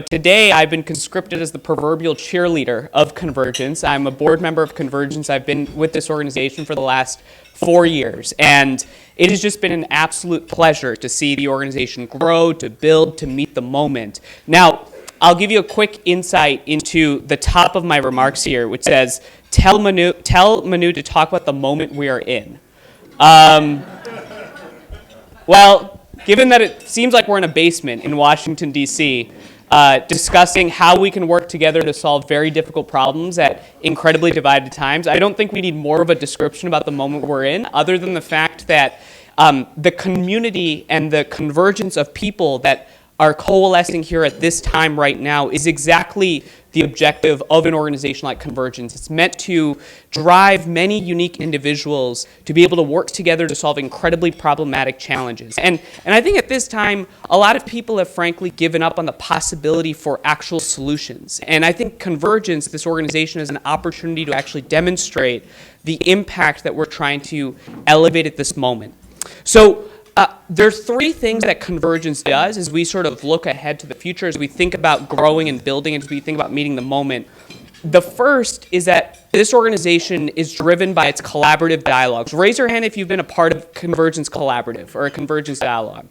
today I've been conscripted as the proverbial cheerleader of Convergence. I'm a board member of Convergence. I've been with this organization for the last 4 years, and it has just been an absolute pleasure to see the organization grow, to build, to meet the moment. Now, I'll give you a quick insight into the top of my remarks here, which says, tell Manu to talk about the moment we are in. Well, given that it seems like we're in a basement in Washington, D.C., discussing how we can work together to solve very difficult problems at incredibly divided times, I don't think we need more of a description about the moment we're in, other than the fact that the community and the convergence of people that are coalescing here at this time right now is exactly the objective of an organization like Convergence. It's meant to drive many unique individuals to be able to work together to solve incredibly problematic challenges. And I think at this time, a lot of people have frankly given up on the possibility for actual solutions. And I think Convergence, this organization, is an opportunity to actually demonstrate the impact that we're trying to elevate at this moment. So there's 3 things that Convergence does as we sort of look ahead to the future, as we think about growing and building, as we think about meeting the moment. The first is that this organization is driven by its collaborative dialogues. Raise your hand if you've been a part of Convergence Collaborative or a Convergence Dialogue.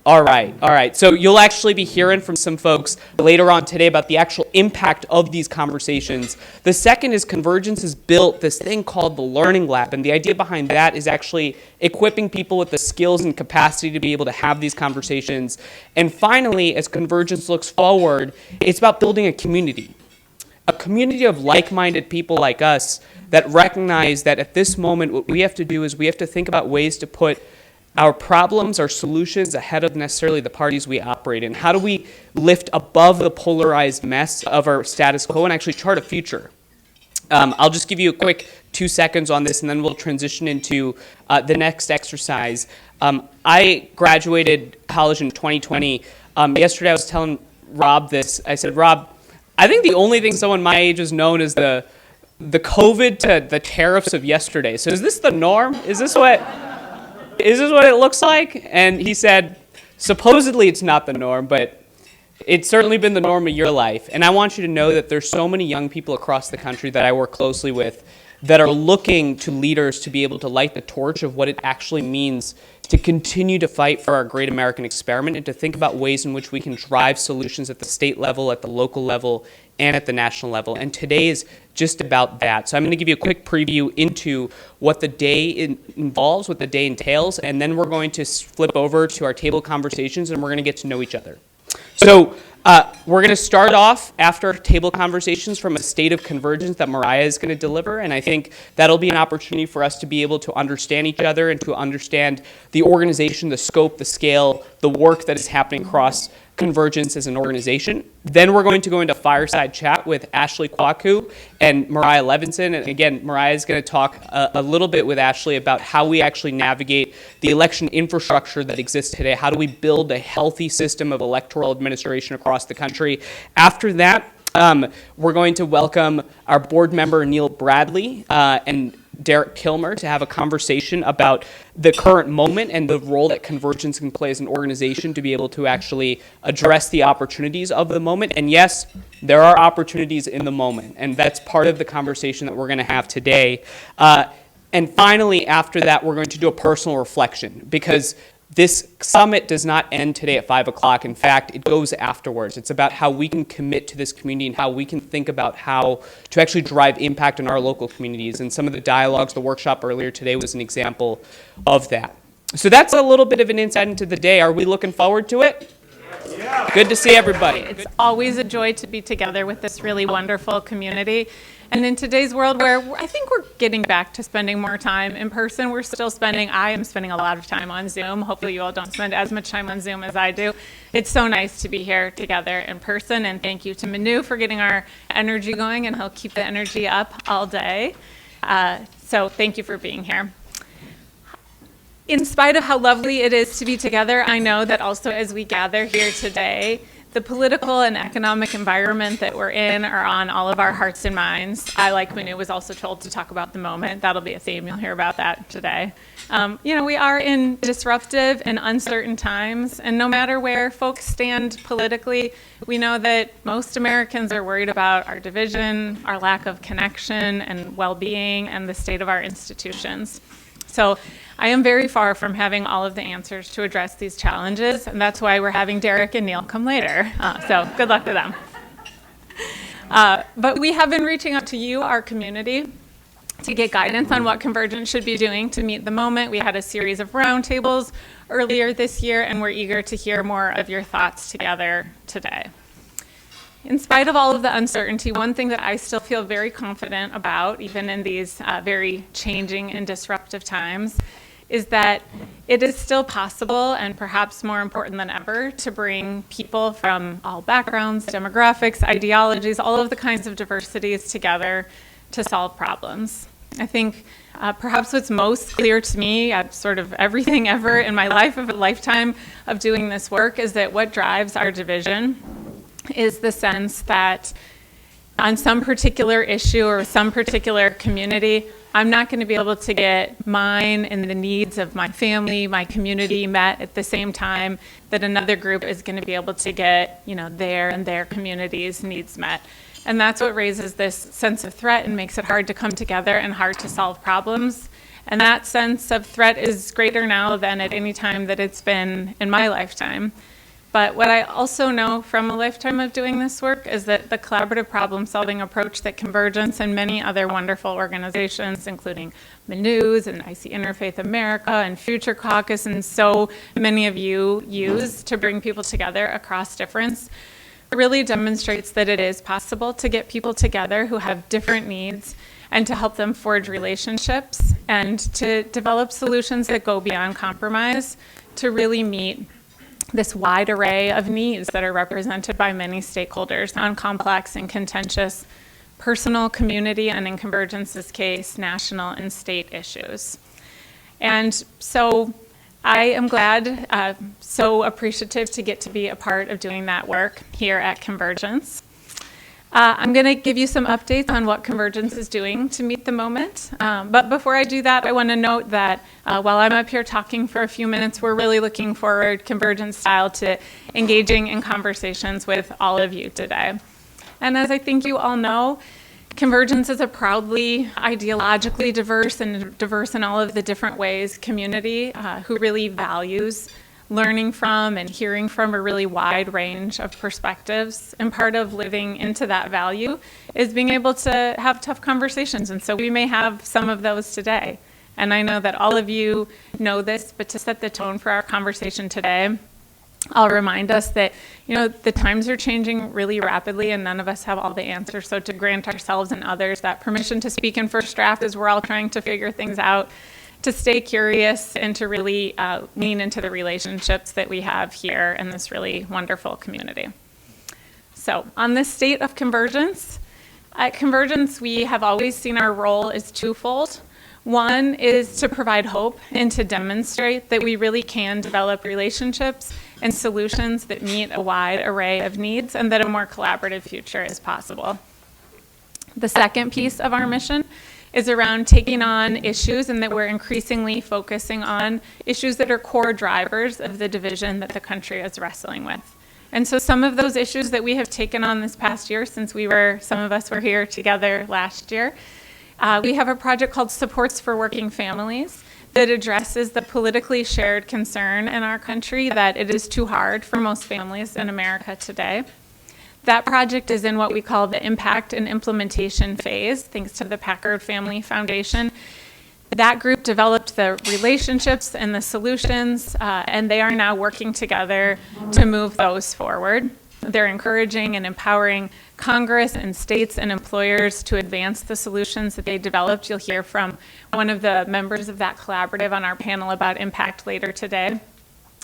All right. So you'll actually be hearing from some folks later on today about the actual impact of these conversations. The second is Convergence has built this thing called the Learning Lab, and the idea behind that is actually equipping people with the skills and capacity to be able to have these conversations. And finally, as Convergence looks forward, it's about building a community of like-minded people like us that recognize that at this moment, what we have to do is we have to think about ways to put our problems, our solutions ahead of necessarily the parties we operate in. How do we lift above the polarized mess of our status quo and actually chart a future? I'll just give you a quick 2 seconds on this, and then we'll transition into the next exercise. I graduated college in 2020. Yesterday I was telling Rob this. I said, Rob, I think the only thing someone my age has known is the COVID to the tariffs of yesterday. So is this the norm? Is this what it looks like? And he said, supposedly it's not the norm, but it's certainly been the norm of your life. And I want you to know that there's so many young people across the country that I work closely with that are looking to leaders to be able to light the torch of what it actually means to continue to fight for our great American experiment and to think about ways in which we can drive solutions at the state level, at the local level, and at the national level. And today is just about that. So I'm going to give you a quick preview into what the day involves, what the day entails, and then we're going to flip over to our table conversations and we're going to get to know each other. So we're going to start off after table conversations from a state of convergence that Mariah is going to deliver, and I think that'll be an opportunity for us to be able to understand each other and to understand the organization, the scope, the scale, the work that is happening across Convergence as an organization. Then we're going to go into Fireside Chat with Ashley Quarcoo and Mariah Levison. And again, Mariah is going to talk a little bit with Ashley about how we actually navigate the election infrastructure that exists today. How do we build a healthy system of electoral administration across the country? After that, we're going to welcome our board member Neil Bradley and Derek Kilmer to have a conversation about the current moment and the role that Convergence can play as an organization to be able to actually address the opportunities of the moment. And yes, there are opportunities in the moment, and that's part of the conversation that we're going to have today. And finally, after that, we're going to do a personal reflection, because this summit does not end today at 5 o'clock. In fact, it goes afterwards. It's about how we can commit to this community and how we can think about how to actually drive impact in our local communities. And some of the dialogues, the workshop earlier today was an example of that. So that's a little bit of an insight into the day. Are we looking forward to it? Yeah. Good to see everybody. It's always a joy to be together with this really wonderful community. And in today's world where I think we're getting back to spending more time in person, I am spending a lot of time on Zoom. Hopefully you all don't spend as much time on Zoom as I do. It's so nice to be here together in person. And thank you to Manu for getting our energy going, and he'll keep the energy up all day. So thank you for being here. In spite of how lovely it is to be together, I know that also as we gather here today, the political and economic environment that we're in are on all of our hearts and minds. I, like Manu, was also told to talk about the moment. That'll be a theme. You'll hear about that today. We are in disruptive and uncertain times, and no matter where folks stand politically, we know that most Americans are worried about our division, our lack of connection and well-being, and the state of our institutions. So I am very far from having all of the answers to address these challenges, and that's why we're having Derek and Neil come later. So good luck to them. But we have been reaching out to you, our community, to get guidance on what Convergence should be doing to meet the moment. We had a series of roundtables earlier this year, and we're eager to hear more of your thoughts together today. In spite of all of the uncertainty, one thing that I still feel very confident about, even in these very changing and disruptive times, is that it is still possible, and perhaps more important than ever, to bring people from all backgrounds, demographics, ideologies, all of the kinds of diversities together to solve problems. I think perhaps what's most clear to me at sort of everything ever in my life of a lifetime of doing this work is that what drives our division is the sense that on some particular issue or some particular community, I'm not going to be able to get mine and the needs of my family, my community met at the same time that another group is going to be able to get, their and their community's needs met. And that's what raises this sense of threat and makes it hard to come together and hard to solve problems. And that sense of threat is greater now than at any time that it's been in my lifetime. But what I also know from a lifetime of doing this work is that the collaborative problem-solving approach that Convergence and many other wonderful organizations, including Manu and I See Interfaith America and Future Caucus, and so many of you use to bring people together across difference, really demonstrates that it is possible to get people together who have different needs and to help them forge relationships and to develop solutions that go beyond compromise to really meet this wide array of needs that are represented by many stakeholders on complex and contentious personal, community, and in Convergence's case, national and state issues. And so I am glad, so appreciative to get to be a part of doing that work here at Convergence. I'm going to give you some updates on what Convergence is doing to meet the moment. But before I do that, I want to note that while I'm up here talking for a few minutes, we're really looking forward, Convergence style, to engaging in conversations with all of you today. And as I think you all know, Convergence is a proudly ideologically diverse and diverse in all of the different ways community who really values learning from and hearing from a really wide range of perspectives. And part of living into that value is being able to have tough conversations. And so we may have some of those today. And I know that all of you know this, but to set the tone for our conversation today, I'll remind us that, the times are changing really rapidly and none of us have all the answers. So to grant ourselves and others that permission to speak in first draft as we're all trying to figure things out, to stay curious and to really lean into the relationships that we have here in this really wonderful community. So on this state of Convergence, at Convergence we have always seen our role as twofold. One is to provide hope and to demonstrate that we really can develop relationships and solutions that meet a wide array of needs and that a more collaborative future is possible. The second piece of our mission is around taking on issues and that we're increasingly focusing on issues that are core drivers of the division that the country is wrestling with. And so some of those issues that we have taken on this past year, since some of us were here together last year, we have a project called Supports for Working Families that addresses the politically shared concern in our country that it is too hard for most families in America today. That project is in what we call the impact and implementation phase, thanks to the Packard Family Foundation. That group developed the relationships and the solutions, and they are now working together to move those forward. They're encouraging and empowering Congress and states and employers to advance the solutions that they developed. You'll hear from one of the members of that collaborative on our panel about impact later today.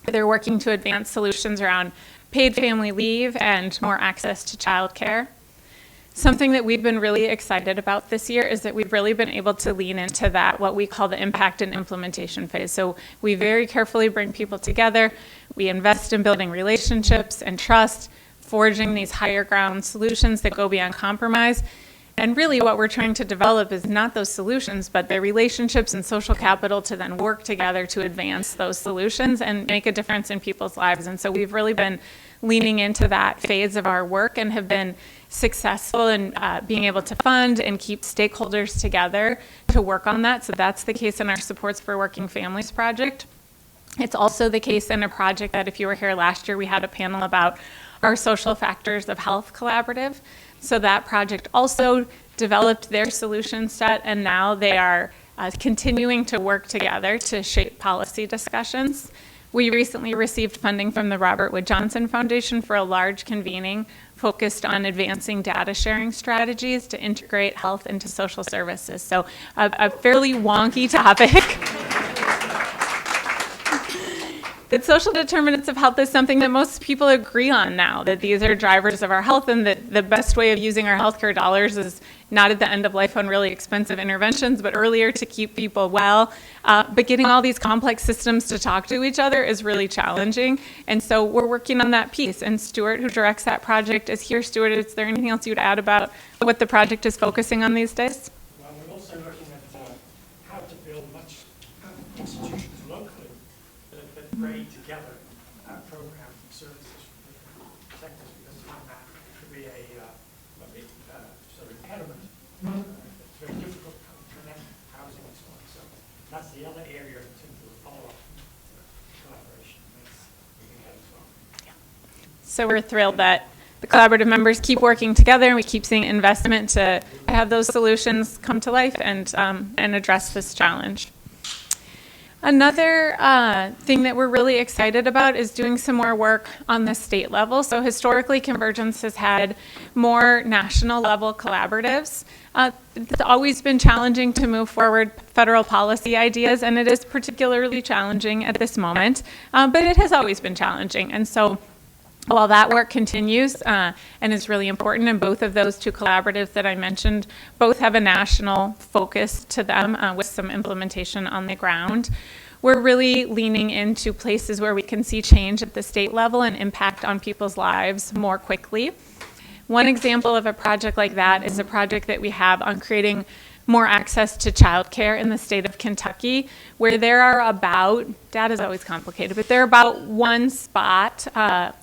They're working to advance solutions around paid family leave and more access to childcare. Something that we've been really excited about this year is that we've really been able to lean into that, what we call the impact and implementation phase. So we very carefully bring people together. We invest in building relationships and trust, forging these higher ground solutions that go beyond compromise. And really what we're trying to develop is not those solutions, but the relationships and social capital to then work together to advance those solutions and make a difference in people's lives. And so we've really been leaning into that phase of our work and have been successful in being able to fund and keep stakeholders together to work on that. So that's the case in our Supports for Working Families project. It's also the case in a project that if you were here last year, we had a panel about our Social Factors of Health collaborative. So that project also developed their solution set, and now they are continuing to work together to shape policy discussions. We recently received funding from the Robert Wood Johnson Foundation for a large convening focused on advancing data sharing strategies to integrate health into social services. So a fairly wonky topic. That social determinants of health is something that most people agree on now, that these are drivers of our health, and that the best way of using our healthcare dollars is not at the end of life on really expensive interventions, but earlier to keep people well. But getting all these complex systems to talk to each other is really challenging. And so we're working on that piece. And Stuart, who directs that project, is here. Stuart, is there anything else you'd add about what the project is focusing on these days? Well, we're also looking at how to build much institutions locally that braid together programs and services from different sectors, because we find that could be a big sort of impediment. It's very difficult to connect housing and so on. So that's the other area in terms of the follow-up collaboration that's moving ahead as well. So we're thrilled that the collaborative members keep working together, and we keep seeing investment to have those solutions come to life and address this challenge. Another thing that we're really excited about is doing some more work on the state level. So historically, Convergence has had more national level collaboratives. It's always been challenging to move forward federal policy ideas, and it is particularly challenging at this moment, but it has always been challenging. And so while that work continues and is really important, and both of those two collaboratives that I mentioned both have a national focus to them with some implementation on the ground, we're really leaning into places where we can see change at the state level and impact on people's lives more quickly. One example of a project like that is a project that we have on creating more access to childcare in the state of Kentucky, where there are about, data's always complicated, but there are about one spot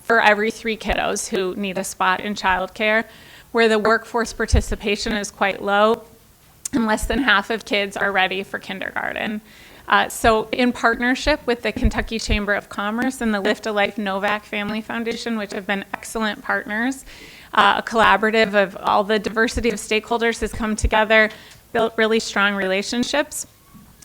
for every 3 kiddos who need a spot in childcare, where the workforce participation is quite low, and less than half of kids are ready for kindergarten. So in partnership with the Kentucky Chamber of Commerce and the Lift a Life Novak Family Foundation, which have been excellent partners, a collaborative of all the diversity of stakeholders has come together, built really strong relationships,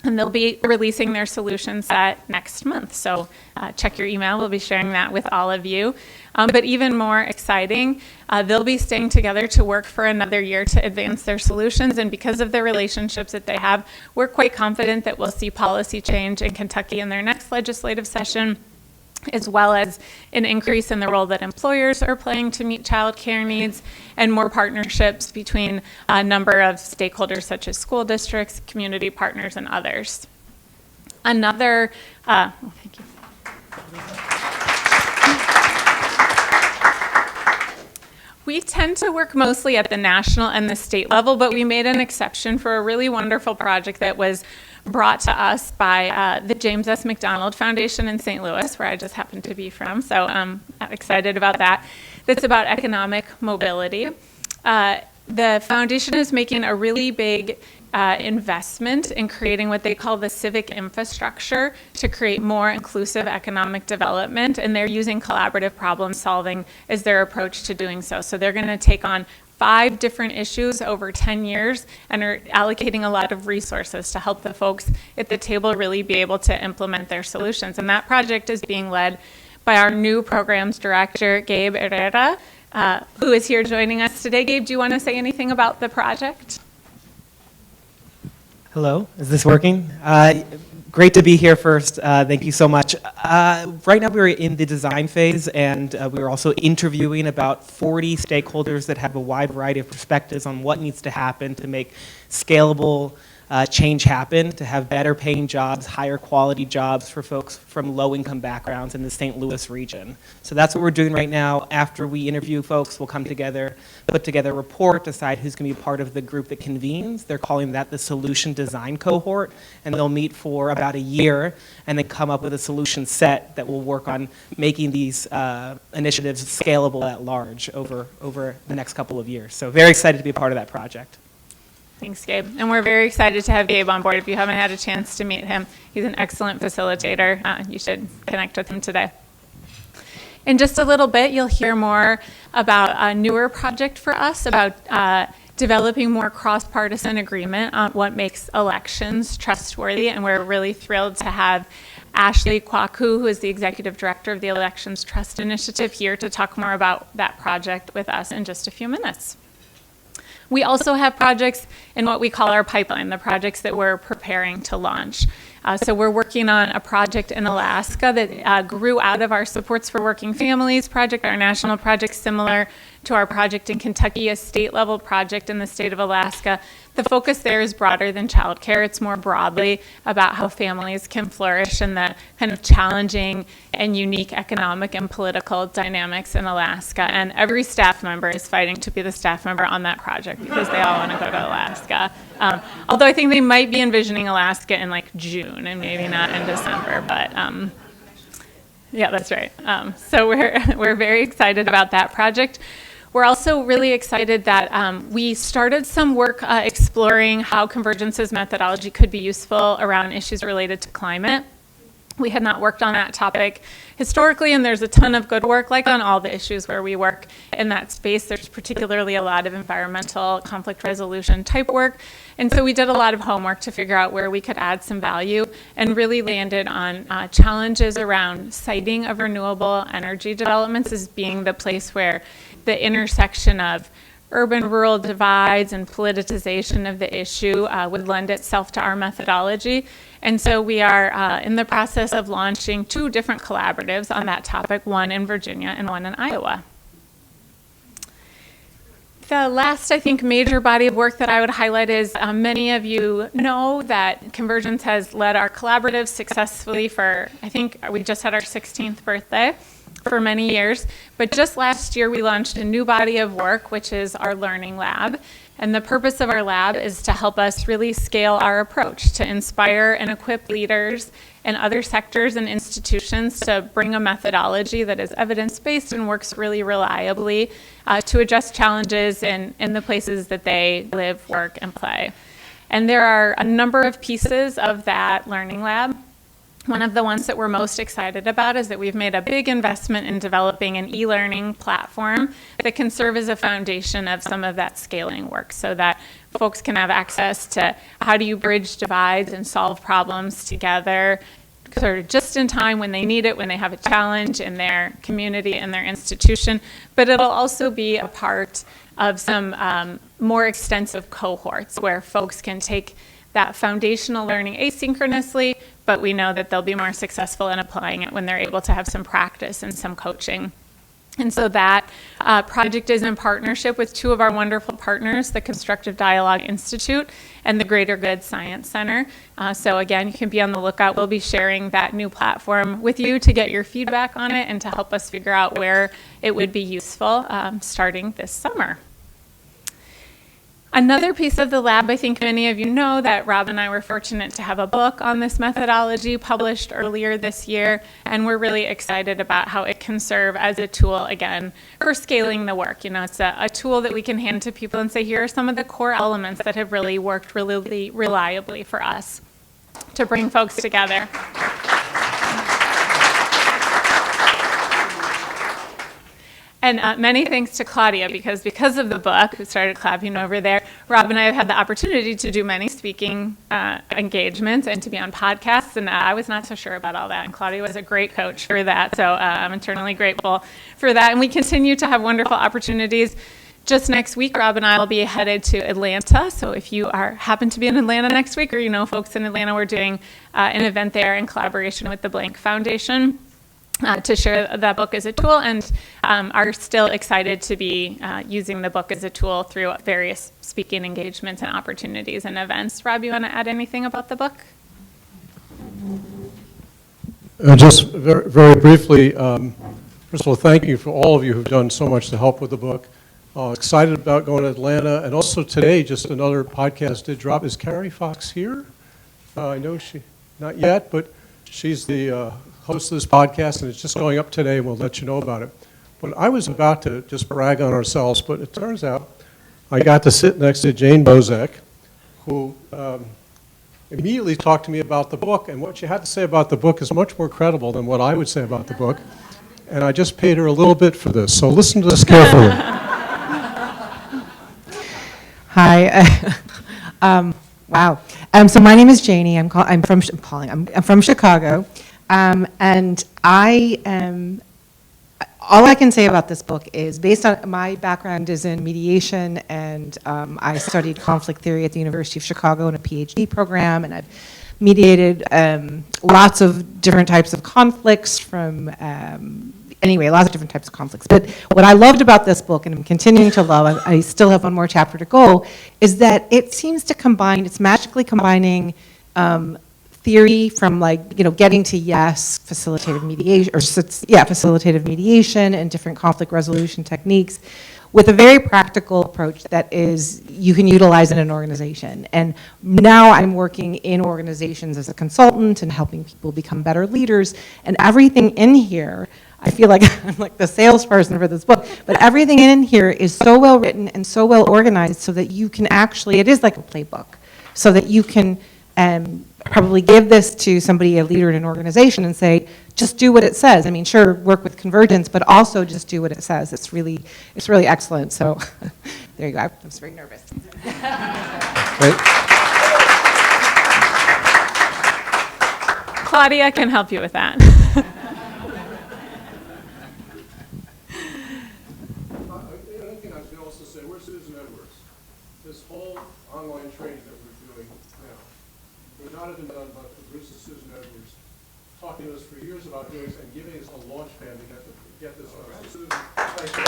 and they'll be releasing their solution set next month. So check your email, we'll be sharing that with all of you. But even more exciting, they'll be staying together to work for another year to advance their solutions, and because of the relationships that they have, we're quite confident that we'll see policy change in Kentucky in their next legislative session, as well as an increase in the role that employers are playing to meet child care needs, and more partnerships between a number of stakeholders such as school districts, community partners, and others. Another, thank you. We tend to work mostly at the national and the state level, but we made an exception for a really wonderful project that was brought to us by the James S. McDonald Foundation in St. Louis, where I just happen to be from, so I'm excited about that. That's about economic mobility. The foundation is making a really big investment in creating what they call the civic infrastructure to create more inclusive economic development, and they're using collaborative problem solving as their approach to doing so. So they're going to take on 5 different issues over 10 years and are allocating a lot of resources to help the folks at the table really be able to implement their solutions. And that project is being led by our new programs director, Gabe Herrera, who is here joining us today. Gabe, do you want to say anything about the project? Hello, is this working? Great to be here first. Thank you so much. Right now we're in the design phase, and we're also interviewing about 40 stakeholders that have a wide variety of perspectives on what needs to happen to make scalable change happen, to have better paying jobs, higher quality jobs for folks from low-income backgrounds in the St. Louis region. So that's what we're doing right now. After we interview folks, we'll come together, put together a report, decide who's going to be part of the group that convenes. They're calling that the solution design cohort, and they'll meet for about a year and then come up with a solution set that will work on making these initiatives scalable at large over the next couple of years. So very excited to be a part of that project. Thanks, Gabe. And we're very excited to have Gabe on board. If you haven't had a chance to meet him, he's an excellent facilitator. You should connect with him today. In just a little bit, you'll hear more about a newer project for us, about developing more cross-partisan agreement on what makes elections trustworthy. And we're really thrilled to have Ashley Quarcoo, who is the Executive Director of the Elections Trust Initiative, here to talk more about that project with us in just a few minutes. We also have projects in what we call our pipeline, the projects that we're preparing to launch. So we're working on a project in Alaska that grew out of our Supports for Working Families project, our national project, similar to our project in Kentucky, a state-level project in the state of Alaska. The focus there is broader than childcare. It's more broadly about how families can flourish in the kind of challenging and unique economic and political dynamics in Alaska. And every staff member is fighting to be the staff member on that project because they all want to go to Alaska. Although I think they might be envisioning Alaska in like June and maybe not in December, but yeah, that's right. So we're very excited about that project. We're also really excited that we started some work exploring how Convergence's methodology could be useful around issues related to climate. We had not worked on that topic historically, and there's a ton of good work, like on all the issues where we work in that space. There's particularly a lot of environmental conflict resolution type work. And so we did a lot of homework to figure out where we could add some value, and really landed on challenges around siting of renewable energy developments as being the place where the intersection of urban-rural divides and politicization of the issue would lend itself to our methodology. And so we are in the process of launching 2 different collaboratives on that topic, one in Virginia and one in Iowa. The last, I think, major body of work that I would highlight is many of you know that Convergence has led our collaborative successfully for, I think we just had our 16th birthday, for many years. But just last year, we launched a new body of work, which is our Learning Lab. And the purpose of our lab is to help us really scale our approach, to inspire and equip leaders and other sectors and institutions to bring a methodology that is evidence-based and works really reliably to address challenges in the places that they live, work, and play. And there are a number of pieces of that Learning Lab. One of the ones that we're most excited about is that we've made a big investment in developing an e-learning platform that can serve as a foundation of some of that scaling work, so that folks can have access to how do you bridge divides and solve problems together, sort of just in time when they need it, when they have a challenge in their community and their institution. But it'll also be a part of some more extensive cohorts where folks can take that foundational learning asynchronously, but we know that they'll be more successful in applying it when they're able to have some practice and some coaching. And so that project is in partnership with 2 of our wonderful partners, the Constructive Dialogue Institute and the Greater Good Science Center. So again, you can be on the lookout. We'll be sharing that new platform with you to get your feedback on it and to help us figure out where it would be useful starting this summer. Another piece of the lab, I think many of you know that Rob and I were fortunate to have a book on this methodology published earlier this year, and we're really excited about how it can serve as a tool, again, for scaling the work. You know, it's a tool that we can hand to people and say, here are some of the core elements that have really worked really reliably for us to bring folks together. And many thanks to Claudia, because of the book, who started clapping over there, Rob and I have had the opportunity to do many speaking engagements and to be on podcasts, and I was not so sure about all that, and Claudia was a great coach for that, so I'm eternally grateful for that. And we continue to have wonderful opportunities. Just next week, Rob and I will be headed to Atlanta, so if you happen to be in Atlanta next week, or you know folks in Atlanta, we're doing an event there in collaboration with the Blank Foundation. to share that book as a tool, and are still excited to be using the book as a tool through various speaking engagements and opportunities and events. Rob, you want to add anything about the book? Just very, very briefly, first of all, thank you for all of you who've done so much to help with the book. Excited about going to Atlanta, and also today, just another podcast did drop. Is Carrie Fox here? I know she, not yet, but she's the host of this podcast, and it's just going up today, and we'll let you know about it. But I was about to just brag on ourselves, but it turns out I got to sit next to Jane Bozek, who immediately talked to me about the book, and what she had to say about the book is much more credible than what I would say about the book, and I just paid her a little bit for this, so listen to this carefully. Hi. Wow. So my name is Janie. I'm from Chicago, and all I can say about this book is, based on my background is in mediation, and I studied conflict theory at the University of Chicago in a PhD program, and I've mediated lots of different types of conflicts lots of different types of conflicts. But what I loved about this book, and I'm continuing to love, I still have one more chapter to go, is that it seems to combine, it's magically combining theory from getting to yes, facilitative mediation and different conflict resolution techniques, with a very practical approach that is you can utilize in an organization. And now I'm working in organizations as a consultant and helping people become better leaders, and everything in here, I feel like I'm like the salesperson for this book, but everything in here is so well written and so well organized so that you can actually, it is like a playbook, so that you can probably give this to somebody, a leader in an organization, and say, just do what it says. I mean, sure, work with Convergence, but also just do what it says. It's really excellent. So there you go. I was very nervous. Claudia can help you with that. Another thing I was going to also say, where's Susan Edwards? This whole online training that we're doing now would not have been done but for Bruce and Susan Edwards talking to us for years about doing this and giving us a launch pad to get this done. So Susan, thank you.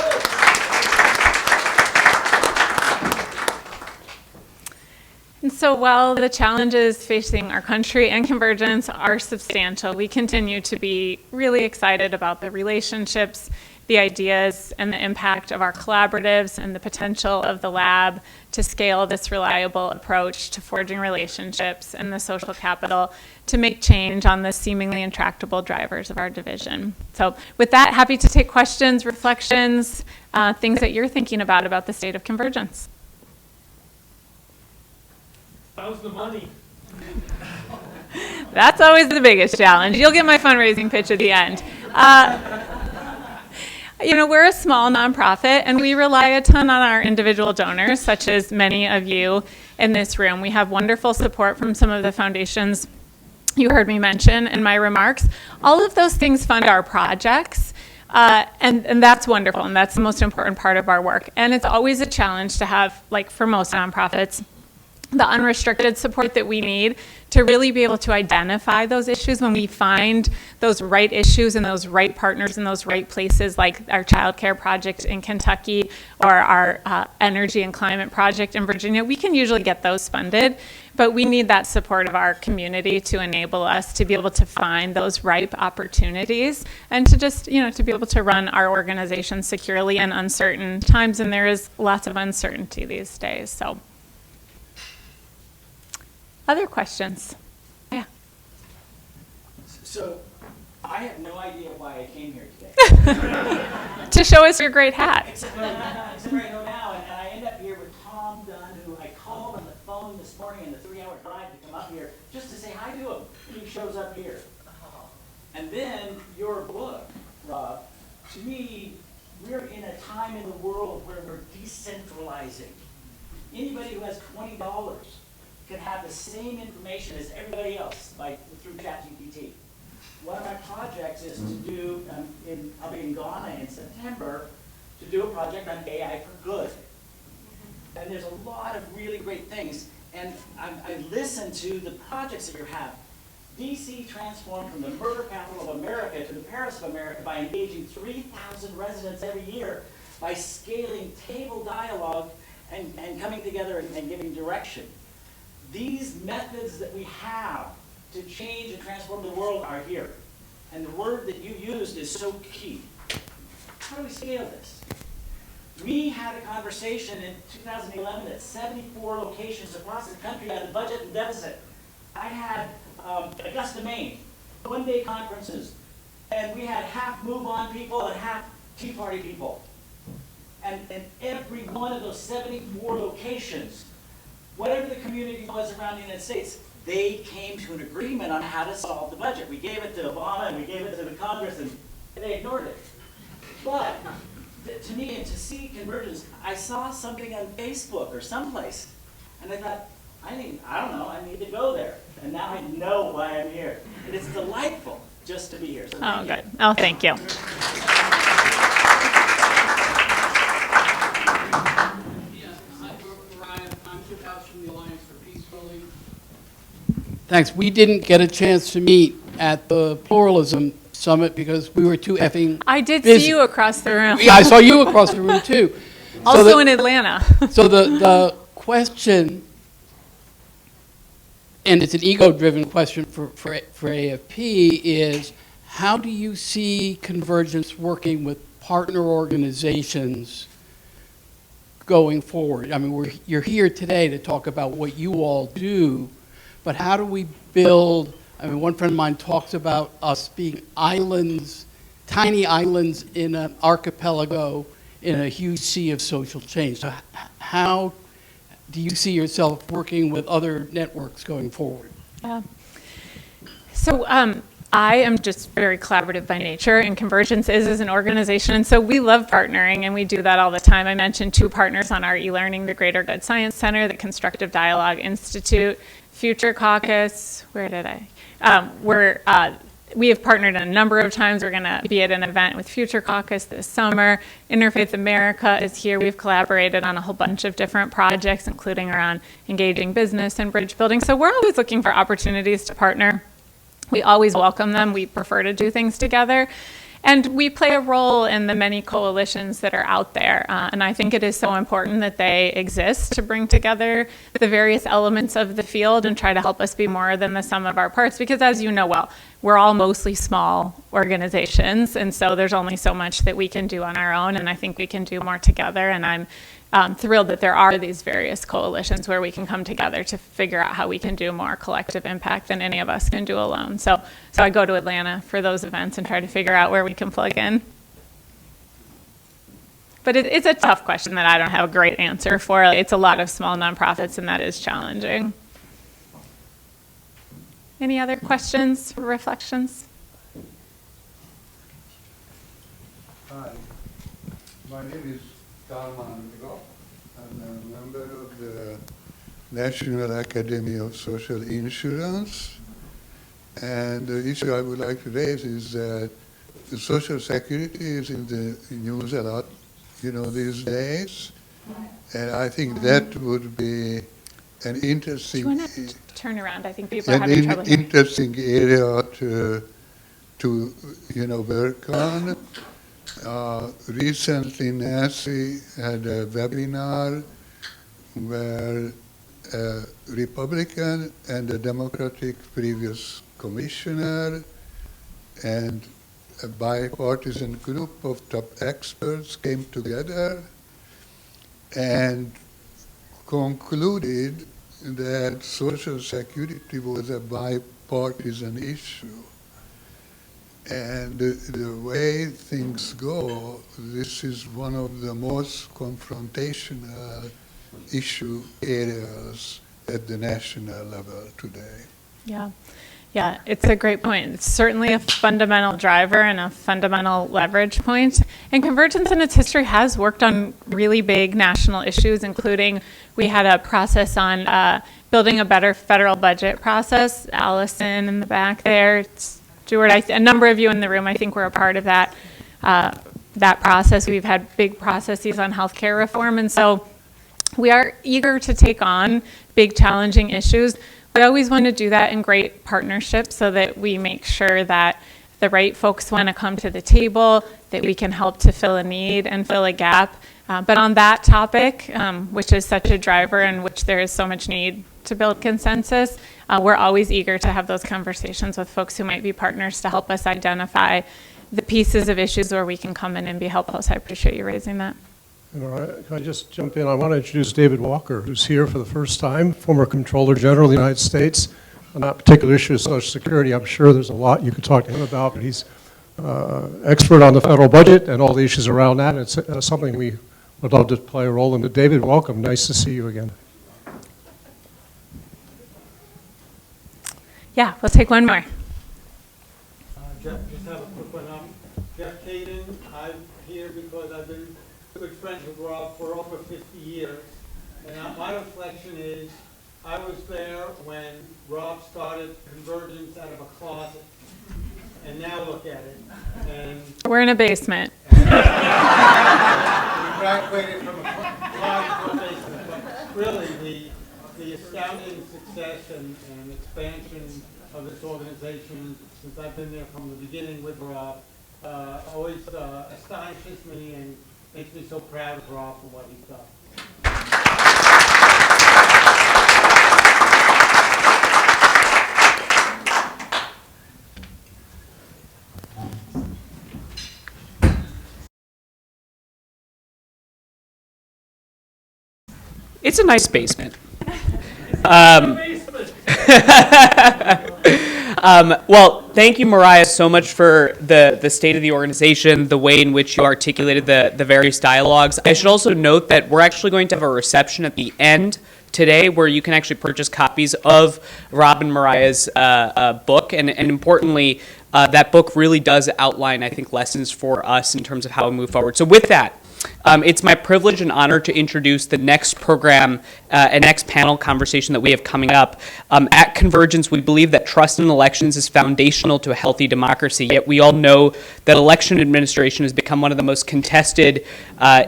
And so while the challenges facing our country and Convergence are substantial, we continue to be really excited about the relationships, the ideas, and the impact of our collaboratives, and the potential of the lab to scale this reliable approach to forging relationships and the social capital to make change on the seemingly intractable drivers of our division. So with that, happy to take questions, reflections, things that you're thinking about the state of Convergence. How's the money? That's always the biggest challenge. You'll get my fundraising pitch at the end. We're a small nonprofit, and we rely a ton on our individual donors, such as many of you in this room. We have wonderful support from some of the foundations you heard me mention in my remarks. All of those things fund our projects, and that's wonderful, and that's the most important part of our work. And it's always a challenge to have, like for most nonprofits, the unrestricted support that we need to really be able to identify those issues when we find those right issues and those right partners in those right places, like our child care project in Kentucky or our energy and climate project in Virginia. We can usually get those funded, but we need that support of our community to enable us to be able to find those ripe opportunities and to just, to be able to run our organization securely in uncertain times, and there is lots of uncertainty these days. So. Other questions? Yeah. So, I have no idea why I came here today. To show us your great hat. Except I know now, and I end up here with Tom Dunn, who I called on the phone this morning in the 3-hour drive to come up here just to say hi to him. He shows up here. And then your book, Rob, to me, we're in a time in the world where we're decentralizing. Anybody who has $20 can have the same information as everybody else through ChatGPT. One of my projects is to do, I'll be in Ghana in September, to do a project on AI for good. And there's a lot of really great things. And I listen to the projects that you have. DC transformed from the murder capital of America to the Paris of America by engaging 3,000 residents every year, by scaling table dialogue and coming together and giving direction. These methods that we have to change and transform the world are here. And the word that you used is so key. How do we scale this? We had a conversation in 2011 at 74 locations across the country at the budget and deficit. I had Augusta, Maine, one-day conferences, and we had half move-on people and half Tea Party people. And every one of those 74 locations, whatever the community was around the United States, they came to an agreement on how to solve the budget. We gave it to Obama and we gave it to the Congress, and they ignored it. But to me, and to see convergence, I saw something on Facebook or someplace, and I thought, I don't know, I need to go there. And now I know why I'm here. And it's delightful just to be here. So Oh, good. Oh, thank you. Thanks. We didn't get a chance to meet at the Pluralism Summit because we were too effing I did busy. see you across the room. Yeah, I saw you across the room too. Also in Atlanta. So the question, and it's an ego-driven question for AFP, is how do you see Convergence working with partner organizations going forward? I mean, you're here today to talk about what you all do, but how do we build, I mean, one friend of mine talks about us being islands, tiny islands in an archipelago in a huge sea of social change. So how do you see yourself working with other networks going forward? Yeah. So I am just very collaborative by nature, and Convergence is as an organization, and so we love partnering, and we do that all the time. I mentioned 2 partners on our e-learning, the Greater Good Science Center, the Constructive Dialogue Institute, Future Caucus, we have partnered a number of times. We're going to be at an event with Future Caucus this summer. Interfaith America is here. We've collaborated on a whole bunch of different projects, including around engaging business and bridge building. So we're always looking for opportunities to partner. We always welcome them. We prefer to do things together. And we play a role in the many coalitions that are out there. And I think it is so important that they exist to bring together the various elements of the field and try to help us be more than the sum of our parts. Because as you know well, we're all mostly small organizations. And so there's only so much that we can do on our own. And I think we can do more together. And I'm thrilled that there are these various coalitions where we can come together to figure out how we can do more collective impact than any of us can do alone. So I go to Atlanta for those events and try to figure out where we can plug in. But it's a tough question that I don't have a great answer for. It's a lot of small nonprofits, and that is challenging. Any other questions or reflections? Hi, my name is Manu. I'm a member of the National Academy of Social Insurance. And the issue I would like to raise is that the Social Security is in the news a lot, these days. And I think that would be an interesting... Do you want to turn around? I think people are having trouble hearing. Interesting area to work on. Recently, Nancy had a webinar where a Republican and a Democratic previous commissioner and a bipartisan group of top experts came together and concluded that Social Security was a bipartisan issue. And the way things go, this is one of the most confrontational issue areas at the national level today. Yeah, it's a great point. It's certainly a fundamental driver and a fundamental leverage point. And Convergence in its history has worked on really big national issues, including we had a process on building a better federal budget process. Alison in the back there, Stuart, a number of you in the room, I think, were a part of that process. We've had big processes on healthcare reform, and so we are eager to take on big, challenging issues. We always want to do that in great partnership so that we make sure that the right folks want to come to the table, that we can help to fill a need and fill a gap. But on that topic, which is such a driver and which there is so much need to build consensus, we're always eager to have those conversations with folks who might be partners to help us identify the pieces of issues where we can come in and be helpful. So I appreciate you raising that. Can I just jump in? I want to introduce David Walker, who's here for the first time, former Comptroller General of the United States. On that particular issue of Social Security, I'm sure there's a lot you could talk to him about, but he's expert on the federal budget and all the issues around that. It's something we would love to play a role in. But David, welcome. Nice to see you again. Yeah, we'll take one more. Jeff, just have a quick one. Jeff Caden. I'm here because I've been good friends with Rob for over 50 years. And my reflection is, I was there when Rob started Convergence out of a closet. And now look at it. And We're in a basement. we graduated from a closet to a basement. But really, the astounding success and expansion of this organization since I've been there from the beginning with Rob always astonishes me and makes me so proud of Rob for what he's done. It's a nice basement. Well, thank you, Mariah, so much for the state of the organization, the way in which you articulated the various dialogues. I should also note that we're actually going to have a reception at the end today where you can actually purchase copies of Rob and Mariah's book. And importantly, that book really does outline, I think, lessons for us in terms of how we move forward. So with that, it's my privilege and honor to introduce the next program and next panel conversation that we have coming up. At Convergence, we believe that trust in elections is foundational to a healthy democracy, yet we all know that election administration has become one of the most contested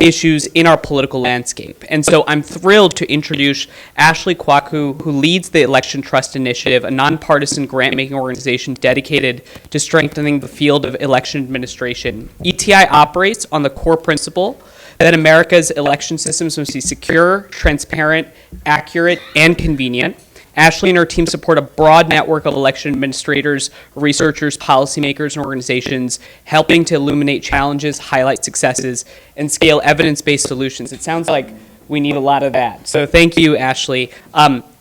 issues in our political landscape. And so I'm thrilled to introduce Ashley Quarcoo, who leads the Election Trust Initiative, a nonpartisan grant-making organization dedicated to strengthening the field of election administration. ETI operates on the core principle that America's election systems must be secure, transparent, accurate, and convenient. Ashley and her team support a broad network of election administrators, researchers, policymakers, and organizations, helping to illuminate challenges, highlight successes, and scale evidence-based solutions. It sounds like we need a lot of that. So thank you, Ashley.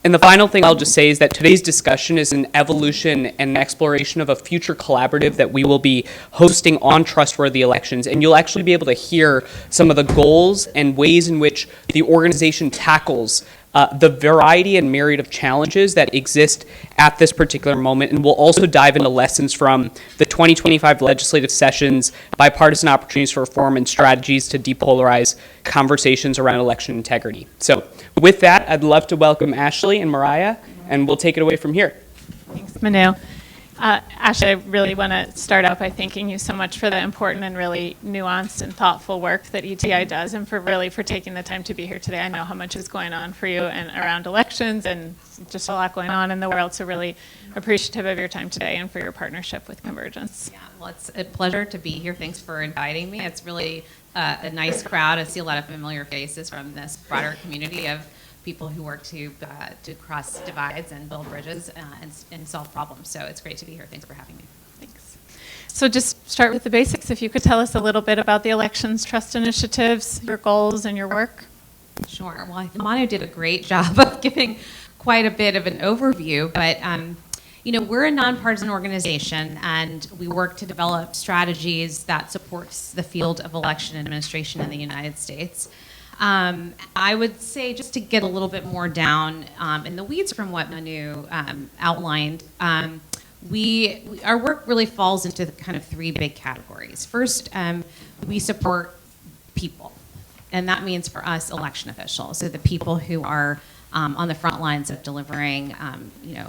And the final thing I'll just say is that today's discussion is an evolution and an exploration of a future collaborative that we will be hosting on trustworthy elections. And you'll actually be able to hear some of the goals and ways in which the organization tackles the variety and myriad of challenges that exist at this particular moment. And we'll also dive into lessons from the 2025 legislative sessions, bipartisan opportunities for reform, and strategies to depolarize conversations around election integrity. So with that, I'd love to welcome Ashley and Mariah, and we'll take it away from here. Thanks, Manu. Ashley, I really want to start out by thanking you so much for the important and really nuanced and thoughtful work that ETI does, and for taking the time to be here today. I know how much is going on for you and around elections and just a lot going on in the world, so really appreciative of your time today and for your partnership with Convergence. Yeah, well, it's a pleasure to be here. Thanks for inviting me. It's really a nice crowd. I see a lot of familiar faces from this broader community of people who work to cross divides and build bridges and solve problems. So it's great to be here. Thanks for having me. Thanks. So just start with the basics. If you could tell us a little bit about the Elections Trust Initiatives, your goals, and your work. Sure. Well, Manu did a great job of giving quite a bit of an overview, but we're a nonpartisan organization, and we work to develop strategies that supports the field of election administration in the United States. I would say, just to get a little bit more down in the weeds from what Manu outlined, our work really falls into the kind of three big categories. First, we support people, and that means for us election officials, so the people who are on the front lines of delivering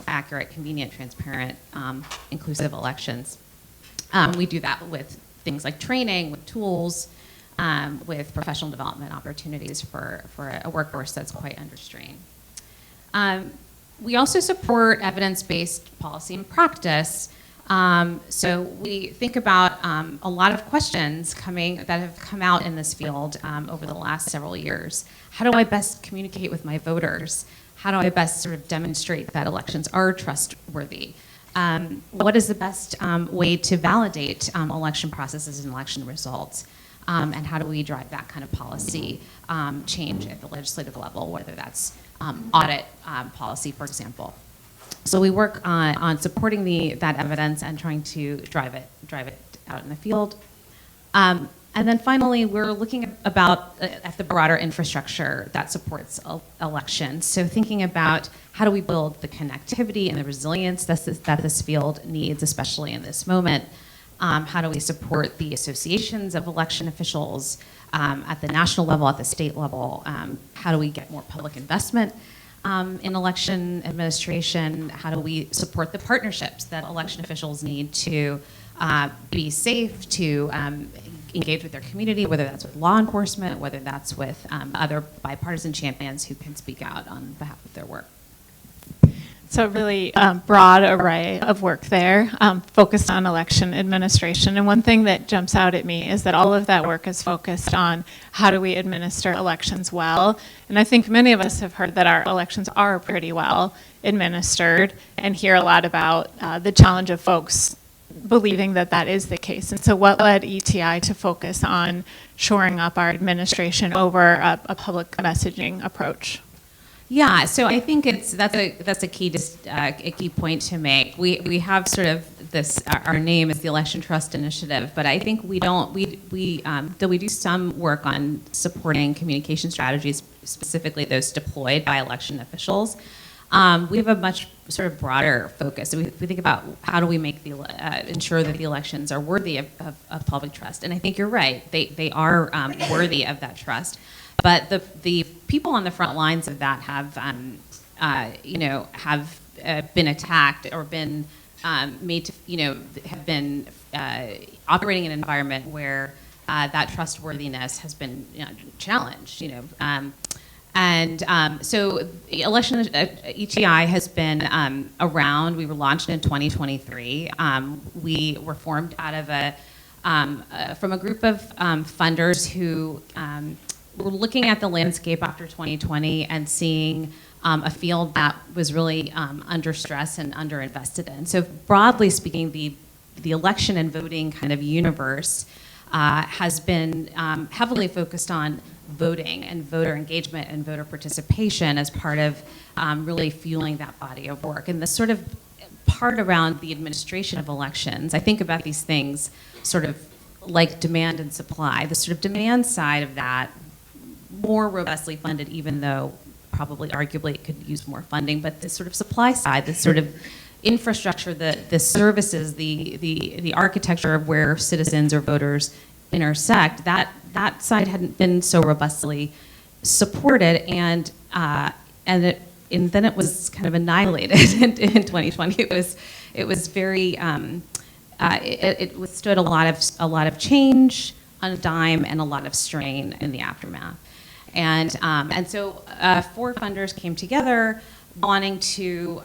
accurate, convenient, transparent, inclusive elections. We do that with things like training, with tools, with professional development opportunities for a workforce that's quite under strain. We also support evidence-based policy and practice. So we think about a lot of questions that have come out in this field over the last several years. How do I best communicate with my voters? How do I best sort of demonstrate that elections are trustworthy? What is the best way to validate election processes and election results? And how do we drive that kind of policy change at the legislative level, whether that's audit policy, for example. So we work on supporting that evidence and trying to drive it out in the field. And then finally, we're looking at the broader infrastructure that supports elections. So thinking about how do we build the connectivity and the resilience that this field needs, especially in this moment. How do we support the associations of election officials at the national level, at the state level? How do we get more public investment in election administration? How do we support the partnerships that election officials need to be safe, to engage with their community, whether that's with law enforcement, whether that's with other bipartisan champions who can speak out on behalf of their work? So a really broad array of work there, focused on election administration. And one thing that jumps out at me is that all of that work is focused on how do we administer elections well. And I think many of us have heard that our elections are pretty well administered and hear a lot about the challenge of folks believing that that is the case. And so what led ETI to focus on shoring up our administration over a public messaging approach? Yeah, so I think that's a key point to make. We have sort of this, our name is the Election Trust Initiative, but I think though we do some work on supporting communication strategies, specifically those deployed by election officials. We have a much sort of broader focus. So we think about how do we make ensure that the elections are worthy of public trust, and I think you're right. They are worthy of that trust. But the people on the front lines of that have been attacked or been made to, have been operating in an environment where that trustworthiness has been challenged. So election ETI has been around. We were launched in 2023. We were formed out of from a group of funders who we're looking at the landscape after 2020 and seeing a field that was really under stress and underinvested in. So broadly speaking, the election and voting kind of universe has been heavily focused on voting and voter engagement and voter participation as part of really fueling that body of work. And the sort of part around the administration of elections, I think about these things sort of like demand and supply. The sort of demand side of that, more robustly funded, even though probably arguably it could use more funding, but the sort of supply side, the sort of infrastructure, the services, the architecture of where citizens or voters intersect, that side hadn't been so robustly supported, and then it was kind of annihilated in 2020. It was very it withstood a lot of change on a dime and a lot of strain in the aftermath. And so 4 funders came together, wanting to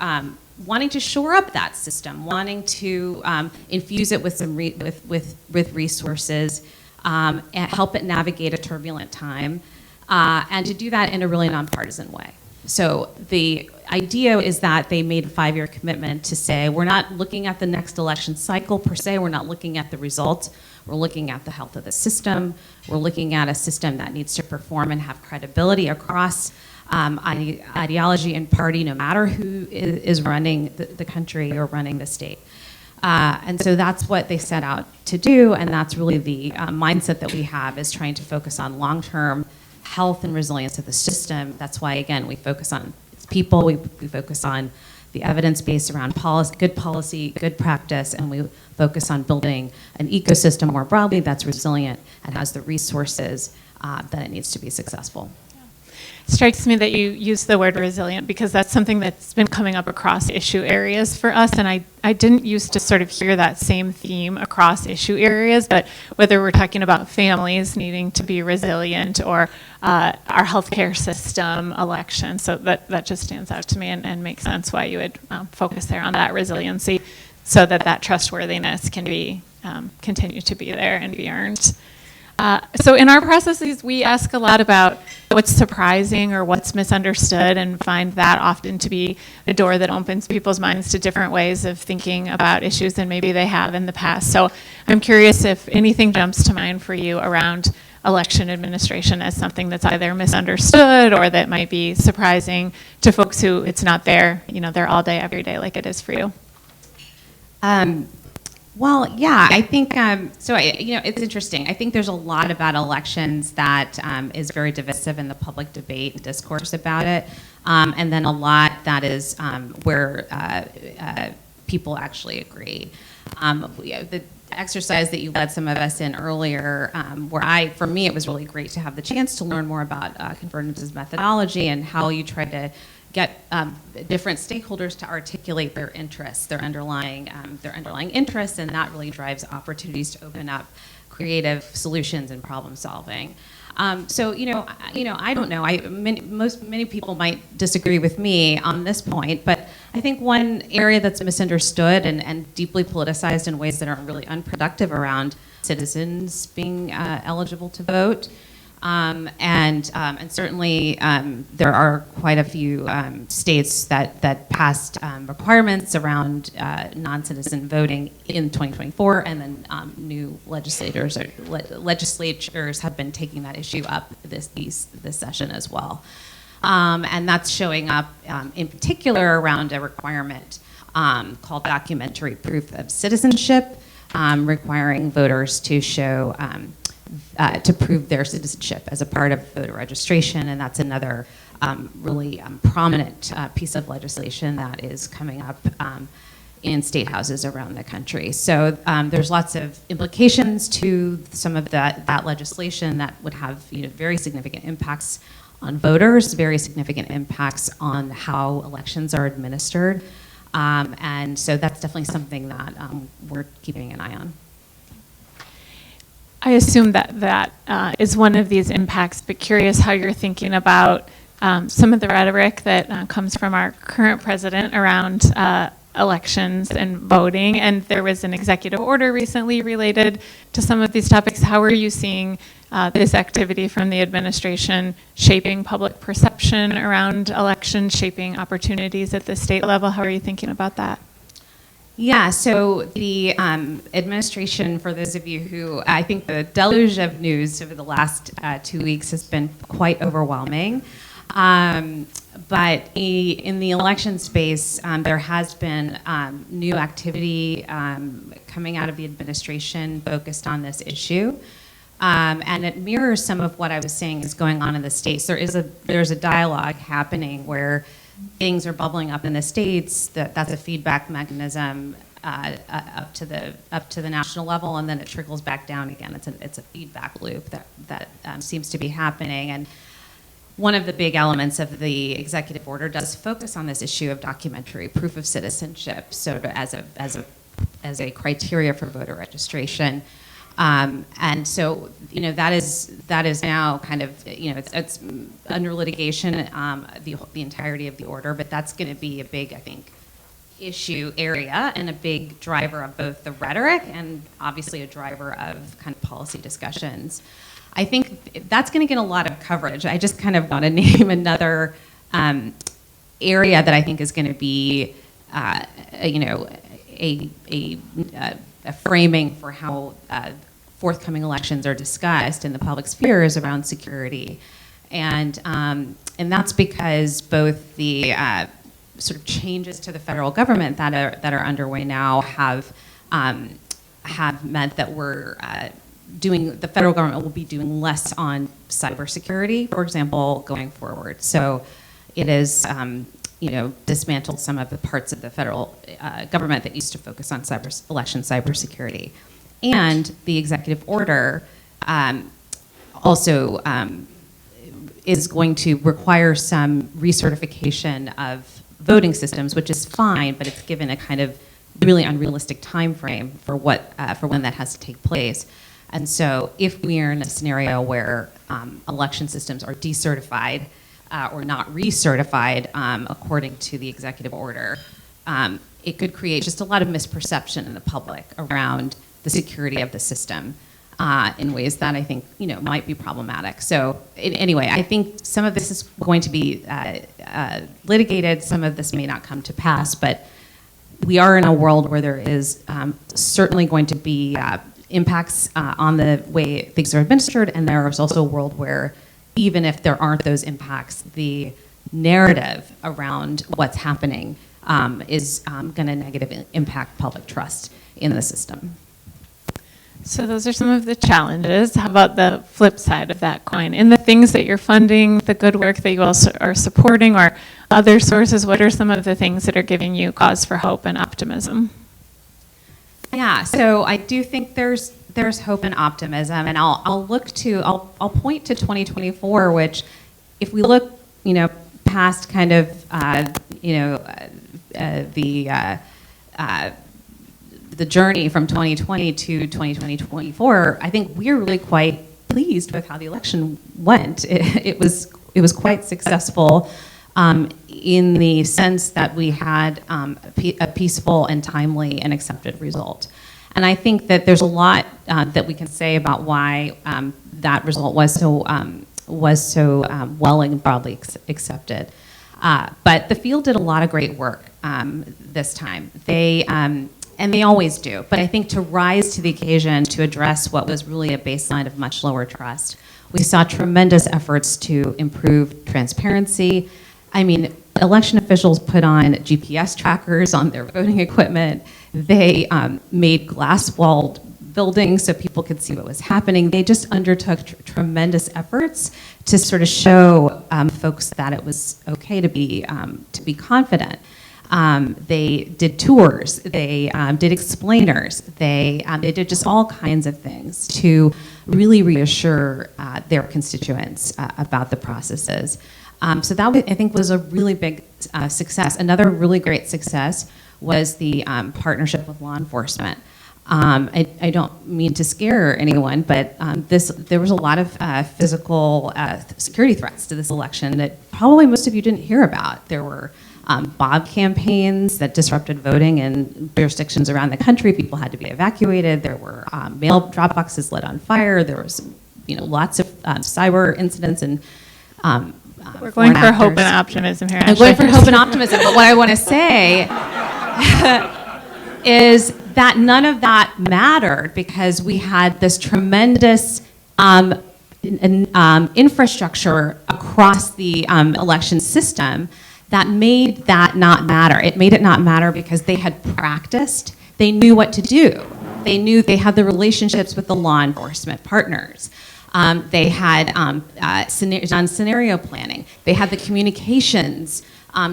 shore up that system, wanting to infuse it with some with resources, and help it navigate a turbulent time, and to do that in a really nonpartisan way. So the idea is that they made a 5-year commitment to say, we're not looking at the next election cycle per se, we're not looking at the results, we're looking at the health of the system, we're looking at a system that needs to perform and have credibility across ideology and party, no matter who is running the country or running the state. And so that's what they set out to do, and that's really the mindset that we have, is trying to focus on long-term health and resilience of the system. That's why, again, we focus on its people, we focus on the evidence base around policy, good practice, and we focus on building an ecosystem more broadly that's resilient and has the resources that it needs to be successful. strikes me that you use the word resilient because that's something that's been coming up across issue areas for us. And I didn't used to sort of hear that same theme across issue areas, but whether we're talking about families needing to be resilient or our healthcare system, elections, so that just stands out to me and makes sense why you would focus there on that resiliency so that trustworthiness can be continue to be there and be earned. So in our processes, we ask a lot about what's surprising or what's misunderstood and find that often to be a door that opens people's minds to different ways of thinking about issues than maybe they have in the past. So I'm curious if anything jumps to mind for you around election administration as something that's either misunderstood or that might be surprising to folks who it's not there, they're all day, every day like it is for you. Well, yeah, I think, it's interesting. I think there's a lot about elections that is very divisive in the public debate and discourse about it. And then a lot that is where people actually agree. The exercise that you led some of us in earlier, for me, it was really great to have the chance to learn more about Convergence's methodology and how you try to get different stakeholders to articulate their interests, their underlying interests, and that really drives opportunities to open up creative solutions and problem solving. I don't know. Many people might disagree with me on this point, but I think one area that's misunderstood and deeply politicized in ways that are really unproductive around citizens being eligible to vote. And certainly there are quite a few states that passed requirements around non-citizen voting in 2024, and then new legislatures have been taking that issue up this session as well. And that's showing up in particular around a requirement called documentary proof of citizenship, requiring voters to show to prove their citizenship as a part of voter registration, and that's another really prominent piece of legislation that is coming up in state houses around the country. So there's lots of implications to some of that legislation that would have very significant impacts on voters, very significant impacts on how elections are administered, and so that's definitely something that we're keeping an eye on. I assume that is one of these impacts, but curious how you're thinking about some of the rhetoric that comes from our current president around elections and voting. And there was an executive order recently related to some of these topics. How are you seeing this activity from the administration shaping public perception around elections, shaping opportunities at the state level? How are you thinking about that? Yeah, so the administration, for those of you who, I think the deluge of news over the last 2 weeks has been quite overwhelming. But in the election space, there has been new activity coming out of the administration focused on this issue. And it mirrors some of what I was saying is going on in the states. There's a dialogue happening where things are bubbling up in the states. That's a feedback mechanism up to the national level, and then it trickles back down again. It's a feedback loop that seems to be happening. And one of the big elements of the executive order does focus on this issue of documentary proof of citizenship, so as a criteria for voter registration. And so, that is now kind of, it's under litigation, the entirety of the order, but that's going to be a big, I think, issue area and a big driver of both the rhetoric and obviously a driver of kind of policy discussions. I think that's going to get a lot of coverage. I just kind of want to name another area that I think is going to be, a framing for how forthcoming elections are discussed in the public sphere is around security, and that's because both the sort of changes to the federal government that are underway now have meant that the federal government will be doing less on cybersecurity, for example, going forward. So it is dismantled some of the parts of the federal government that used to focus on election cybersecurity. And the executive order also is going to require some recertification of voting systems, which is fine, but it's given a kind of really unrealistic time frame for when that has to take place. And so if we are in a scenario where election systems are decertified or not recertified according to the executive order, it could create just a lot of misperception in the public around the security of the system in ways that I think might be problematic. So anyway, I think some of this is going to be litigated. Some of this may not come to pass, but we are in a world where there is certainly going to be impacts on the way things are administered, and there is also a world where even if there aren't those impacts, the narrative around what's happening is going to negatively impact public trust in the system. So those are some of the challenges. How about the flip side of that coin? In the things that you're funding, the good work that you also are supporting, or other sources, what are some of the things that are giving you cause for hope and optimism? Yeah, so I do think there's hope and optimism, and I'll point to 2024, which, if we look, past kind of, the journey from 2020 to 2024, I think we're really quite pleased with how the election went. It was quite successful in the sense that we had a peaceful and timely and accepted result. And I think that there's a lot that we can say about why that result was so well and broadly accepted. But the field did a lot of great work this time. And they always do. But I think to rise to the occasion to address what was really a baseline of much lower trust, we saw tremendous efforts to improve transparency. I mean, election officials put on GPS trackers on their voting equipment. They made glass-walled buildings so people could see what was happening. They just undertook tremendous efforts to sort of show folks that it was okay to be confident. They did tours, they did explainers, they did just all kinds of things to really reassure their constituents about the processes. So that, I think, was a really big success. Another really great success was the partnership with law enforcement. I don't mean to scare anyone, but there was a lot of physical security threats to this election that probably most of you didn't hear about. There were mob campaigns that disrupted voting in jurisdictions around the country. People had to be evacuated. There were mail drop boxes lit on fire. There was, lots of cyber incidents and we're going for hope and optimism here. I'm going for hope and optimism, but what I want to say is that none of that mattered because we had this tremendous infrastructure across the election system that made that not matter. It made it not matter because they had practiced. They knew what to do. They knew they had the relationships with the law enforcement partners. They had done scenario planning. They had the communications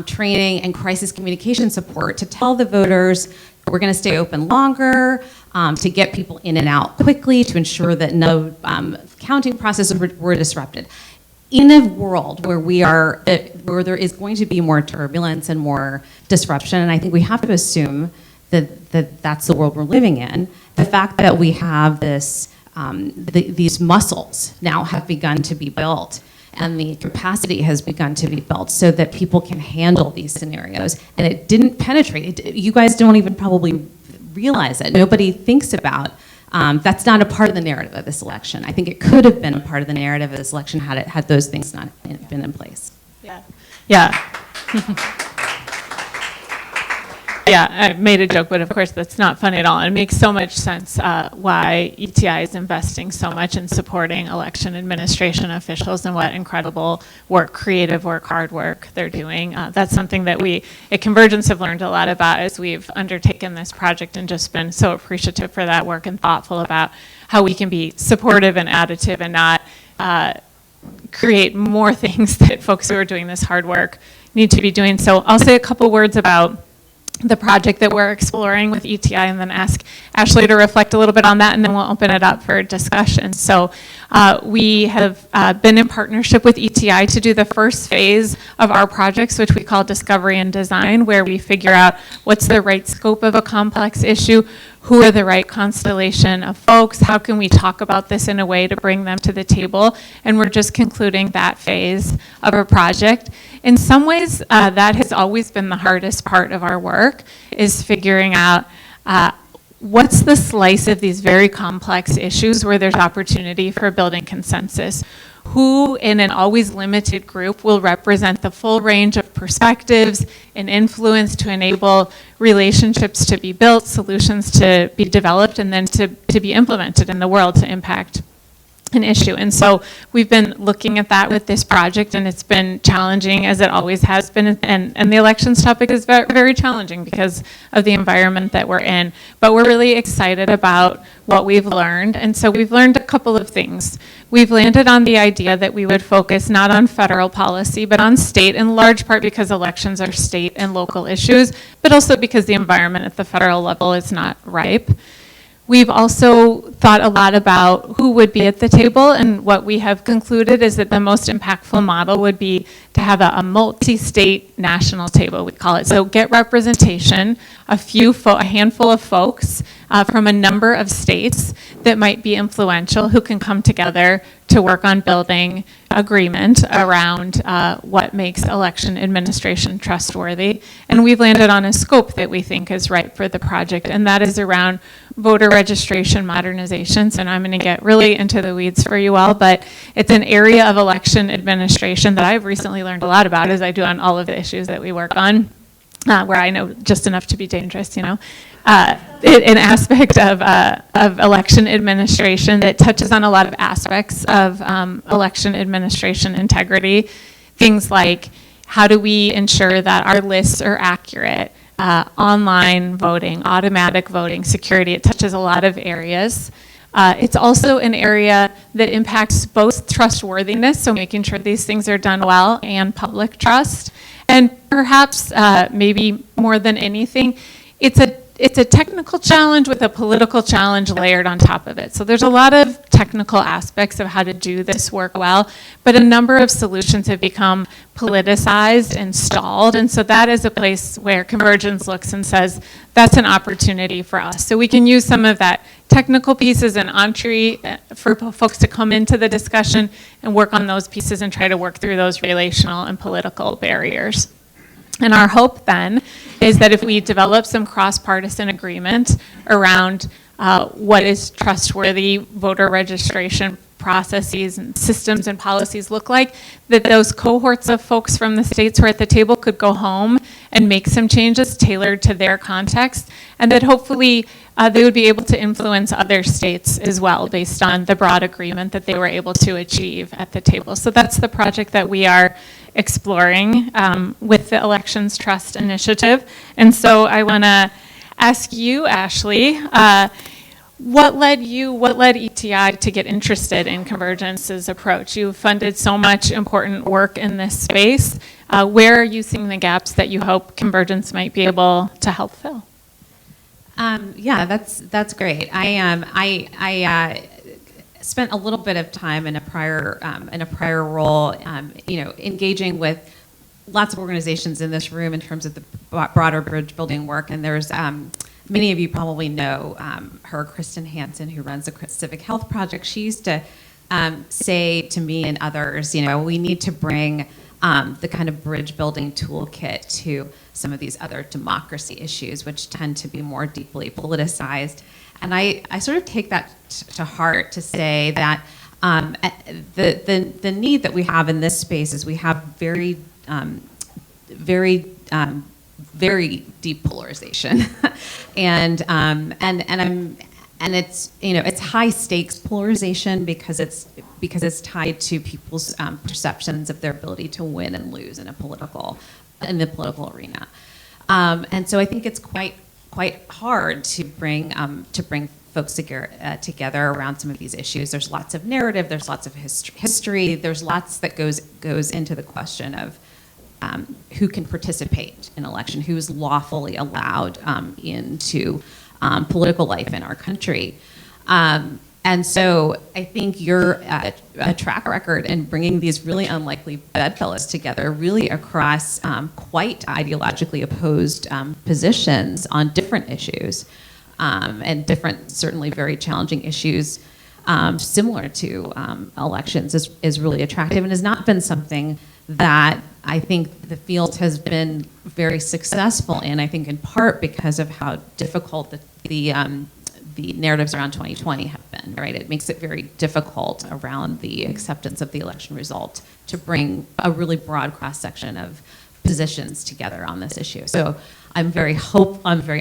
training and crisis communication support to tell the voters we're going to stay open longer, to get people in and out quickly, to ensure that no counting processes were disrupted. In a world where where there is going to be more turbulence and more disruption, and I think we have to assume that that's the world we're living in, the fact that we have this these muscles now have begun to be built, and the capacity has begun to be built so that people can handle these scenarios. And it didn't penetrate. You guys don't even probably realize it. Nobody thinks about that's not a part of the narrative of this election. I think it could have been a part of the narrative of this election had those things not been in place. Yeah. Yeah, I made a joke, but of course that's not funny at all. It makes so much sense why ETI is investing so much in supporting election administration officials and what incredible work, creative work, hard work they're doing. That's something that we at Convergence have learned a lot about as we've undertaken this project and just been so appreciative for that work and thoughtful about how we can be supportive and additive and not create more things that folks who are doing this hard work need to be doing. So I'll say a couple words about the project that we're exploring with ETI, and then ask Ashley to reflect a little bit on that, and then we'll open it up for discussion. So we have been in partnership with ETI to do the first phase of our projects, which we call Discovery and Design, where we figure out what's the right scope of a complex issue, who are the right constellation of folks, how can we talk about this in a way to bring them to the table, and we're just concluding that phase of a project. In some ways, that has always been the hardest part of our work, is figuring out what's the slice of these very complex issues where there's opportunity for building consensus. Who in an always limited group will represent the full range of perspectives and influence to enable relationships to be built, solutions to be developed, and then to be implemented in the world to impact an issue. And so we've been looking at that with this project, and it's been challenging, as it always has been, and the elections topic is very, very challenging because of the environment that we're in. But we're really excited about what we've learned, and so we've learned a couple of things. We've landed on the idea that we would focus not on federal policy, but on state, in large part because elections are state and local issues, but also because the environment at the federal level is not ripe. We've also thought a lot about who would be at the table, and what we have concluded is that the most impactful model would be to have a multi-state national table, we call it. So get representation, a handful of folks from a number of states that might be influential who can come together to work on building agreement around what makes election administration trustworthy. And we've landed on a scope that we think is right for the project, and that is around voter registration modernizations. And I'm going to get really into the weeds for you all, but it's an area of election administration that I've recently learned a lot about, as I do on all of the issues that we work on, where I know just enough to be dangerous, you know. An aspect of election administration that touches on a lot of aspects of election administration integrity. Things like, how do we ensure that our lists are accurate, online voting, automatic voting, security. It touches a lot of areas. It's also an area that impacts both trustworthiness, so making sure these things are done well, and public trust. And perhaps, maybe more than anything, it's a technical challenge with a political challenge layered on top of it. So there's a lot of technical aspects of how to do this work well, but a number of solutions have become politicized and stalled. And so that is a place where Convergence looks and says, that's an opportunity for us. So we can use some of that technical pieces and entree for folks to come into the discussion and work on those pieces and try to work through those relational and political barriers. And our hope then is that if we develop some cross-partisan agreement around what is trustworthy voter registration processes and systems and policies look like, that those cohorts of folks from the states who are at the table could go home and make some changes tailored to their context, and that hopefully they would be able to influence other states as well based on the broad agreement that they were able to achieve at the table. So that's the project that we are exploring with the Elections Trust Initiative. And so I want to ask you, Ashley, what led ETI to get interested in Convergence's approach? You've funded so much important work in this space. Where are you seeing the gaps that you hope Convergence might be able to help fill? Yeah, that's great. I spent a little bit of time in a prior role, engaging with lots of organizations in this room in terms of the broader bridge building work. And there's many of you probably know her, Kristen Hansen, who runs the Civic Health Project. She used to say to me and others, we need to bring the kind of bridge building toolkit to some of these other democracy issues, which tend to be more deeply politicized. And I sort of take that to heart to say that the need that we have in this space is we have very deep polarization, and it's high stakes polarization because it's tied to people's perceptions of their ability to win and lose in the political arena, and so I think it's quite hard to bring folks together around some of these issues. There's lots of narrative, there's lots of history, there's lots that goes into the question of who can participate in election, who is lawfully allowed into political life in our country. And so I think your track record in bringing these really unlikely bedfellows together, really across quite ideologically opposed positions on different issues, and different, certainly very challenging issues similar to elections, is really attractive and has not been something that I think the field has been very successful in, I think in part because of how difficult the narratives around 2020 have been, right? It makes it very difficult around the acceptance of the election result to bring a really broad cross-section of positions together on this issue. So I'm very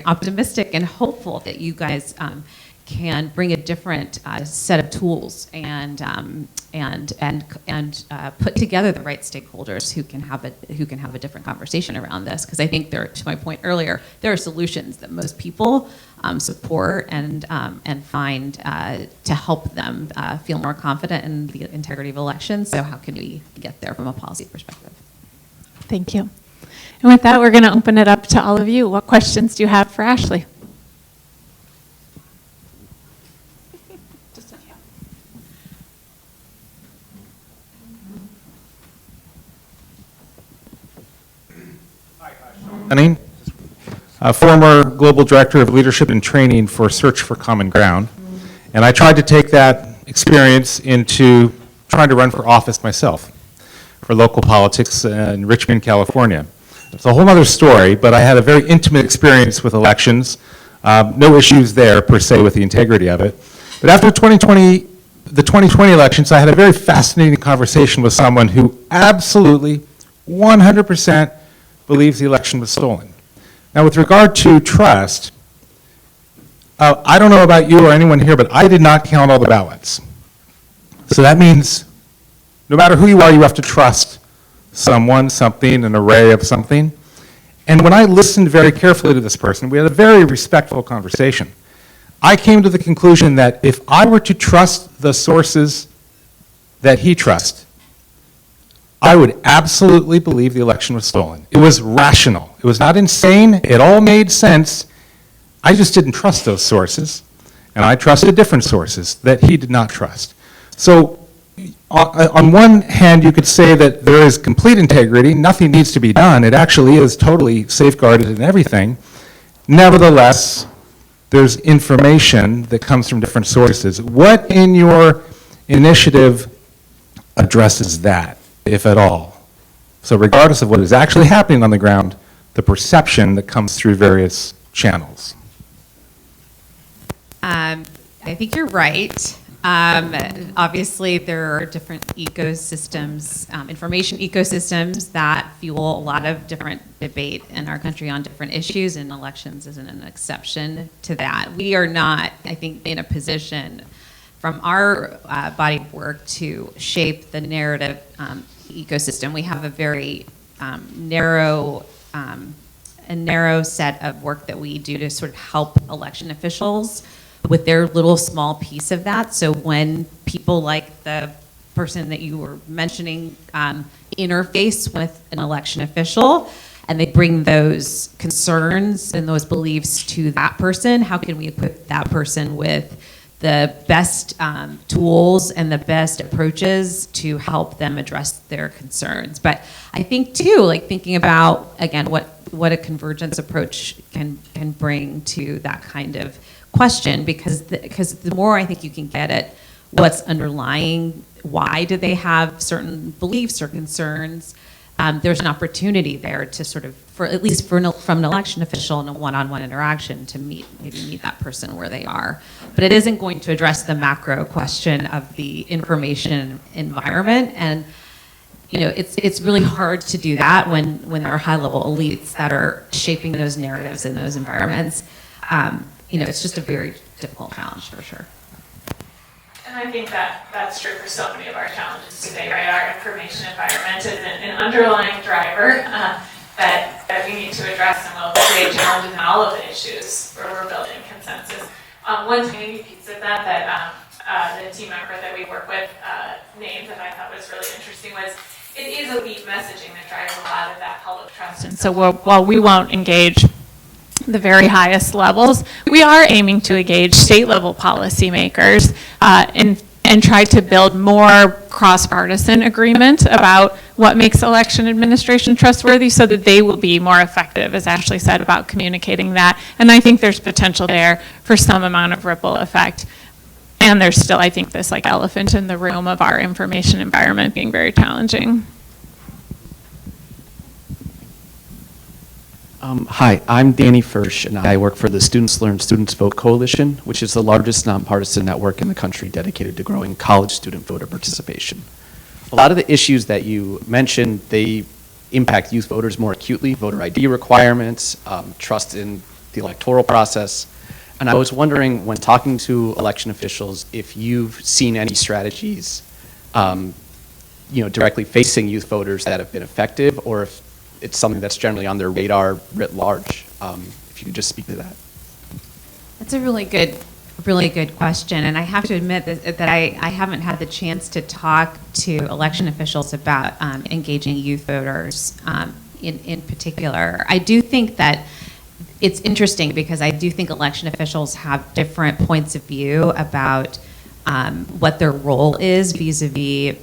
optimistic and hopeful that you guys can bring a different set of tools and put together the right stakeholders who can have a different conversation around this. Because I think to my point earlier, there are solutions that most people support and find to help them feel more confident in the integrity of elections. So how can we get there from a policy perspective? Thank you. And with that, we're going to open it up to all of you. What questions do you have for Ashley? Former Global Director of Leadership and Training for Search for Common Ground. And I tried to take that experience into trying to run for office myself for local politics in Richmond, California. It's a whole other story, but I had a very intimate experience with elections. No issues there, per se, with the integrity of it. But after the 2020 elections, I had a very fascinating conversation with someone who absolutely, 100% believes the election was stolen. Now, with regard to trust, I don't know about you or anyone here, but I did not count all the ballots. So that means no matter who you are, you have to trust someone, something, an array of something. And when I listened very carefully to this person, we had a very respectful conversation. I came to the conclusion that if I were to trust the sources that he trusts, I would absolutely believe the election was stolen. It was rational. It was not insane. It all made sense. I just didn't trust those sources, and I trusted different sources that he did not trust. So on one hand, you could say that there is complete integrity. Nothing needs to be done. It actually is totally safeguarded and everything. Nevertheless, there's information that comes from different sources. What in your initiative addresses that, if at all? So regardless of what is actually happening on the ground, the perception that comes through various channels. I think you're right. Obviously, there are different ecosystems, information ecosystems that fuel a lot of different debate in our country on different issues, and elections isn't an exception to that. We are not, I think, in a position from our body of work to shape the narrative ecosystem. We have a very narrow set of work that we do to sort of help election officials with their little small piece of that. So when people like the person that you were mentioning interface with an election official and they bring those concerns and those beliefs to that person, how can we equip that person with the best tools and the best approaches to help them address their concerns? But I think too, like thinking about, again, what a convergence approach can bring to that kind of question, because the more I think you can get at what's underlying, why do they have certain beliefs or concerns, there's an opportunity there to sort of, from an election official in a one-on-one interaction, to maybe meet that person where they are. But it isn't going to address the macro question of the information environment, and it's really hard to do that when there are high-level elites that are shaping those narratives in those environments. It's just a very difficult challenge for sure. And I think that's true for so many of our challenges today, right? Our information environment is an underlying driver that we need to address, and will create challenges in all of the issues where we're building consensus. One tiny piece of that the team member that we work with named that I thought was really interesting was, it is elite messaging that drives a lot of that public trust. And so while we won't engage the very highest levels, we are aiming to engage state-level policymakers and try to build more cross-partisan agreement about what makes election administration trustworthy so that they will be more effective, as Ashley said, about communicating that. And I think there's potential there for some amount of ripple effect. And there's still, I think, this like elephant in the room of our information environment being very challenging. Hi, I'm Danny Fursh, and I work for the Students Learn, Students Vote Coalition, which is the largest nonpartisan network in the country dedicated to growing college student voter participation. A lot of the issues that you mentioned, they impact youth voters more acutely: voter ID requirements, trust in the electoral process. And I was wondering, when talking to election officials, if you've seen any strategies, directly facing youth voters that have been effective, or if it's something that's generally on their radar writ large. If you could just speak to that. That's a really good question. And I have to admit that I haven't had the chance to talk to election officials about engaging youth voters in particular. I do think that it's interesting because I do think election officials have different points of view about what their role is vis-a-vis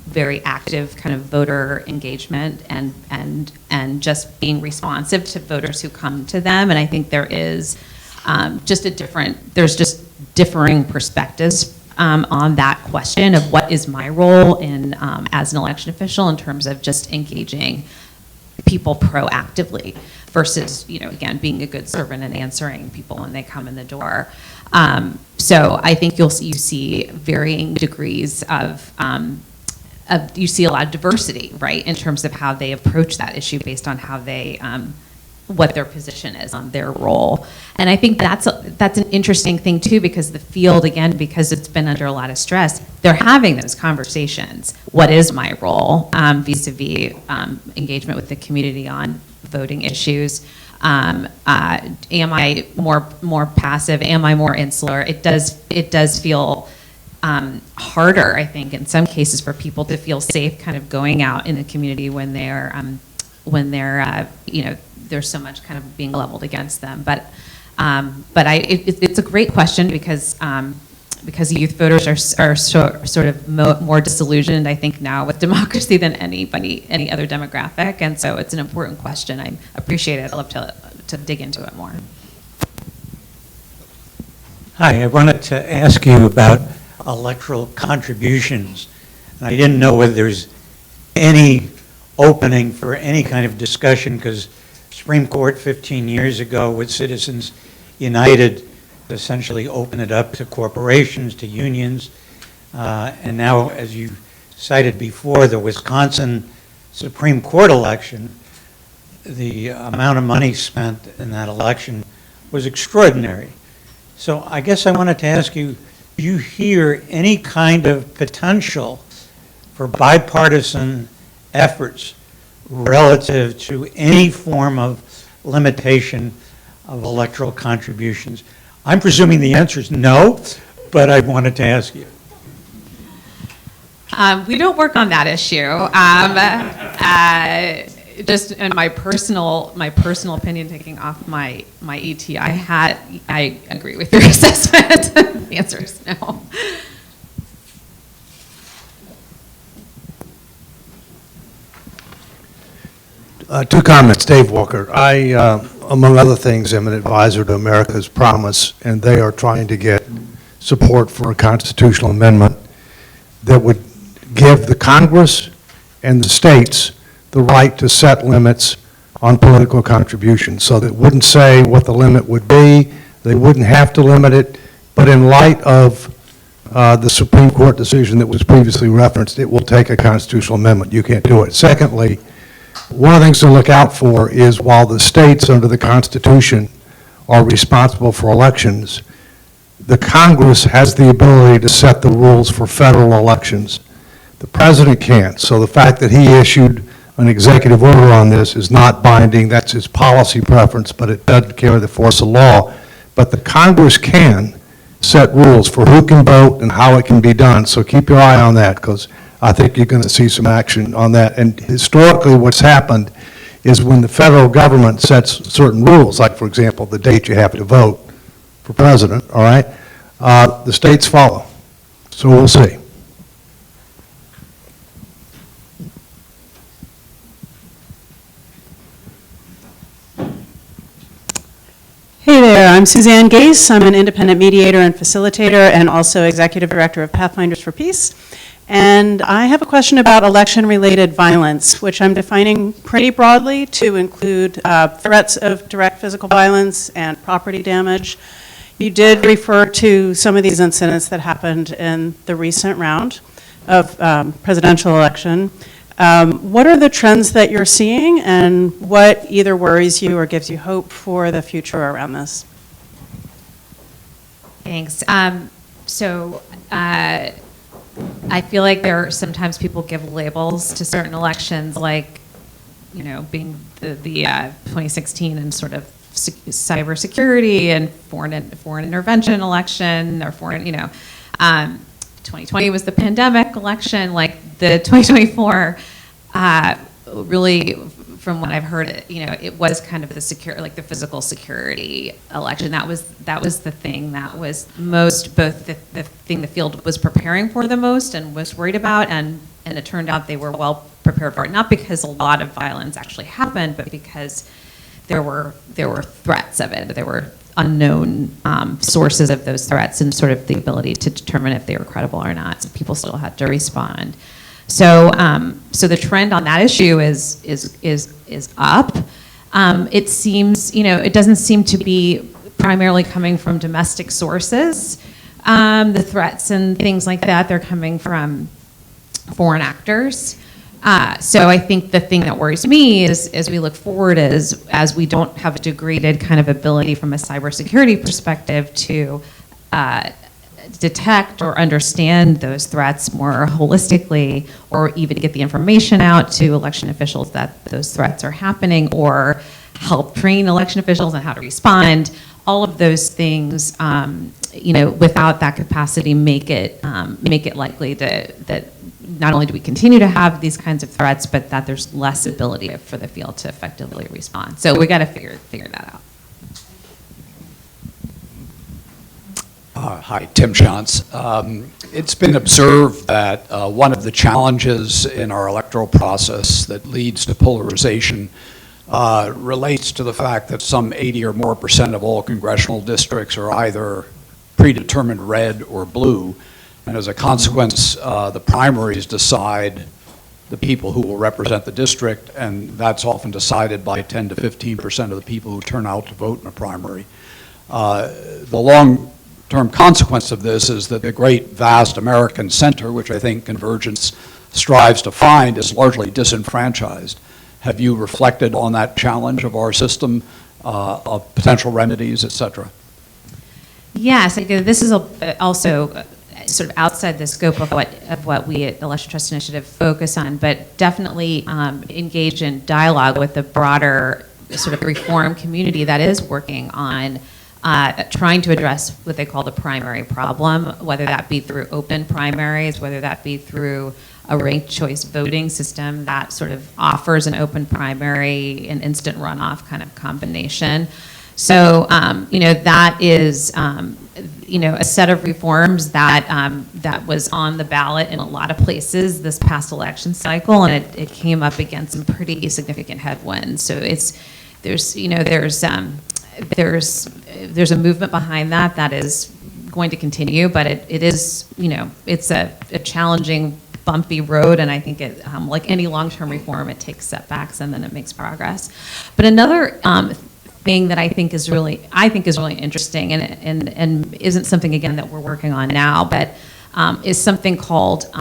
very active kind of voter engagement and just being responsive to voters who come to them. And I think there is there's just differing perspectives on that question of what is my role in as an election official in terms of just engaging people proactively versus, again, being a good servant and answering people when they come in the door. So I think you see varying degrees of you see a lot of diversity, right, in terms of how they approach that issue based on how they, what their position is on their role. And I think that's an interesting thing too, because the field, again, because it's been under a lot of stress, they're having those conversations. What is my role vis-a-vis engagement with the community on voting issues? Am I more passive? Am I more insular? It does feel harder, I think, in some cases for people to feel safe kind of going out in the community when there's so much kind of being leveled against them. But it's a great question because youth voters are sort of more disillusioned, I think, now with democracy than any other demographic, and so it's an important question. I appreciate it. I'd love to dig into it more. Hi, I wanted to ask you about electoral contributions. And I didn't know whether there's any opening for any kind of discussion, because Supreme Court 15 years ago with Citizens United essentially opened it up to corporations, to unions, and now, as you cited before, the Wisconsin Supreme Court election, the amount of money spent in that election was extraordinary. So I guess I wanted to ask you, do you hear any kind of potential for bipartisan efforts relative to any form of limitation of electoral contributions? I'm presuming the answer is no, but I wanted to ask you. We don't work on that issue. Just in my personal opinion, taking off my ET, I agree with your assessment. The answer is no. Two comments. Dave Walker. I, among other things, am an advisor to America's Promise, and they are trying to get support for a constitutional amendment that would give the Congress and the states the right to set limits on political contributions, so that it wouldn't say what the limit would be, they wouldn't have to limit it, but in light of the Supreme Court decision that was previously referenced, it will take a constitutional amendment. You can't do it. Secondly, one of the things to look out for is, while the states under the Constitution are responsible for elections, the Congress has the ability to set the rules for federal elections. The president can't. So the fact that he issued an executive order on this is not binding. That's his policy preference, but it doesn't carry the force of law. But the Congress can set rules for who can vote and how it can be done. So keep your eye on that, because I think you're going to see some action on that. And historically, what's happened is when the federal government sets certain rules, like, for example, the date you have to vote for president, all right, the states follow. So we'll see. Hey there, I'm Suzanne Gase. I'm an independent mediator and facilitator and also executive director of Pathfinders for Peace. And I have a question about election-related violence, which I'm defining pretty broadly to include threats of direct physical violence and property damage. You did refer to some of these incidents that happened in the recent round of presidential election. What are the trends that you're seeing, and what either worries you or gives you hope for the future around this? Thanks. I feel like there are sometimes people give labels to certain elections, like, you know, being the 2016 and sort of cybersecurity and foreign intervention election, or foreign, 2020 was the pandemic election. Like the 2024, really, from what I've heard, it was kind of the physical security election. That was the thing that was most, both the thing the field was preparing for the most and was worried about, and it turned out they were well prepared for it. Not because a lot of violence actually happened, but because there were threats of it. There were unknown sources of those threats, and sort of the ability to determine if they were credible or not. So people still had to respond. So the trend on that issue is up. It seems, it doesn't seem to be primarily coming from domestic sources. The threats and things like that, they're coming from foreign actors. So I think the thing that worries me is, as we look forward, is as we don't have a degraded kind of ability from a cybersecurity perspective to detect or understand those threats more holistically, or even get the information out to election officials that those threats are happening, or help train election officials on how to respond. All of those things, without that capacity, make it likely that not only do we continue to have these kinds of threats, but that there's less ability for the field to effectively respond. So we got to figure that out. Hi, Tim Shantz. It's been observed that one of the challenges in our electoral process that leads to polarization relates to the fact that some 80% or more of all congressional districts are either predetermined red or blue, and as a consequence, the primaries decide the people who will represent the district, and that's often decided by 10 to 15% of the people who turn out to vote in a primary. The long-term consequence of this is that the great, vast American center, which I think Convergence strives to find, is largely disenfranchised. Have you reflected on that challenge of our system, of potential remedies, et cetera? Yes, this is also sort of outside the scope of what we at Election Trust Initiative focus on, but definitely engage in dialogue with the broader sort of reform community that is working on trying to address what they call the primary problem, whether that be through open primaries, whether that be through a ranked choice voting system that sort of offers an open primary and instant runoff kind of combination. So, that is, a set of reforms that was on the ballot in a lot of places this past election cycle, and it came up against some pretty significant headwinds. So there's a movement behind that is going to continue, but it is, it's a challenging, bumpy road, and I think it, like any long-term reform, it takes setbacks and then it makes progress. But another thing that I think is really interesting, and isn't something, again, that we're working on now, but is something called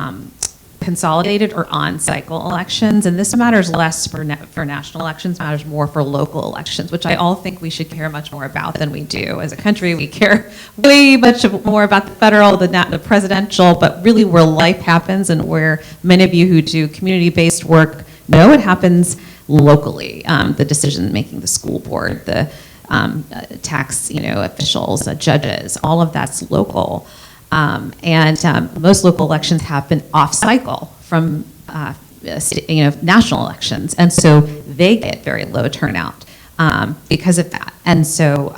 consolidated or on-cycle elections, and this matters less for national elections, matters more for local elections, which I all think we should care much more about than we do. As a country, we care way much more about the federal, the presidential, but really where life happens, and where many of you who do community-based work know it happens locally. The decision-making, the school board, the tax officials, judges, all of that's local. And most local elections have been off-cycle from national elections, and so they get very low turnout because of that. And so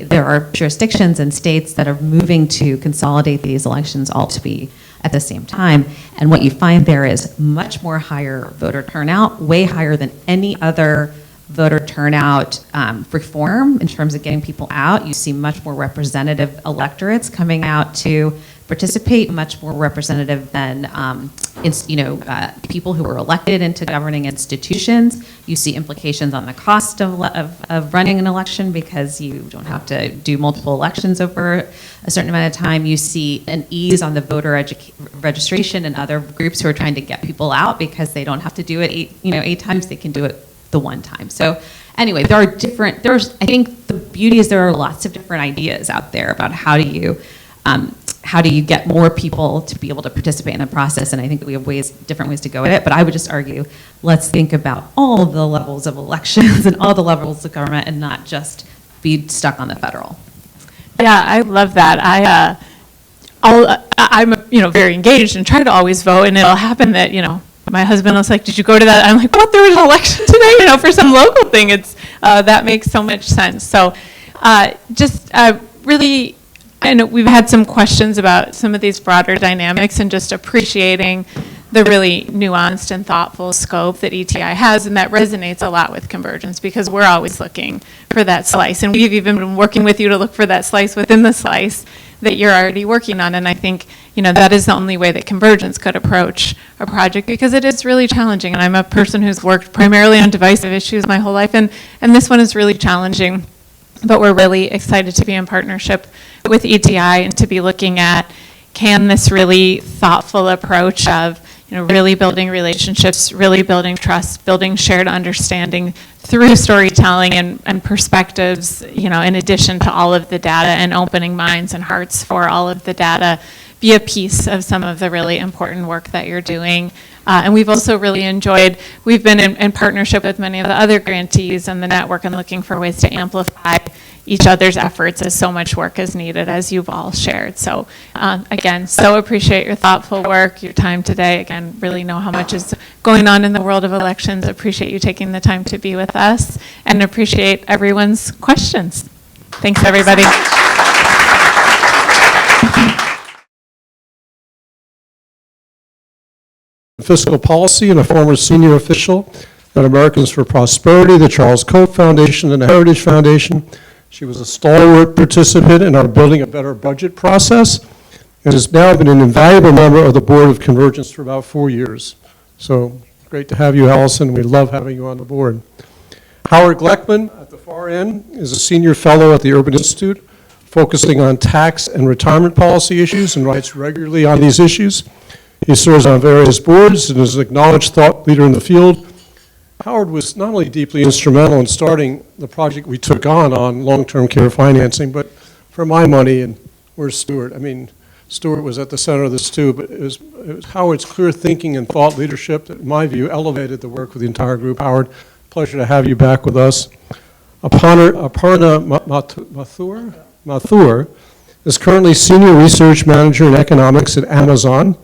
there are jurisdictions and states that are moving to consolidate these elections all to be at the same time. And what you find there is much more higher voter turnout, way higher than any other voter turnout reform in terms of getting people out. You see much more representative electorates coming out to participate, much more representative than people who were elected into governing institutions. You see implications on the cost of running an election because you don't have to do multiple elections over a certain amount of time. You see an ease on the voter registration and other groups who are trying to get people out because they don't have to do it eight times, they can do it the one time. So anyway, I think the beauty is there are lots of different ideas out there about how do you get more people to be able to participate in the process, and I think that we have different ways to go at it, but I would just argue, let's think about all the levels of elections and all the levels of government and not just be stuck on the federal. Yeah, I love that. I'm very engaged and try to always vote, and it'll happen that, my husband was like, did you go to that? I'm like, what, there was an election today, for some local thing. That makes so much sense. So really, I know we've had some questions about some of these broader dynamics and just appreciating the really nuanced and thoughtful scope that ETI has, and that resonates a lot with Convergence because we're always looking for that slice, and we've even been working with you to look for that slice within the slice that you're already working on, and I think that is the only way that Convergence could approach a project because it is really challenging, and I'm a person who's worked primarily on divisive issues my whole life, and this one is really challenging, but we're really excited to be in partnership with ETI and to be looking at, can this really thoughtful approach of really building relationships, really building trust, building shared understanding through storytelling and perspectives, in addition to all of the data, and opening minds and hearts for all of the data, be a piece of some of the really important work that you're doing. And we've also really enjoyed, we've been in partnership with many of the other grantees in the network and looking for ways to amplify each other's efforts as so much work is needed, as you've all shared. So again, so appreciate your thoughtful work, your time today. Again, really know how much is going on in the world of elections. Appreciate you taking the time to be with us and appreciate everyone's questions. Thanks, everybody. Fiscal policy and a former senior official at Americans for Prosperity, the Charles Koch Foundation, and the Heritage Foundation. She was a stalwart participant in our Building a Better Budget process and has now been an invaluable member of the board of Convergence for about 4 years. So great to have you, Alison. We love having you on the board. Howard Gleckman, at the far end, is a senior fellow at the Urban Institute, focusing on tax and retirement policy issues and writes regularly on these issues. He serves on various boards and is an acknowledged thought leader in the field. Howard was not only deeply instrumental in starting the project we took on long-term care financing, but for my money, and where's Stuart? Stuart was at the center of this too, but it was Howard's clear thinking and thought leadership that, in my view, elevated the work of the entire group. Howard, pleasure to have you back with us. Aparna Mathur is currently Senior Research Manager in Economics at Amazon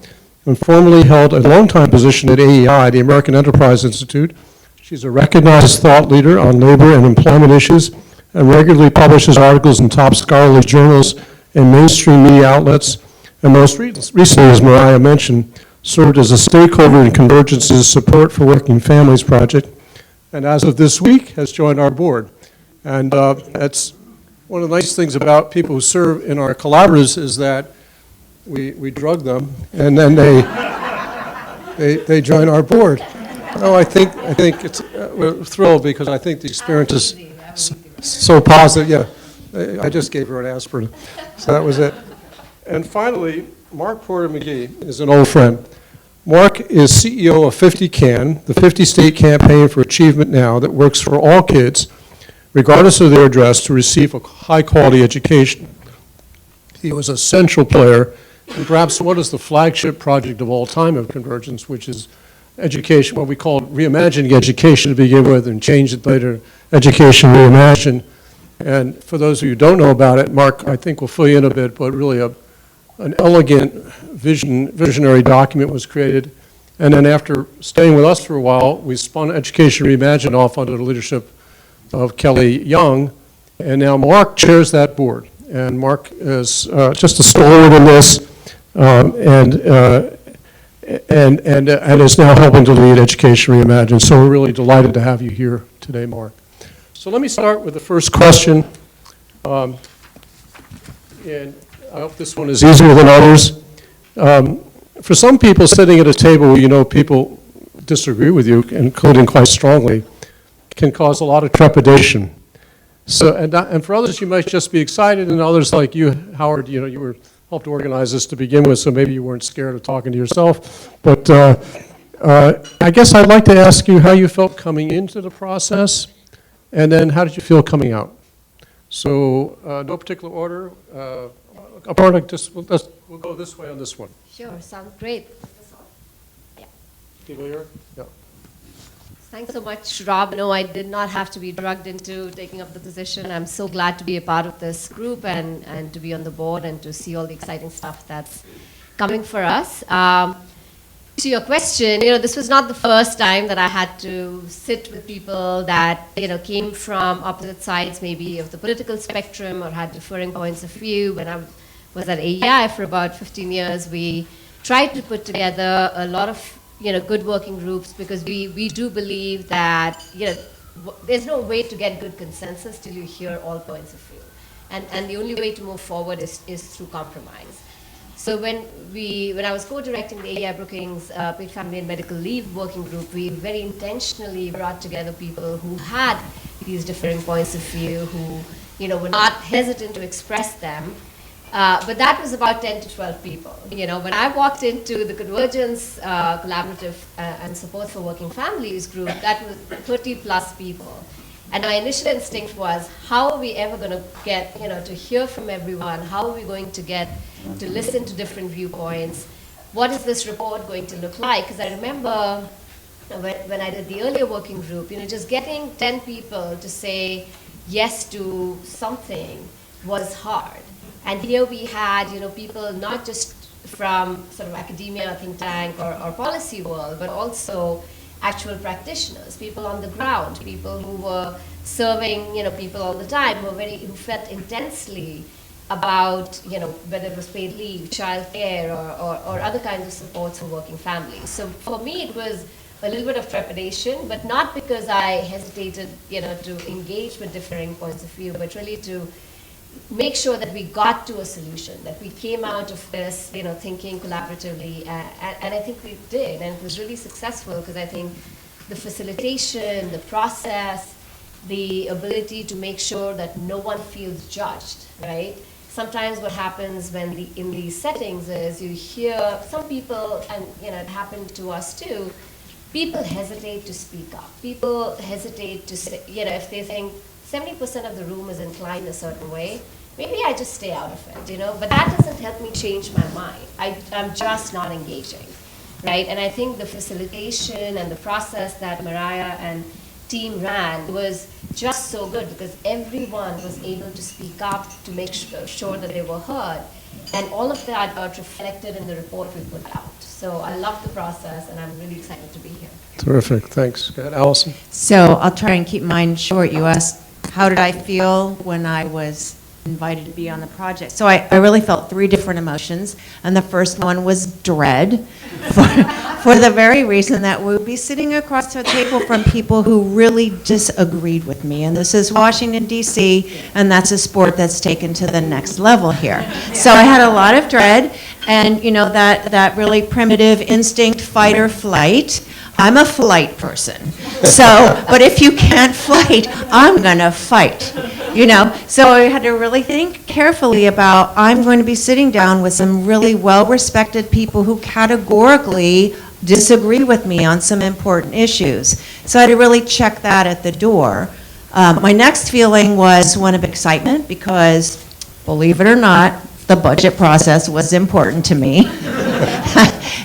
and formerly held a long-time position at AEI, the American Enterprise Institute. She's a recognized thought leader on labor and employment issues and regularly publishes articles in top scholarly journals and mainstream media outlets. And most recently, as Mariah mentioned, served as a stakeholder in Convergence's Support for Working Families project, and as of this week, has joined our board. And that's one of the nice things about people who serve in our collaboratives is that we drug them, and then they join our board. No, I think it's we're thrilled because I think the experience is so positive. Yeah, I just gave her an aspirin, so that was it. And finally, Marc Porter Magee is an old friend. Marc is CEO of 50 CAN, the 50-state campaign for achievement now that works for all kids, regardless of their address, to receive a high-quality education. He was a central player in perhaps what is the flagship project of all time of Convergence, which is education, what we call reimagining education to begin with and change it later, Education Reimagined. And for those of you who don't know about it, Marc, I think will fill you in a bit, but really an elegant visionary document was created. And then after staying with us for a while, we spun Education Reimagined off under the leadership of Kelly Young, and now Marc chairs that board. And Marc is just a stalwart in this, and is now helping to lead Education Reimagined. So we're really delighted to have you here today, Marc. So let me start with the first question. And I hope this one is easier than others. For some people sitting at a table, you know, people disagree with you, including quite strongly, can cause a lot of trepidation. So, and for others, you might just be excited, and others like you, Howard, you know, you were helped organize this to begin with, so maybe you weren't scared of talking to yourself. But I guess I'd like to ask you how you felt coming into the process, and then how did you feel coming out? So, no particular order. Apart, like just, we'll go this way on this one. Sure, sounds great. Yeah. People here? Yeah. Thanks so much, Rob. No, I did not have to be drugged into taking up the position. I'm so glad to be a part of this group and to be on the board and to see all the exciting stuff that's coming for us. To your question, you know, this was not the first time that I had to sit with people that, you know, came from opposite sides maybe of the political spectrum or had differing points of view. When I was at AEI for about 15 years, we tried to put together a lot of, you know, good working groups because we do believe that, you know, there's no way to get good consensus till you hear all points of view. And the only way to move forward is through compromise. So when I was co-directing the AEI Brookings Paid Family and Medical Leave Working Group, we very intentionally brought together people who had these differing points of view, who, you know, were not hesitant to express them. But that was about 10 to 12 people. You know, when I walked into the Convergence Collaborative and Support for Working Families group, that was 30 plus people. And my initial instinct was, how are we ever going to get, you know, to hear from everyone? How are we going to get to listen to different viewpoints? What is this report going to look like? Because I remember when I did the earlier working group, you know, just getting 10 people to say yes to something was hard. And here we had, you know, people not just from sort of academia, think tank, or policy world, but also actual practitioners, people on the ground, people who were serving, you know, people all the time, who felt intensely about, you know, whether it was paid leave, child care, or other kinds of supports for working families. So for me, it was a little bit of trepidation, but not because I hesitated, you know, to engage with differing points of view, but really to make sure that we got to a solution, that we came out of this, you know, thinking collaboratively, and I think we did, and it was really successful because I think the facilitation, the process, the ability to make sure that no one feels judged, right? Sometimes what happens in these settings is you hear some people, and you know, it happened to us too, people hesitate to speak up. People hesitate to say, you know, if they think 70% of the room is inclined a certain way, maybe I just stay out of it, you know, but that doesn't help me change my mind. I'm just not engaging, right? And I think the facilitation and the process that Mariah and team ran was just so good because everyone was able to speak up to make sure that they were heard. And all of that got reflected in the report we put out. So I love the process, and I'm really excited to be here. Terrific, thanks. Go ahead, Alison. So I'll try and keep mine short. You asked, how did I feel when I was invited to be on the project? So I really felt three different emotions, and the first one was dread, for the very reason that we would be sitting across the table from people who really disagreed with me, and this is Washington, D.C., and that's a sport that's taken to the next level here. So I had a lot of dread, and you know, that really primitive instinct, fight or flight. I'm a flight person. So, but if you can't fight, I'm gonna fight, you know? So I had to really think carefully about, I'm going to be sitting down with some really well-respected people who categorically disagree with me on some important issues. So I had to really check that at the door. My next feeling was one of excitement because, believe it or not, the budget process was important to me.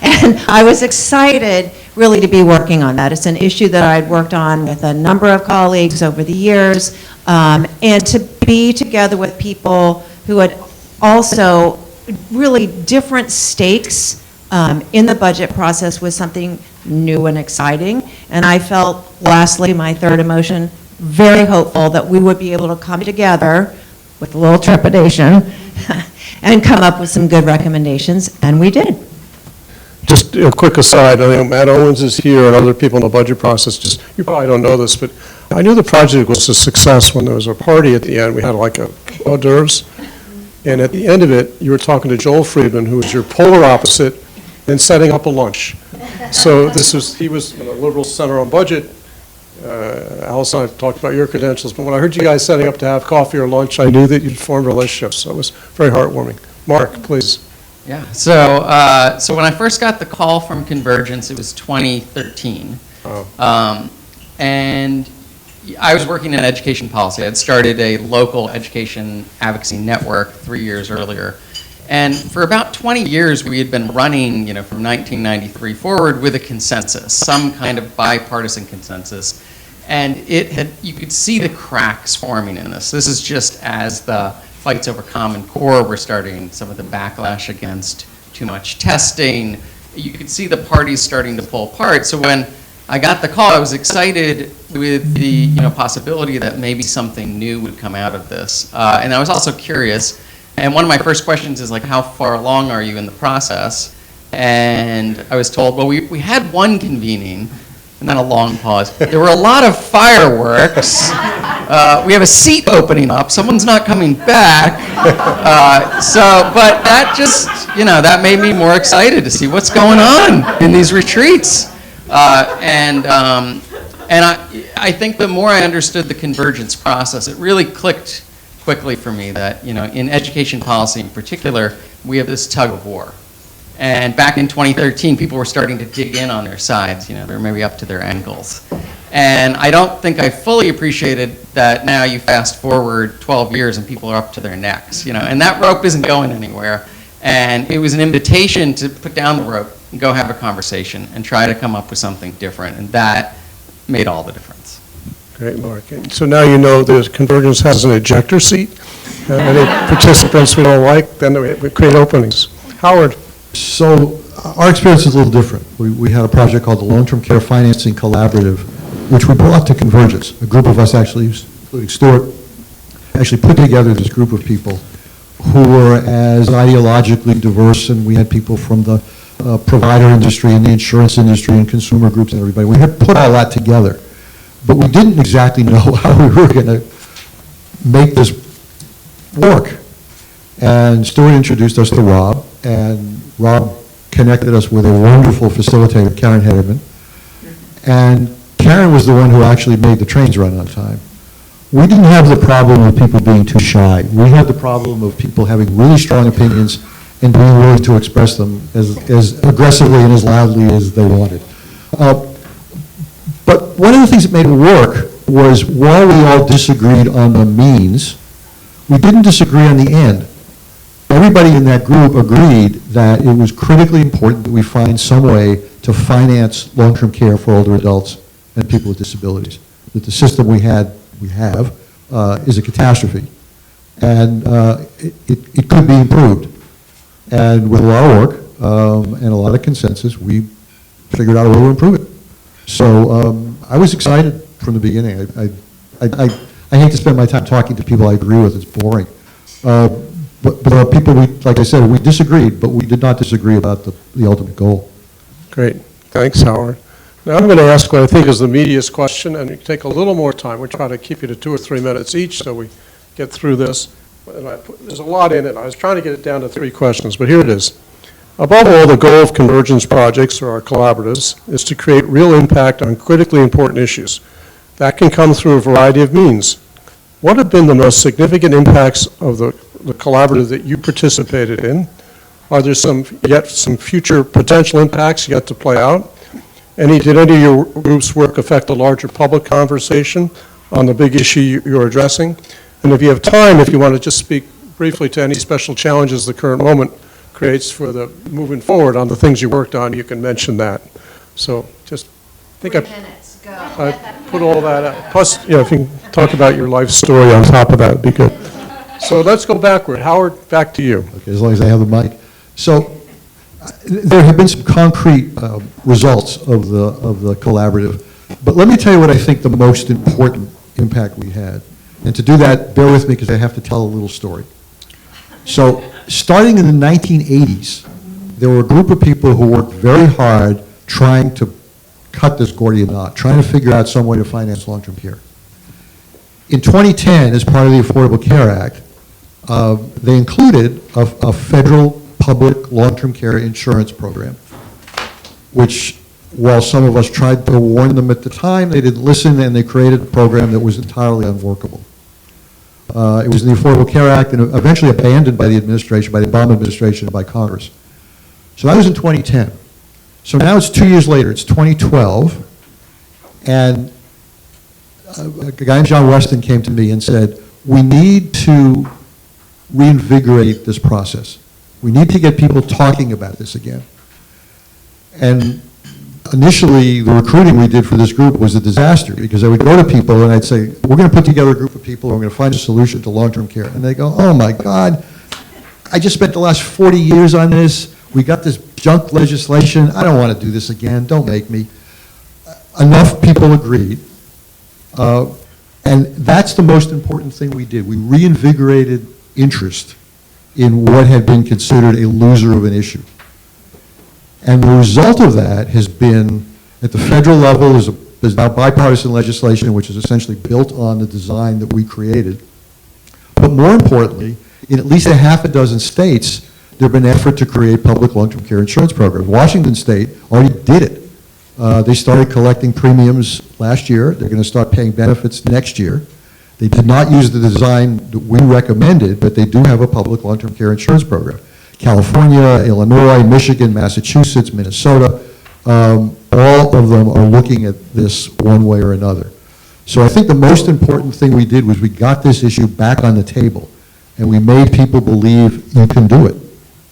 And I was excited really to be working on that. It's an issue that I'd worked on with a number of colleagues over the years, and to be together with people who had also really different stakes in the budget process was something new and exciting. And I felt, lastly, my third emotion, very hopeful that we would be able to come together with a little trepidation and come up with some good recommendations, and we did. Just a quick aside, I think Matt Owens is here and other people in the budget process. Just, you probably don't know this, but I knew the project was a success when there was a party at the end. We had like a hors d'oeuvres. And at the end of it, you were talking to Joel Friedman, who was your polar opposite, and setting up a lunch. So he was in a liberal center on budget. Alison, I've talked about your credentials, but when I heard you guys setting up to have coffee or lunch, I knew that you'd formed relationships. So it was very heartwarming. Marc, please. Yeah, so when I first got the call from Convergence, it was 2013. Oh. And I was working in education policy. I had started a local education advocacy network 3 years earlier. And for about 20 years, we had been running, from 1993 forward with a consensus, some kind of bipartisan consensus. And you could see the cracks forming in this. This is just as the fights over Common Core were starting, some of the backlash against too much testing. You could see the parties starting to pull apart. So when I got the call, I was excited with the possibility that maybe something new would come out of this. And I was also curious. And one of my first questions is how far along are you in the process? And I was told, well, we had one convening, and then a long pause. There were a lot of fireworks. We have a seat opening up. Someone's not coming back. But that just, that made me more excited to see what's going on in these retreats. And I think the more I understood the convergence process, it really clicked quickly for me that, in education policy in particular, we have this tug of war. And back in 2013, people were starting to dig in on their sides. They're maybe up to their ankles. And I don't think I fully appreciated that now you fast forward 12 years and people are up to their necks, and that rope isn't going anywhere. And it was an invitation to put down the rope and go have a conversation and try to come up with something different. And that made all the difference. Great, Marc. And so now you know the Convergence has an ejector seat. Any participants we don't like, then we create openings. Howard. So our experience is a little different. We had a project called the Long-Term Care Financing Collaborative, which we brought to Convergence. A group of us actually, including Stuart, actually put together this group of people who were as ideologically diverse, and we had people from the provider industry and the insurance industry and consumer groups and everybody. We had put all that together, but we didn't exactly know how we were going to make this work. And Stuart introduced us to Rob, and Rob connected us with a wonderful facilitator, Karen Hederman. And Karen was the one who actually made the trains run on time. We didn't have the problem of people being too shy. We had the problem of people having really strong opinions and being willing to express them as aggressively and as loudly as they wanted. But one of the things that made it work was while we all disagreed on the means, we didn't disagree on the end. Everybody in that group agreed that it was critically important that we find some way to finance long-term care for older adults and people with disabilities. That the system we have is a catastrophe, and it could be improved. And with a lot of work and a lot of consensus, we figured out a way to improve it. So I was excited from the beginning. I hate to spend my time talking to people I agree with. It's boring. But people, like I said, we disagreed, but we did not disagree about the ultimate goal. Great. Thanks, Howard. Now I'm going to ask what I think is the meatiest question, and we take a little more time. We're trying to keep you to 2 or 3 minutes each so we get through this. There's a lot in it. I was trying to get it down to 3 questions, but here it is. Above all, the goal of Convergence projects, or our collaboratives, is to create real impact on critically important issues. That can come through a variety of means. What have been the most significant impacts of the collaborative that you participated in? Are there some future potential impacts yet to play out? Did any of your group's work affect the larger public conversation on the big issue you're addressing? And if you have time, if you want to just speak briefly to any special challenges the current moment creates for the moving forward on the things you worked on, you can mention that. So just think I put all that out. Plus, if you can talk about your life story on top of that, it'd be good. So let's go backward. Howard, back to you. Okay, as long as I have the mic. So there have been some concrete results of the collaborative, but let me tell you what I think the most important impact we had. And to do that, bear with me because I have to tell a little story. So starting in the 1980s, there were a group of people who worked very hard trying to cut this Gordian knot, trying to figure out some way to finance long-term care. In 2010, as part of the Affordable Care Act, they included a federal public long-term care insurance program, which, while some of us tried to warn them at the time, they didn't listen, and they created a program that was entirely unworkable. It was in the Affordable Care Act and eventually abandoned by the administration, by the Obama administration, and by Congress. So that was in 2010. So now it's 2 years later, it's 2012, and a guy named John Weston came to me and said, we need to reinvigorate this process. We need to get people talking about this again. And initially, the recruiting we did for this group was a disaster because I would go to people and I'd say, we're going to put together a group of people and we're going to find a solution to long-term care. And they go, oh my God, I just spent the last 40 years on this. We got this junk legislation. I don't want to do this again. Don't make me. Enough people agreed. And that's the most important thing we did. We reinvigorated interest in what had been considered a loser of an issue. And the result of that has been, at the federal level, there's now bipartisan legislation which is essentially built on the design that we created. But more importantly, in at least a half a dozen states, there have been an effort to create public long-term care insurance programs. Washington State already did it. They started collecting premiums last year. They're going to start paying benefits next year. They did not use the design that we recommended, but they do have a public long-term care insurance program. California, Illinois, Michigan, Massachusetts, Minnesota, all of them are looking at this one way or another. So I think the most important thing we did was we got this issue back on the table, and we made people believe you can do it.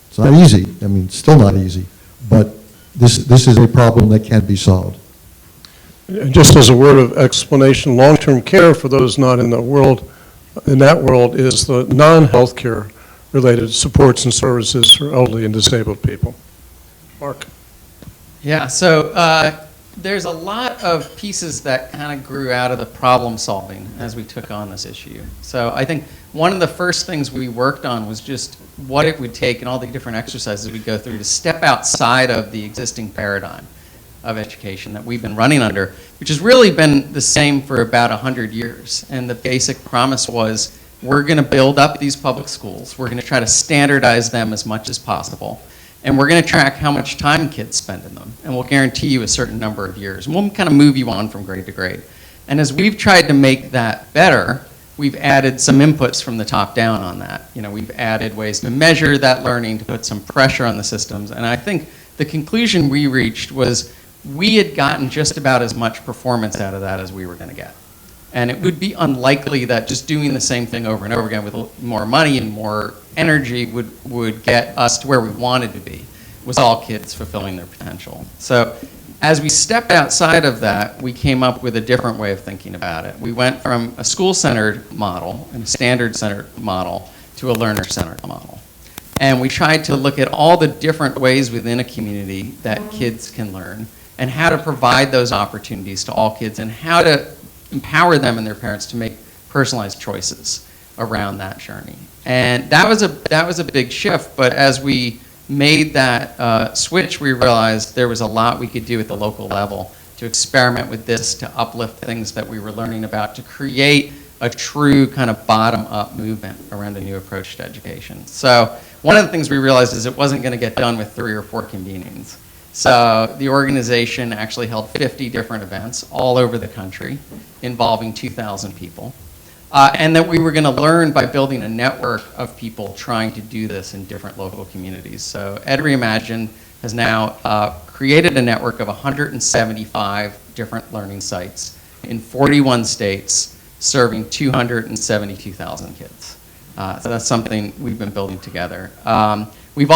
It's not easy. I mean, it's still not easy, but this is a problem that can be solved. And just as a word of explanation, long-term care, for those not in the world, in that world, is the non-healthcare related supports and services for elderly and disabled people. Marc. Yeah, so there's a lot of pieces that kind of grew out of the problem solving as we took on this issue. So I think one of the first things we worked on was just what it would take and all the different exercises we go through to step outside of the existing paradigm of education that we've been running under, which has really been the same for about 100 years. And the basic promise was, we're going to build up these public schools. We're going to try to standardize them as much as possible. And we're going to track how much time kids spend in them. And we'll guarantee you a certain number of years. And we'll kind of move you on from grade to grade. And as we've tried to make that better, we've added some inputs from the top down on that. You know, we've added ways to measure that learning, to put some pressure on the systems. And I think the conclusion we reached was we had gotten just about as much performance out of that as we were going to get. And it would be unlikely that just doing the same thing over and over again with more money and more energy would get us to where we wanted to be, was all kids fulfilling their potential. So as we stepped outside of that, we came up with a different way of thinking about it. We went from a school-centered model and a standard-centered model to a learner-centered model. And we tried to look at all the different ways within a community that kids can learn and how to provide those opportunities to all kids and how to empower them and their parents to make personalized choices around that journey. And that was a big shift, but as we made that switch, we realized there was a lot we could do at the local level to experiment with this, to uplift things that we were learning about, to create a true kind of bottom-up movement around a new approach to education. So one of the things we realized is it wasn't going to get done with 3 or 4 convenings. So the organization actually held 50 different events all over the country involving 2,000 people. And that we were going to learn by building a network of people trying to do this in different local communities. So Ed Reimagine has now created a network of 175 different learning sites in 41 states, serving 272,000 kids. So that's something we've been building together. We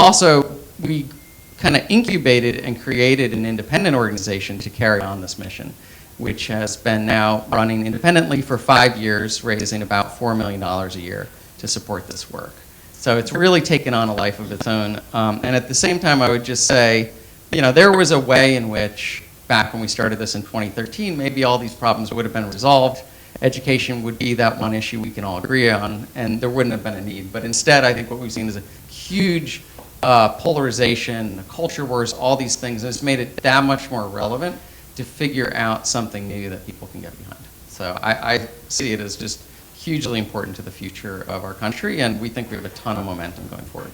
kind of incubated and created an independent organization to carry on this mission, which has been now running independently for 5 years, raising about $4 million a year to support this work. So it's really taken on a life of its own. And at the same time, I would just say, there was a way in which, back when we started this in 2013, maybe all these problems would have been resolved. Education would be that one issue we can all agree on, and there wouldn't have been a need. But instead, I think what we've seen is a huge polarization, culture wars, all these things, and it's made it that much more relevant to figure out something new that people can get behind. So I see it as just hugely important to the future of our country, and we think we have a ton of momentum going forward.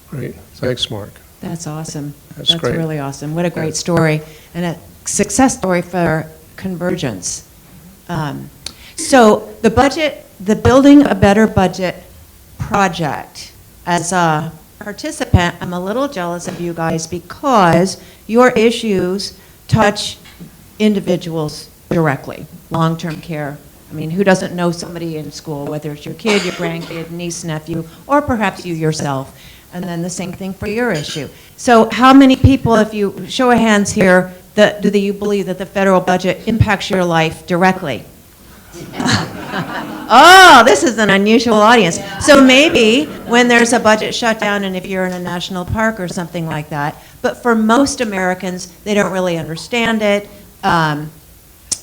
Great. Thanks, Marc. That's awesome. That's great. Really awesome. What a great story, and a success story for Convergence. So the budget, the Building a Better Budget project, as a participant, I'm a little jealous of you guys because your issues touch individuals directly. Long-term care. I mean, who doesn't know somebody in school, whether it's your kid, your grandkid, niece, nephew, or perhaps you yourself. And then the same thing for your issue. So how many people, if you show of hands here, do you believe that the federal budget impacts your life directly? Oh, this is an unusual audience. So maybe when there's a budget shutdown and if you're in a national park or something like that, but for most Americans, they don't really understand it.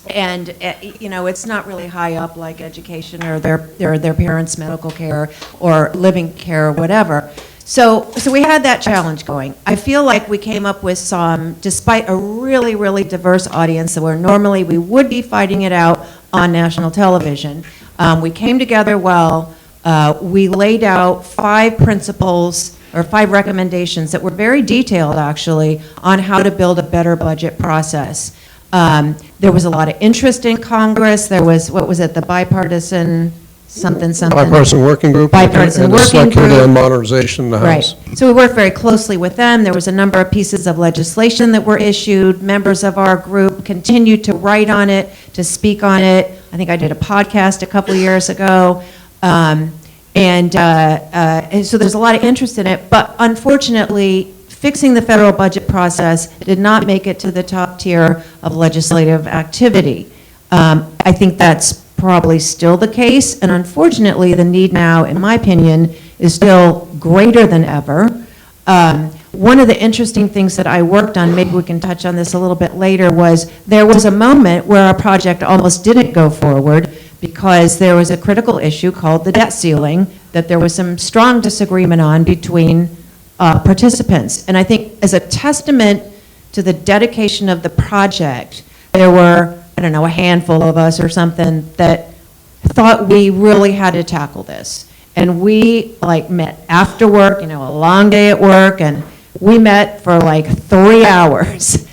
It's not really high up like education or their parents' medical care or living care or whatever. So we had that challenge going. I feel like we came up with some, despite a really, really diverse audience where normally we would be fighting it out on national television. We came together well. We laid out 5 principles or 5 recommendations that were very detailed, actually, on how to build a better budget process. There was a lot of interest in Congress. There was, the bipartisan something. Bipartisan working group. Bipartisan working Select Committee group. on Modernization in the House. Right. So we worked very closely with them. There was a number of pieces of legislation that were issued. Members of our group continued to write on it, to speak on it. I think I did a podcast a couple of years ago. And so there's a lot of interest in it. But unfortunately, fixing the federal budget process did not make it to the top tier of legislative activity. I think that's probably still the case, and unfortunately the need now, in my opinion, is still greater than ever. One of the interesting things that I worked on, maybe we can touch on this a little bit later, was there was a moment where our project almost didn't go forward because there was a critical issue called the debt ceiling that there was some strong disagreement on between participants. And I think as a testament to the dedication of the project, there were, I don't know, a handful of us or something that thought we really had to tackle this. And we met after work, a long day at work, and we met for 3 hours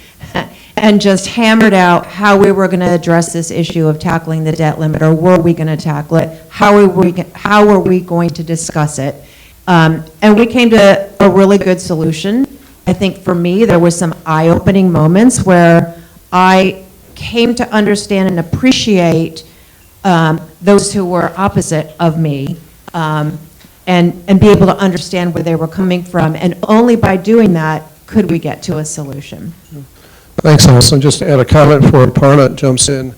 and just hammered out how we were going to address this issue of tackling the debt limit, or were we going to tackle it? How were we going to discuss it? And we came to a really good solution. I think for me, there was some eye-opening moments where I came to understand and appreciate those who were opposite of me, and be able to understand where they were coming from. And only by doing that could we get to a solution. Thanks, Alison. Just to add a comment before Aparna jumps in.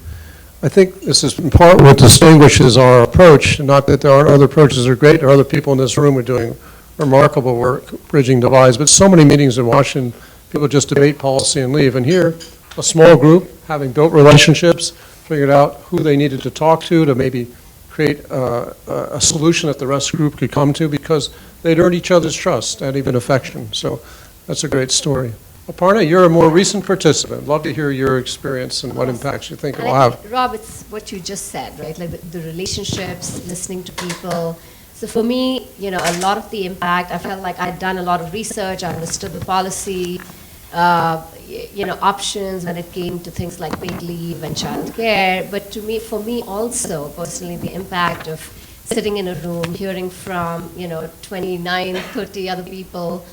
I think this is in part what distinguishes our approach, not that there aren't other approaches that are great. There are other people in this room who are doing remarkable work bridging divides, but so many meetings in Washington, people just debate policy and leave. And here, a small group, having built relationships, figured out who they needed to talk to maybe create a solution that the rest of the group could come to because they'd earned each other's trust and even affection. So that's a great story. Aparna, you're a more recent participant. Love to hear your experience and what impacts you think it will have. Rob, it's what you just said, right? Like the relationships, listening to people. So for me, a lot of the impact, I felt like I'd done a lot of research, I understood the policy, options when it came to things like paid leave and child care. But for me also, personally, the impact of sitting in a room, hearing from, 29, 30 other people,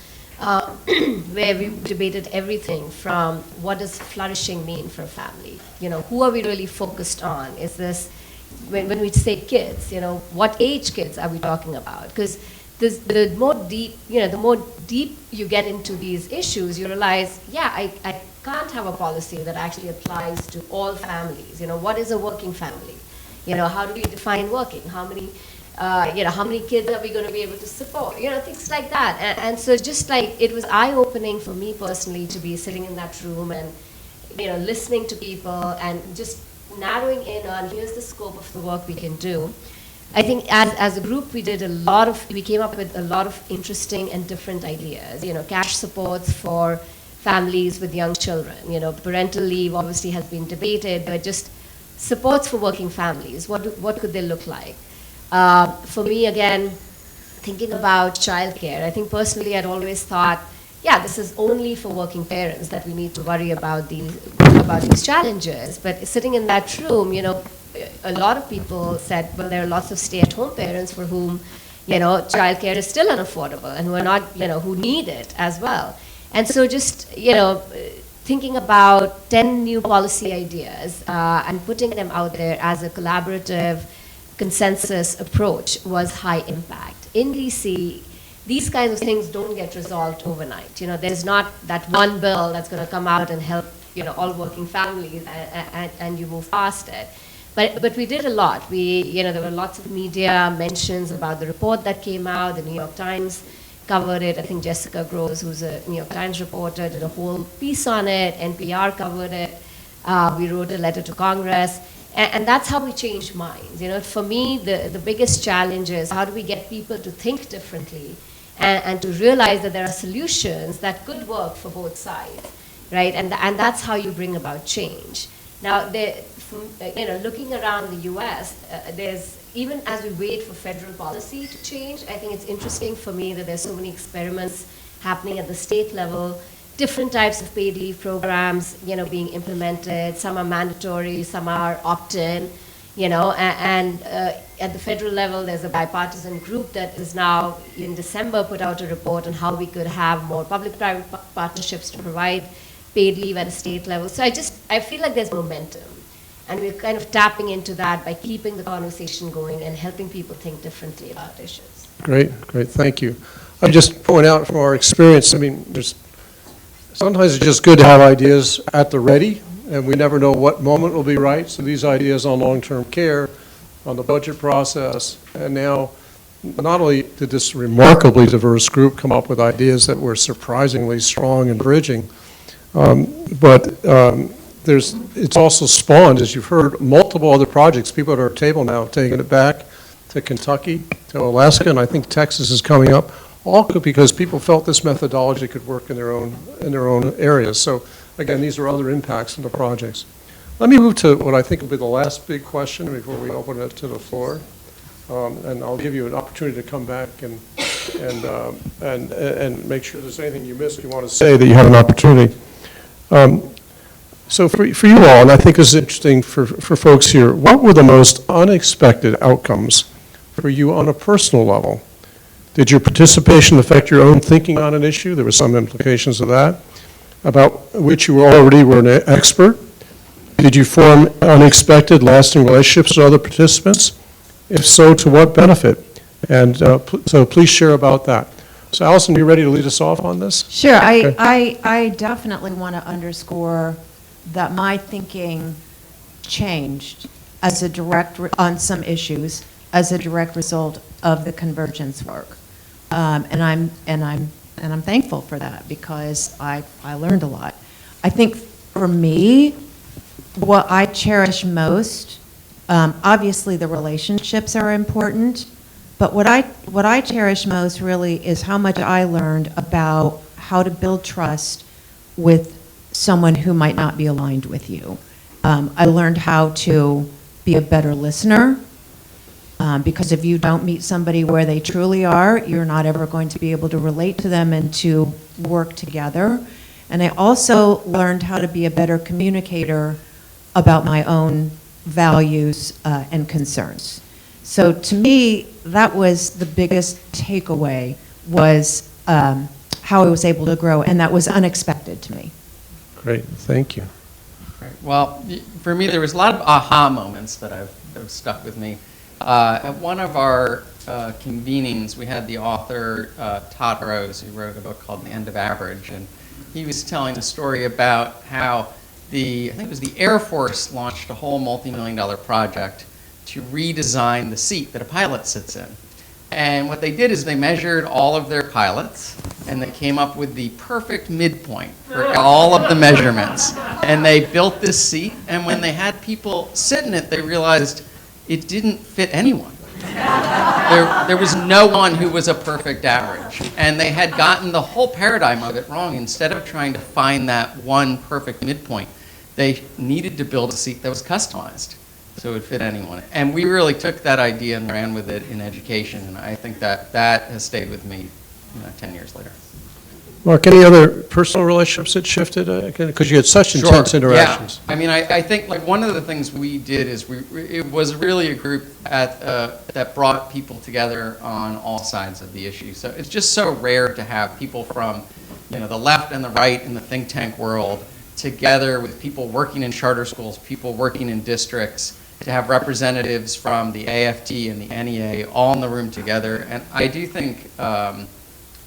where we debated everything from what does flourishing mean for a family? Who are we really focused on? Is this, when we say kids, what age kids are we talking about? Because the more deep you get into these issues, you realize, I can't have a policy that actually applies to all families. What is a working family? How do we define working? How many How many kids are we going to be able to support? Things like that. And so just like it was eye-opening for me personally to be sitting in that room and, listening to people and just narrowing in on here's the scope of the work we can do. I think as a group we came up with a lot of interesting and different ideas. Cash supports for families with young children. Parental leave obviously has been debated, but just supports for working families. What could they look like? For me, again, thinking about childcare, I think personally I'd always thought, this is only for working parents that we need to worry about these challenges. But sitting in that room, a lot of people said, well, there are lots of stay-at-home parents for whom, childcare is still unaffordable and who are not, who need it as well. And so just, thinking about 10 new policy ideas and putting them out there as a collaborative consensus approach was high impact. In DC, these kinds of things don't get resolved overnight. There's not that one bill that's going to come out and help, all working families and you move past it. But we did a lot. There were lots of media mentions about the report that came out. The New York Times covered it. I think Jessica Groves, who's a New York Times reporter, did a whole piece on it. NPR covered it. We wrote a letter to Congress. And that's how we change minds. For me, the biggest challenge is how do we get people to think differently and to realize that there are solutions that could work for both sides, right? And that's how you bring about change. Now, looking around the U.S., even as we wait for federal policy to change, I think it's interesting for me that there's so many experiments happening at the state level, different types of paid leave programs, being implemented. Some are mandatory, some are opt-in, and at the federal level, there's a bipartisan group that is now, in December, put out a report on how we could have more public-private partnerships to provide paid leave at a state level. So I feel like there's momentum. And we're kind of tapping into that by keeping the conversation going and helping people think differently about issues. Great, thank you. I just point out from our experience, sometimes it's just good to have ideas at the ready, and we never know what moment will be right. So these ideas on long-term care, on the budget process, and now not only did this remarkably diverse group come up with ideas that were surprisingly strong and bridging, but it's also spawned, as you've heard, multiple other projects. People at our table now have taken it back to Kentucky, to Alaska, and I think Texas is coming up, all because people felt this methodology could work in their own areas. So again, these are other impacts of the projects. Let me move to what I think will be the last big question before we open it to the floor. And I'll give you an opportunity to come back and make sure there's anything you missed you want to say that you have an opportunity. So for you all, and I think this is interesting for folks here, what were the most unexpected outcomes for you on a personal level? Did your participation affect your own thinking on an issue? There were some implications of that, about which you already were an expert. Did you form unexpected, lasting relationships with other participants? If so, to what benefit? And so please share about that. So Alison, you ready to lead us off on this? Sure. Okay. I definitely want to underscore that my thinking changed as on some issues as a direct result of the convergence work, and I'm thankful for that because I learned a lot. I think for me, what I cherish most, obviously the relationships are important, but what I cherish most really is how much I learned about how to build trust with someone who might not be aligned with you. I learned how to be a better listener, because if you don't meet somebody where they truly are, you're not ever going to be able to relate to them and to work together. And I also learned how to be a better communicator about my own values and concerns. So to me, that was the biggest takeaway, was how I was able to grow, and that was unexpected to me. Great, thank you. Right. Well, for me, there was a lot of aha moments that have stuck with me. At one of our convenings, we had the author Todd Rose, who wrote a book called The End of Average, and he was telling a story about how I think it was the Air Force launched a whole multi-million-dollar project to redesign the seat that a pilot sits in. And what they did is they measured all of their pilots, and they came up with the perfect midpoint for all of the measurements. And they built this seat, and when they had people sit in it, they realized it didn't fit anyone. There was no one who was a perfect average. And they had gotten the whole paradigm of it wrong. Instead of trying to find that one perfect midpoint, they needed to build a seat that was customized so it would fit anyone. And we really took that idea and ran with it in education, and I think that has stayed with me 10 years later. Marc, any other personal relationships that shifted? Because you had such intense interactions. Yeah. I mean, I think like one of the things we did is it was really a group that brought people together on all sides of the issue. So it's just so rare to have people from the left and the right in the think tank world together with people working in charter schools, people working in districts, to have representatives from the AFT and the NEA all in the room together. And I do think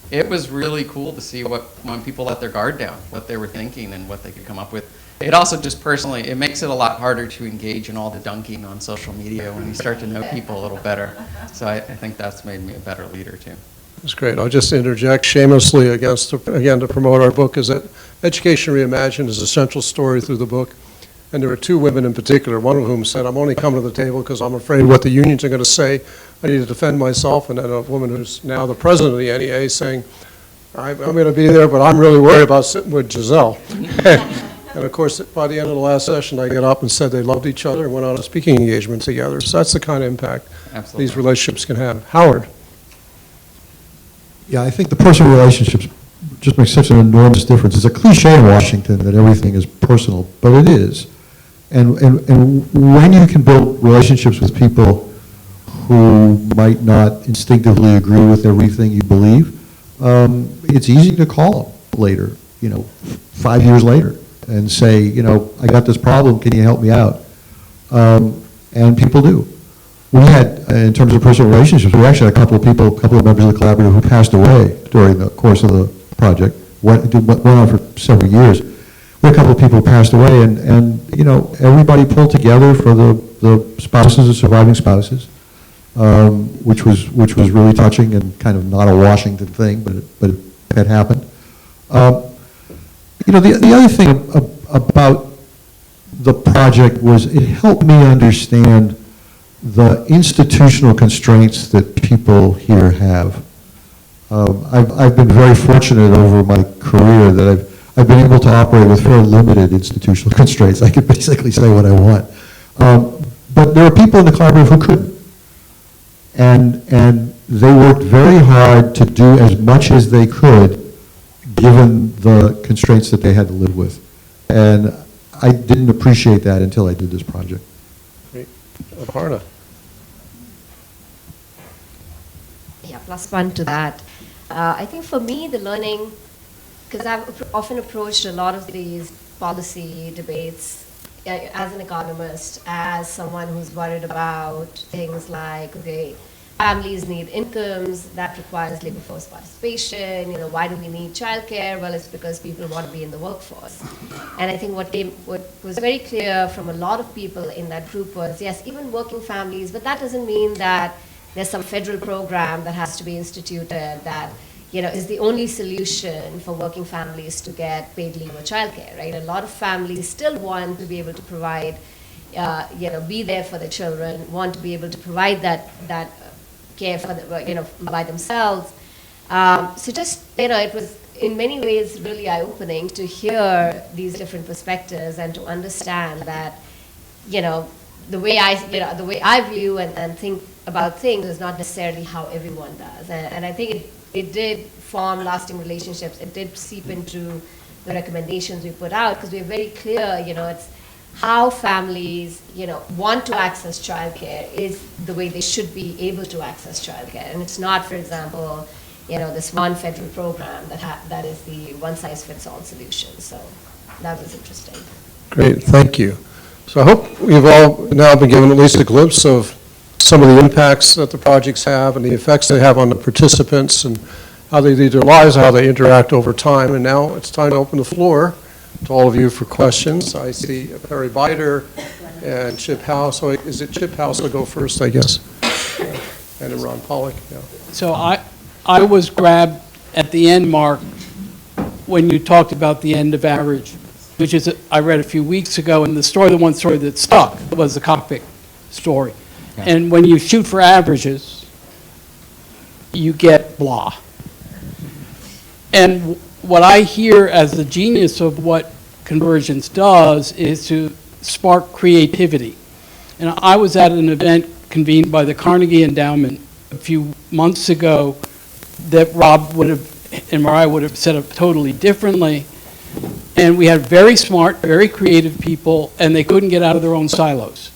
it was really cool to see when people let their guard down, what they were thinking and what they could come up with. It also just personally, it makes it a lot harder to engage in all the dunking on social media when you start to know people a little better. So I think that's made me a better leader too. That's great. I'll just interject shamelessly again to promote our book, is that Education Reimagined is a central story through the book. And there were two women in particular, one of whom said, I'm only coming to the table because I'm afraid what the unions are going to say. I need to defend myself. And then a woman who's now the president of the NEA saying, I'm going to be there, but I'm really worried about sitting with Giselle. And of course, by the end of the last session, I got up and said they loved each other and went on a speaking engagement together. So that's the kind of impact these relationships can have. Howard. Yeah, I think the personal relationships just make such an enormous difference. It's a cliche in Washington that everything is personal, but it is. And when you can build relationships with people who might not instinctively agree with everything you believe, it's easy to call them later, 5 years later, and say, I got this problem, can you help me out? And people do. We had, in terms of personal relationships, we actually had a couple of members of the collaborative who passed away during the course of the project. Went on for several years. We had a couple of people who passed away, and everybody pulled together for the spouses, the surviving spouses, which was really touching and kind of not a Washington thing, but it had happened. The other thing about the project was it helped me understand the institutional constraints that people here have. I've been very fortunate over my career that I've been able to operate with very limited institutional constraints. I could basically say what I want. But there are people in the collaborative who couldn't. And they worked very hard to do as much as they could given the constraints that they had to live with. And I didn't appreciate that until I did this project. Great. Aparna. Yeah, plus one to that. I think for me, the learning, because I've often approached a lot of these policy debates as an economist, as someone who's worried about things like, okay, families need incomes, that requires labor force participation, why do we need childcare? Well, it's because people want to be in the workforce. And I think what was very clear from a lot of people in that group was, yes, even working families, but that doesn't mean that there's some federal program that has to be instituted that is the only solution for working families to get paid leave or childcare, right? A lot of families still want to be able to provide, be there for their children, want to be able to provide that care for by themselves. So just it was in many ways really eye-opening to hear these different perspectives and to understand that the way I view and think about things is not necessarily how everyone does. And I think it did form lasting relationships. It did seep into the recommendations we put out because we're very clear, it's how families, want to access childcare is the way they should be able to access childcare. And it's not, for example, this one federal program that is the one-size-fits-all solution. So that was interesting. Great, thank you. So I hope we've all now been given at least a glimpse of some of the impacts that the projects have and the effects they have on the participants and how they lead their lives, how they interact over time. And now it's time to open the floor to all of you for questions. I see Perry Bider and Chip Howe. So is it Chip Howe will go first, I guess? And then Ron Pollock, yeah. So I was grabbed at the end, Marc, when you talked about the end of average, which is, I read a few weeks ago, and the one story that stuck was the cockpit story. Yeah. And when you shoot for averages, you get blah. And what I hear as the genius of what Convergence does is to spark creativity. And I was at an event convened by the Carnegie Endowment a few months ago that Rob would have and Mariah would have set up totally differently. And we had very smart, very creative people, and they couldn't get out of their own silos.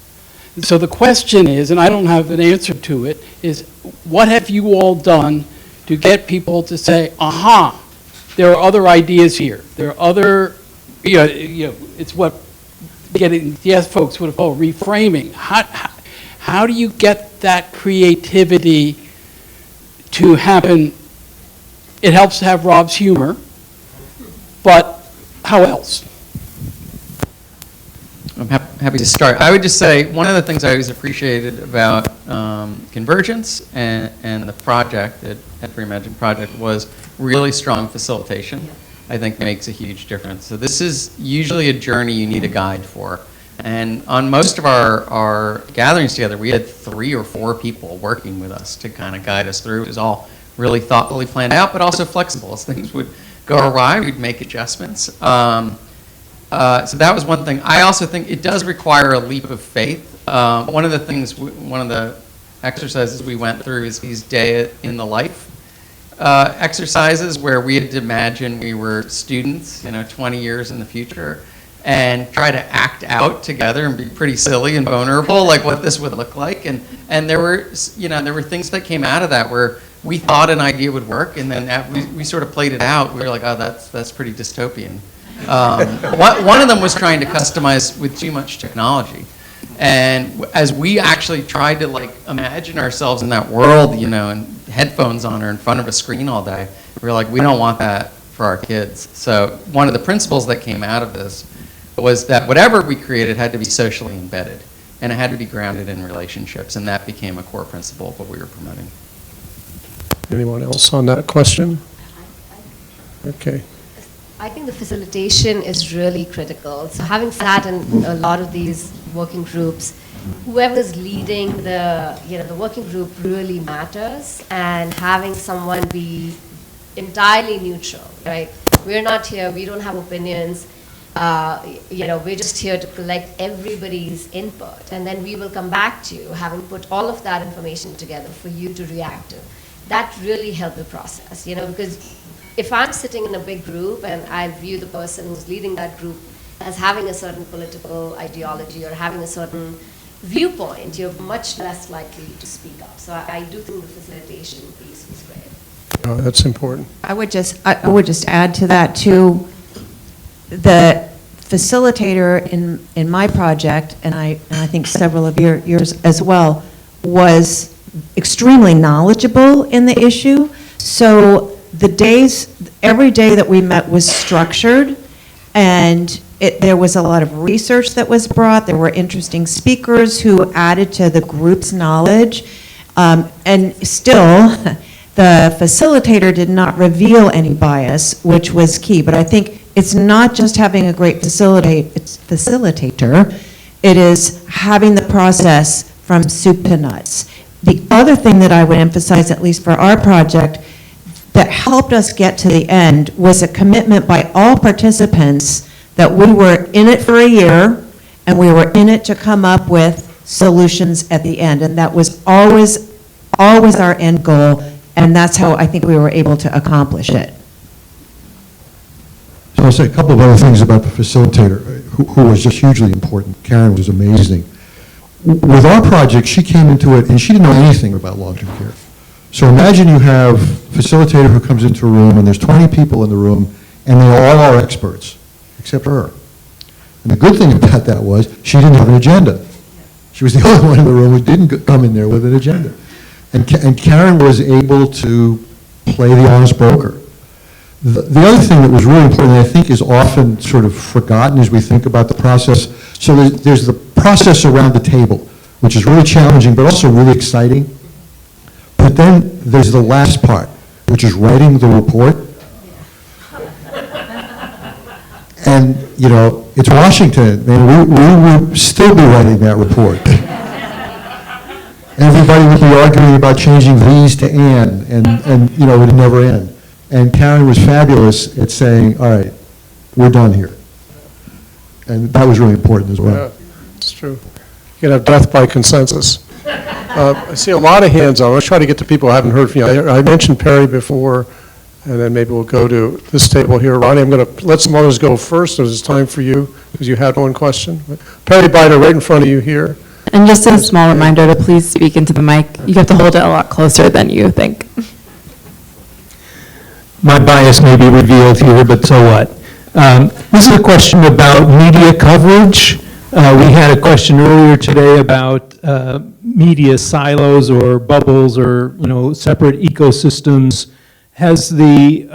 And so the question is, and I don't have an answer to it, is what have you all done to get people to say, aha, there are other ideas here. There are other, it's what getting, yes, folks would have called reframing. How do you get that creativity to happen? It helps to have Rob's humor, but how else? I'm happy to start. I would just say one of the things I always appreciated about Convergence and the project, at Reimagine Project, was really strong facilitation. I think makes a huge difference. So this is usually a journey you need a guide for. And on most of our gatherings together, we had 3 or 4 people working with us to kind of guide us through. It was all really thoughtfully planned out, but also flexible. As things would go awry, we'd make adjustments. So that was one thing. I also think it does require a leap of faith. One of the exercises we went through is these day in the life exercises where we had to imagine we were students, 20 years in the future, and try to act out together and be pretty silly and vulnerable, like what this would look like. And there were things that came out of that where we thought an idea would work, and then we sort of played it out. We were like, oh, that's pretty dystopian. One of them was trying to customize with too much technology. And as we actually tried to imagine ourselves in that world, and headphones on or in front of a screen all day, we were like, we don't want that for our kids. So one of the principles that came out of this was that whatever we created had to be socially embedded, and it had to be grounded in relationships, and that became a core principle of what we were promoting. Anyone else on that question? Okay. I think the facilitation is really critical. So having sat in a lot of these working groups, whoever's leading the working group really matters, and having someone be entirely neutral, right? We're not here, we don't have opinions, we're just here to collect everybody's input, and then we will come back to you, having put all of that information together for you to react to. That really helped the process, because if I'm sitting in a big group and I view the person who's leading that group as having a certain political ideology or having a certain viewpoint, you're much less likely to speak up. So I do think the facilitation piece was great. Oh, that's important. I would just add to that too. The facilitator in my project, and I think several of yours as well, was extremely knowledgeable in the issue. So every day that we met was structured, and there was a lot of research that was brought. There were interesting speakers who added to the group's knowledge, and still, the facilitator did not reveal any bias, which was key. But I think it's not just having a great facilitator, it is having the process from soup to nuts. The other thing that I would emphasize, at least for our project, that helped us get to the end was a commitment by all participants that we were in it for a year, and we were in it to come up with solutions at the end. And that was always our end goal, and that's how I think we were able to accomplish it. So I'll say a couple of other things about the facilitator, who was just hugely important. Karen was amazing. With our project, she came into it, and she didn't know anything about long-term care. So imagine you have a facilitator who comes into a room, and there's 20 people in the room, and they all are experts, except her. And the good thing about that was she didn't have an agenda. She was the only one in the room who didn't come in there with an agenda. And Karen was able to play the honest broker. The other thing that was really important, I think, is often sort of forgotten as we think about the process. So there's the process around the table, which is really challenging, but also really exciting. But then there's the last part, which is writing the report. And, you know, it's Washington, and we would still be writing that report. Everybody would be arguing about changing these to and you know, it would never end. And Karen was fabulous at saying, all right, we're done here. And that was really important as well. Yeah, it's true. You can have death by consensus. I see a lot of hands on. Let's try to get to people who haven't heard from you. I mentioned Perry before, and then maybe we'll go to this table here. Ronnie, I'm going to let some others go first, as it's time for you, because you had one question. Perry Biter, right in front of you here. And just a small reminder to please speak into the mic. You have to hold it a lot closer than you think. My bias may be revealed here, but so what? This is a question about media coverage. We had a question earlier today about media silos or bubbles or, you know, separate ecosystems. Has the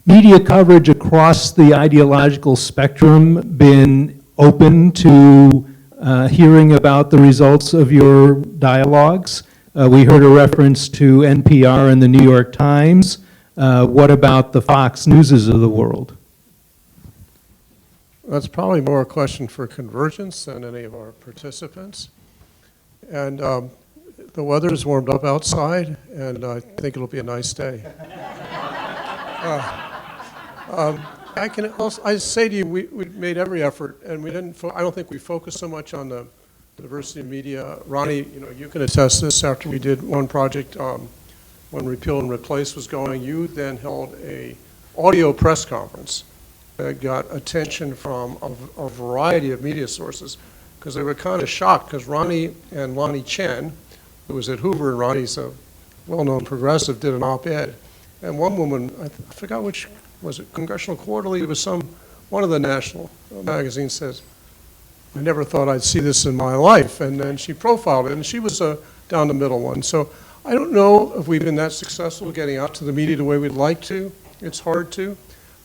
media coverage across the ideological spectrum been open to hearing about the results of your dialogues? We heard a reference to NPR and the New York Times. What about the Fox Newses of the world? That's probably more a question for Convergence than any of our participants. And the weather's warmed up outside, and I think it'll be a nice day. I say to you, we made every effort, and we didn't. I don't think we focused so much on the diversity of media. Ronnie, you know, you can attest this. After we did one project, when Repeal and Replace was going, you then held a audio press conference that got attention from a variety of media sources, because they were kind of shocked, because Ronnie and Lonnie Chen, who was at Hoover, and Ronnie's a well-known progressive, did an op-ed. And one woman, I forgot which, was it Congressional Quarterly? It was one of the national magazines says, I never thought I'd see this in my life. And then she profiled it, and she was a down the middle one. So I don't know if we've been that successful getting out to the media the way we'd like to. It's hard to.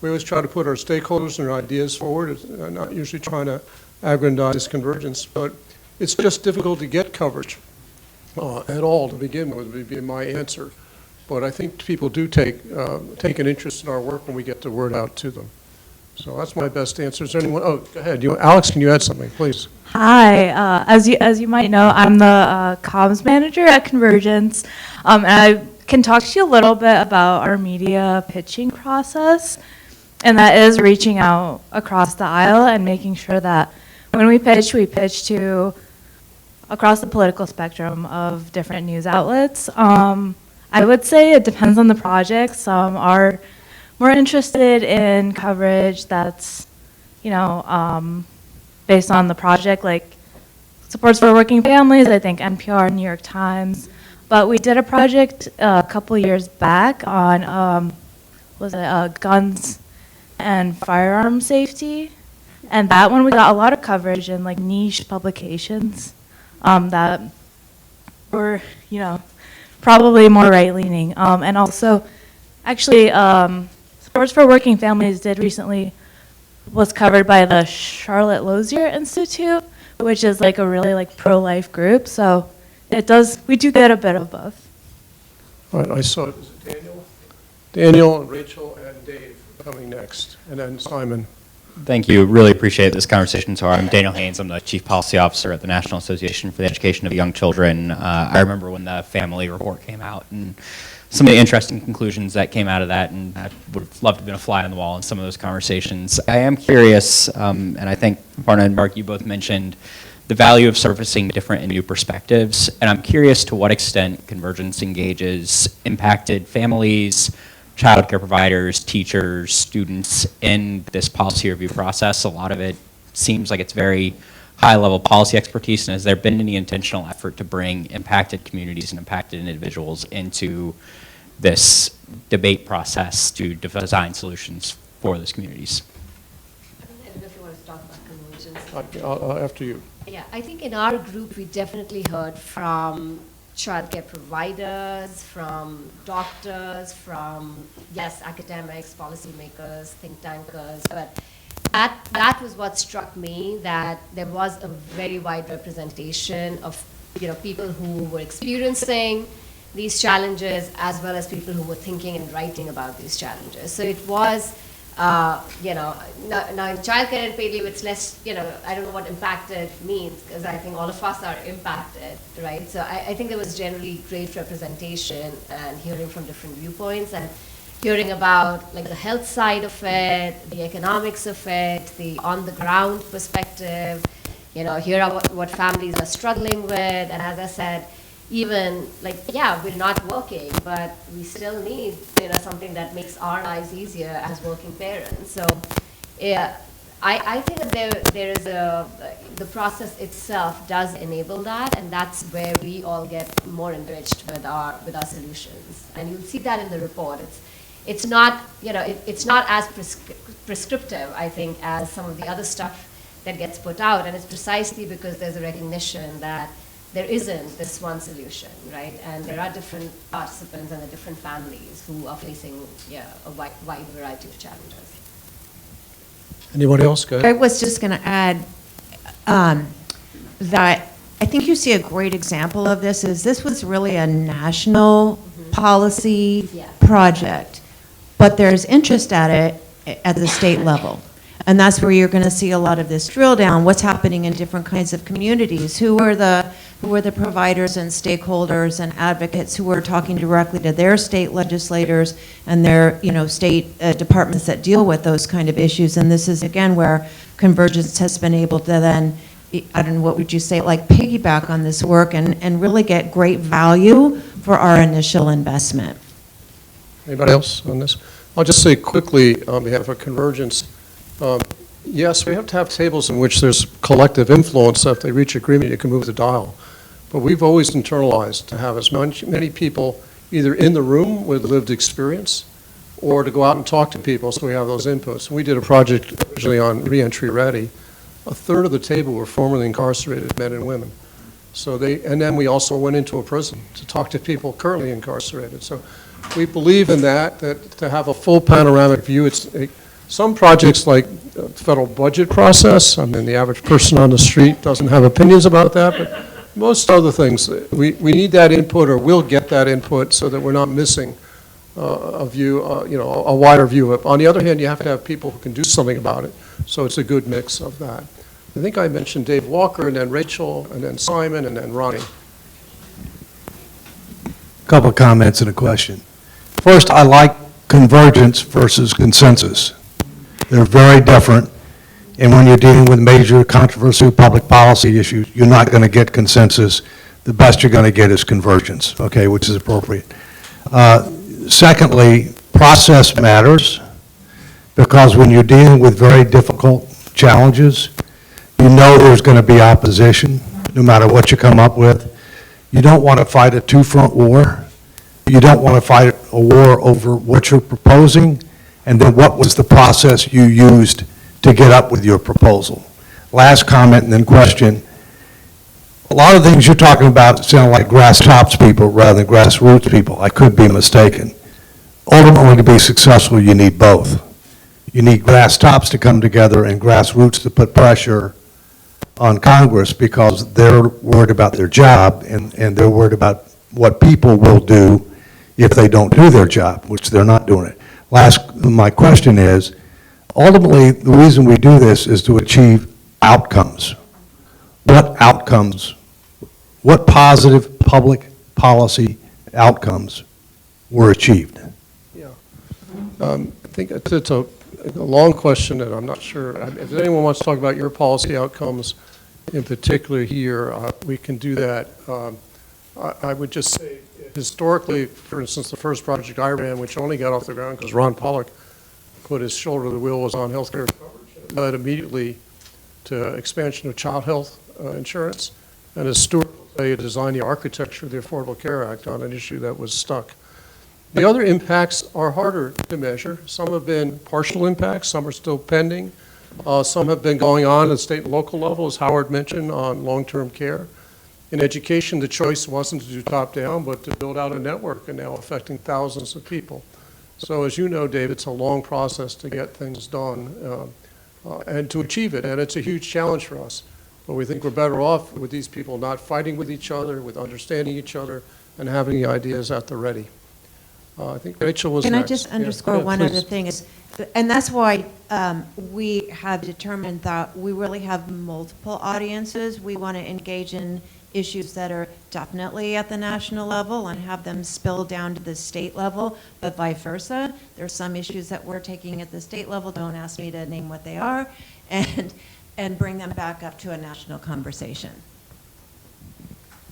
We always try to put our stakeholders and our ideas forward. Not usually trying to aggrandize Convergence, but it's just difficult to get coverage at all to begin with, would be my answer. But I think people do take an interest in our work when we get the word out to them. So that's my best answer. Is there anyone? Oh, go ahead. Alex, can you add something, please? Hi. As you might know, I'm the comms manager at Convergence, and I can talk to you a little bit about our media pitching process, and that is reaching out across the aisle and making sure that when we pitch to across the political spectrum of different news outlets. I would say it depends on the project. Some are more interested in coverage that's, you know, based on the project, like Supports for Working Families, I think NPR, New York Times. But we did a project a couple years back on, guns and firearm safety. And that one we got a lot of coverage in like niche publications that were, you know, probably more right-leaning. And also, actually, Supports for Working Families was covered by the Charlotte Lozier Institute, which is like a really like pro-life group. So we do get a bit of both. All right, I saw it. Was it Daniel? Daniel and Rachel and Dave coming next, and then Simon. Thank you. Really appreciate this conversation. So I'm Daniel Haynes. I'm the Chief Policy Officer at the National Association for the Education of Young Children. I remember when the family report came out and some of the interesting conclusions that came out of that, and I would have loved to have been a fly on the wall in some of those conversations. I am curious, and I think Barna and Marc, you both mentioned the value of surfacing different and new perspectives, and I'm curious to what extent Convergence engages impacted families, child care providers, teachers, students in this policy review process. A lot of it seems like it's very high-level policy expertise, and has there been any intentional effort to bring impacted communities and impacted individuals into this debate process to design solutions for those communities? I don't know if you want to talk about Convergence. After you. Yeah, I think in our group we definitely heard from childcare providers, from doctors, from, yes, academics, policymakers, think tankers, but that was what struck me, that there was a very wide representation of, people who were experiencing these challenges, as well as people who were thinking and writing about these challenges. So it was, now in childcare and paid leave, it's less, I don't know what impacted means, because I think all of us are impacted, right? So I think there was generally great representation and hearing from different viewpoints, and hearing about like the health side of it, the economics of it, the on-the-ground perspective, hear what families are struggling with, and as I said, even like, yeah, we're not working, but we still need, something that makes our lives easier as working parents. So, yeah, I think that there is the process itself does enable that, and that's where we all get more enriched with our solutions. And you'll see that in the report. It's not, it's not as prescriptive, I think, as some of the other stuff that gets put out, and it's precisely because there's a recognition that there isn't this one solution, right? And there are different participants and the different families who are facing, a wide variety of challenges. Anybody else? Go ahead. I was just going to add that I think you see a great example of this is this was really a national policy project, but there's interest at it at the state level. And that's where you're going to see a lot of this drill down, what's happening in different kinds of communities, who are the providers and stakeholders and advocates who are talking directly to their state legislators and their state departments that deal with those kind of issues. And this is, again, where Convergence has been able to then, I don't know, what would you say, like piggyback on this work and really get great value for our initial investment. Anybody else on this? I'll just say quickly on behalf of Convergence, yes, we have to have tables in which there's collective influence. So if they reach agreement, you can move the dial. But we've always internalized to have as many people either in the room with lived experience or to go out and talk to people so we have those inputs. We did a project originally on reentry ready. A third of the table were formerly incarcerated men and women. And then we also went into a prison to talk to people currently incarcerated. So we believe in that to have a full panoramic view. Some projects like the federal budget process, I mean, the average person on the street doesn't have opinions about that, but most other things, we need that input, or we'll get that input so that we're not missing a view, a wider view of it. On the other hand, you have to have people who can do something about it, so it's a good mix of that. I think I mentioned Dave Walker, and then Rachel, and then Simon, and then Ronnie. Couple of comments and a question. First, I like convergence versus consensus. They're very different, and when you're dealing with major controversial public policy issues, you're not going to get consensus. The best you're going to get is convergence, okay, which is appropriate. Secondly, process matters, because when you're dealing with very difficult challenges, you know there's going to be opposition, no matter what you come up with. You don't want to fight a two-front war. You don't want to fight a war over what you're proposing, and then what was the process you used to get up with your proposal. Last comment and then question. A lot of things you're talking about sound like grass tops people rather than grassroots people. I could be mistaken. Ultimately, to be successful, you need both. You need grass tops to come together and grassroots to put pressure on Congress, because they're worried about their job and they're worried about what people will do if they don't do their job, which they're not doing it. My question is, ultimately, the reason we do this is to achieve outcomes. What outcomes, what positive public policy outcomes were achieved? Yeah. I think it's a long question, and I'm not sure. If anyone wants to talk about your policy outcomes in particular here, we can do that. I would just say, historically, for instance, the first project I ran, which only got off the ground because Ron Pollock put his shoulder to the wheel, was on healthcare coverage. It led immediately to expansion of child health insurance. And as Stuart will tell you, designed the architecture of the Affordable Care Act on an issue that was stuck. The other impacts are harder to measure. Some have been partial impacts, some are still pending. Some have been going on at state and local level, as Howard mentioned, on long-term care. In education, the choice wasn't to do top-down, but to build out a network, and now affecting thousands of people. So as you know, Dave, it's a long process to get things done and to achieve it, and it's a huge challenge for us. But we think we're better off with these people not fighting with each other, with understanding each other, and having the ideas at the ready. I think Rachel was Can next. I just underscore Yeah, one please. other thing is, and that's why we have determined that we really have multiple audiences. We want to engage in issues that are definitely at the national level and have them spill down to the state level, but vice versa. There's some issues that we're taking at the state level, don't ask me to name what they are, and bring them back up to a national conversation.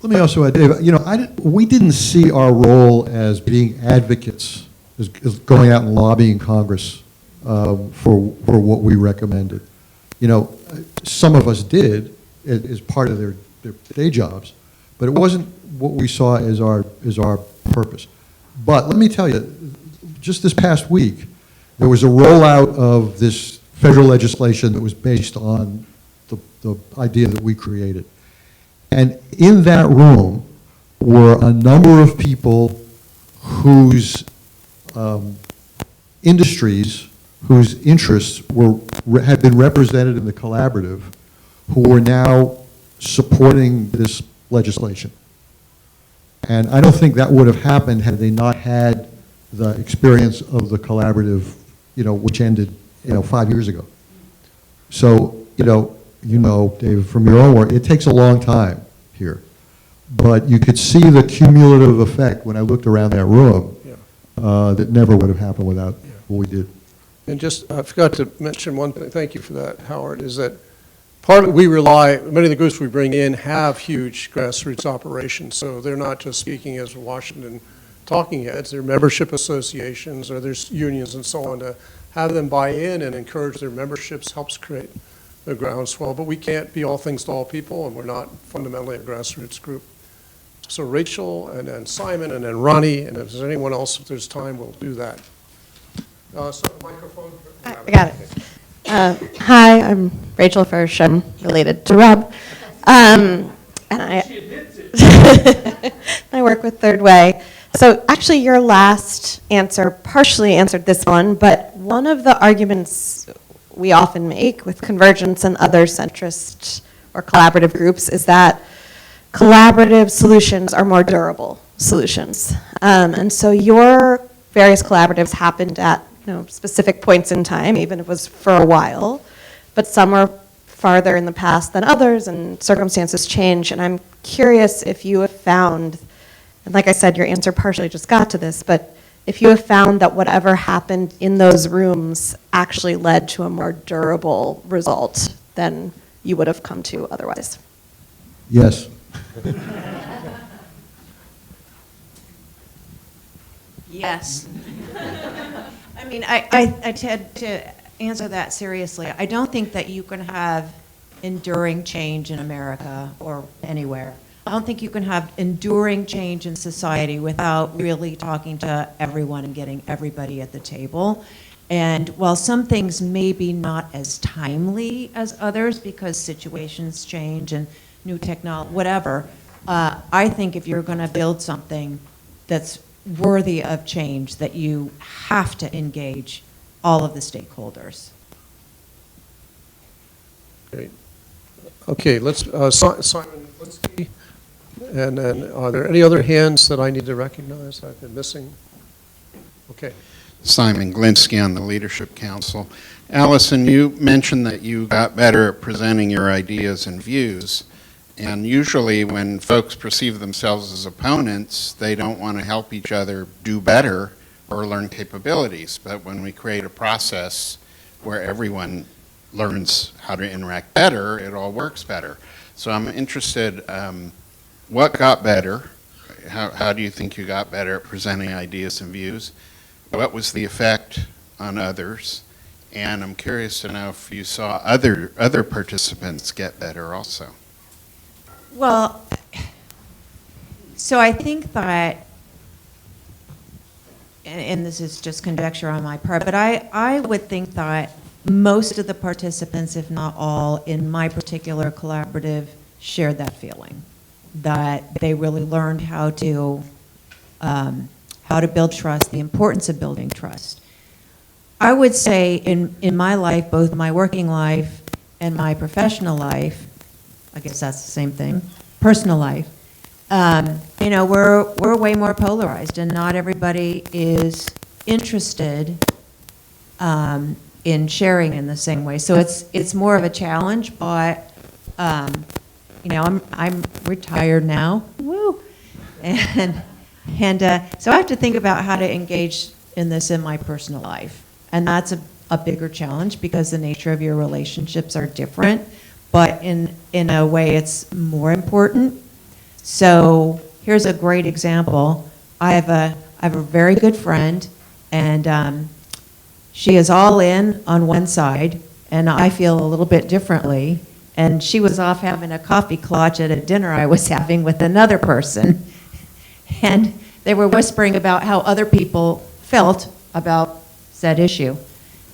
Let me also add, Dave, we didn't see our role as being advocates, as going out and lobbying Congress for what we recommended. Some of us did as part of their day jobs, but it wasn't what we saw as our purpose. But let me tell you, just this past week, there was a rollout of this federal legislation that was based on the idea that we created. And in that room were a number of people whose industries, whose interests had been represented in the collaborative, who were now supporting this legislation. And I don't think that would have happened had they not had the experience of the collaborative, which ended, 5 years ago. So, David, from your own work, it takes a long time here. But you could see the cumulative effect when I looked around that room that never would have happened without what we did. And just, I forgot to mention one thing, thank you for that, Howard, is that many of the groups we bring in have huge grassroots operations, so they're not just speaking as Washington talking heads, they're membership associations or there's unions and so on. To have them buy in and encourage their memberships helps create the groundswell, but we can't be all things to all people, and we're not fundamentally a grassroots group. So Rachel, and then Simon, and then Ronnie, and if there's anyone else, if there's time, we'll do that. So microphone. I got it. Hi, I'm Rachel Firsch. I'm related to Rob. And I work with Third Way. So actually your last answer partially answered this one, but one of the arguments we often make with Convergence and other centrist or collaborative groups is that collaborative solutions are more durable solutions. And so your various collaboratives happened at specific points in time, even if it was for a while, but some are farther in the past than others and circumstances change. And I'm curious if you have found, and like I said, your answer partially just got to this, but if you have found that whatever happened in those rooms actually led to a more durable result than you would have come to otherwise. Yes. Yes. I mean, I tend to answer that seriously. I don't think that you can have enduring change in America or anywhere. I don't think you can have enduring change in society without really talking to everyone and getting everybody at the table. And while some things may be not as timely as others because situations change and new technology, whatever, I think if you're going to build something that's worthy of change, that you have to engage all of the stakeholders. Great. Okay, let's, Simon Linsky, and then are there any other hands that I need to recognize that I've been missing? Okay. Simon Glinsky on the Leadership Council. Alison, you mentioned that you got better at presenting your ideas and views, and usually when folks perceive themselves as opponents, they don't want to help each other do better or learn capabilities. But when we create a process where everyone learns how to interact better, it all works better. So I'm interested, what got better? How do you think you got better at presenting ideas and views? What was the effect on others? And I'm curious to know if you saw other participants get better also. Well, so I think that, and this is just conjecture on my part, but I would think that most of the participants, if not all, in my particular collaborative shared that feeling. that they really learned how to build trust, the importance of building trust. I would say in my life, both my working life and my professional life, I guess that's the same thing, personal life, we're way more polarized, and not everybody is interested in sharing in the same way. So it's more of a challenge, but I'm retired now, woo, and so I have to think about how to engage in this in my personal life, and that's a bigger challenge because the nature of your relationships are different, but in a way it's more important. So here's a great example. I have a very good friend, and she is all in on one side, and I feel a little bit differently. And she was off having a coffee clutch at a dinner I was having with another person, and they were whispering about how other people felt about said issue.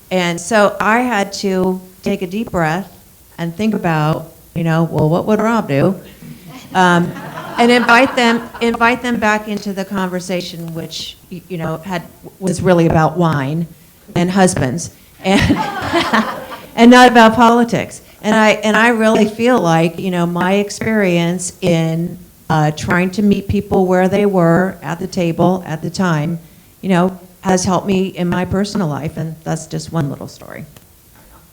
And so I had to take a deep breath and think about, well, what would Rob do? And invite them back into the conversation, which was really about wine and husbands, and and not about politics. And I really feel like my experience in trying to meet people where they were at the table at the time, has helped me in my personal life, and that's just one little story.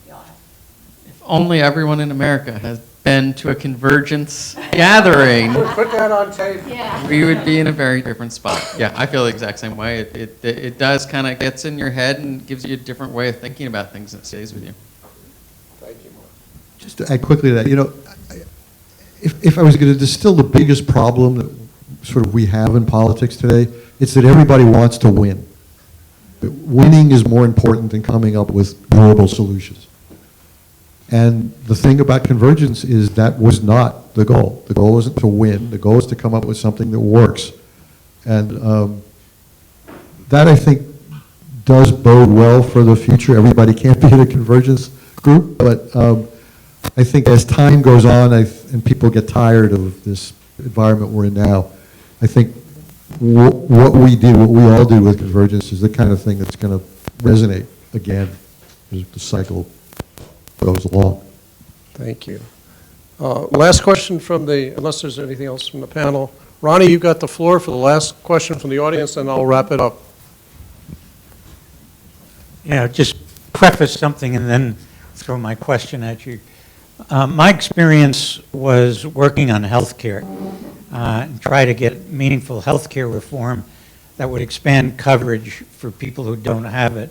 If only everyone in America has been to a Convergence gathering, Put that on tape. we would be in a very different spot. Yeah, I feel the exact same way. It does kind of gets in your head and gives you a different way of thinking about things that stays with you. Thank you, Marc. Just to add quickly to that, if I was going to distill the biggest problem that sort of we have in politics today, it's that everybody wants to win. But winning is more important than coming up with durable solutions. And the thing about Convergence is that was not the goal. The goal isn't to win. The goal is to come up with something that works. And that, I think, does bode well for the future. Everybody can't be in a Convergence group, but I think as time goes on and people get tired of this environment we're in now, I think what we all do with Convergence is the kind of thing that's going to resonate again as the cycle goes along. Thank you. Last question unless there's anything else from the panel. Ronnie, you've got the floor for the last question from the audience, and I'll wrap it up. Just preface something and then throw my question at you. My experience was working on healthcare and try to get meaningful healthcare reform that would expand coverage for people who don't have it.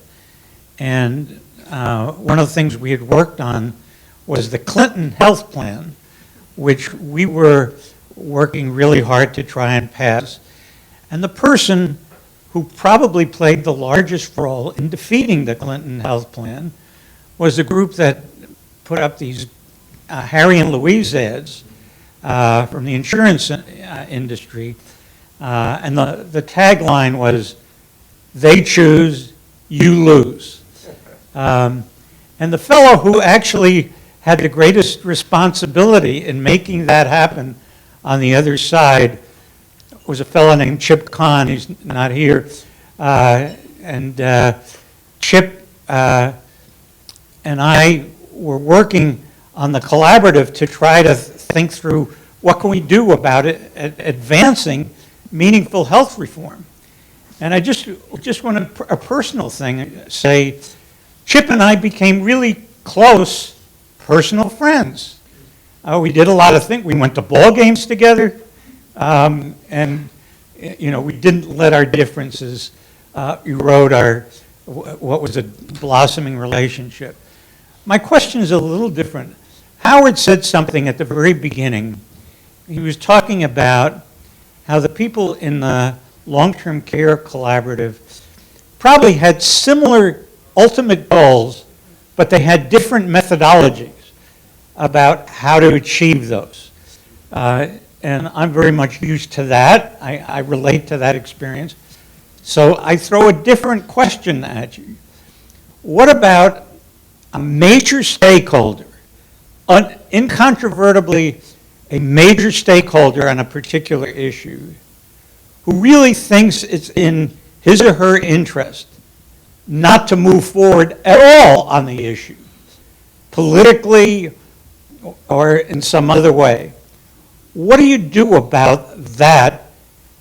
And one of the things we had worked on was the Clinton health plan, which we were working really hard to try and pass. And the person who probably played the largest role in defeating the Clinton health plan was a group that put up these Harry and Louise ads from the insurance industry. And the tagline was, "They choose, you lose." And the fellow who actually had the greatest responsibility in making that happen on the other side was a fellow named Chip Kahn. He's not here. Chip and I were working on the collaborative to try to think through what can we do about it, advancing meaningful health reform. And I just want a personal thing, say, Chip and I became really close personal friends. We did a lot of things. We went to ball games together, and we didn't let our differences erode what was a blossoming relationship. My question is a little different. Howard said something at the very beginning. He was talking about how the people in the long-term care collaborative probably had similar ultimate goals, but they had different methodologies about how to achieve those. And I'm very much used to that. I relate to that experience. So I throw a different question at you. What about a major stakeholder, incontrovertibly a major stakeholder on a particular issue who really thinks it's in his or her interest not to move forward at all on the issue, politically or in some other way. What do you do about that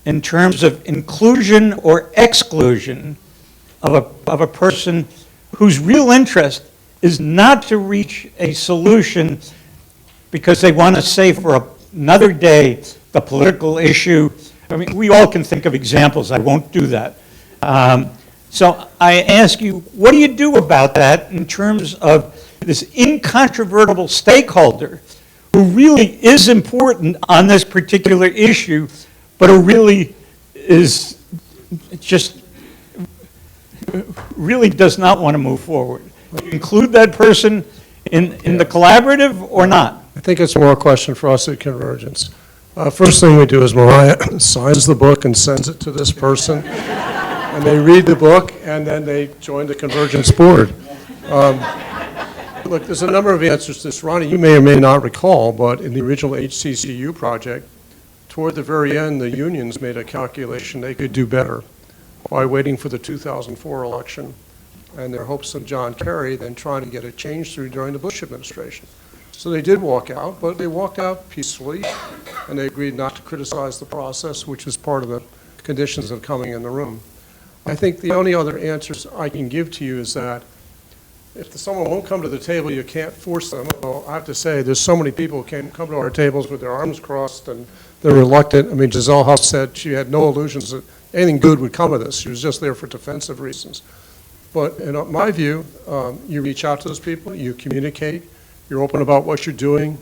in terms of inclusion or exclusion of a person whose real interest is not to reach a solution because they want to say for another day the political issue? I mean, we all can think of examples. I won't do that. So I ask you, what do you do about that in terms of this incontrovertible stakeholder who really is important on this particular issue, but who really is just really does not want to move forward? Do you include that person in the collaborative or not? I think it's more a question for us at Convergence. First thing we do is Mariah signs the book and sends it to this person, and they read the book, and then they join the Convergence board. Look, there's a number of answers to this. Ronnie, you may or may not recall, but in the original HCCU project, toward the very end, the unions made a calculation they could do better by waiting for the 2004 election and their hopes of John Kerry, then trying to get a change through during the Bush administration. So they did walk out, but they walked out peacefully, and they agreed not to criticize the process, which was part of the conditions of coming in the room. I think the only other answers I can give to you is that if someone won't come to the table, you can't force them. Well, I have to say, there's so many people who can't come to our tables with their arms crossed, and they're reluctant. I mean, Giselle Huff said she had no illusions that anything good would come of this. She was just there for defensive reasons. But in my view, you reach out to those people, you communicate, you're open about what you're doing.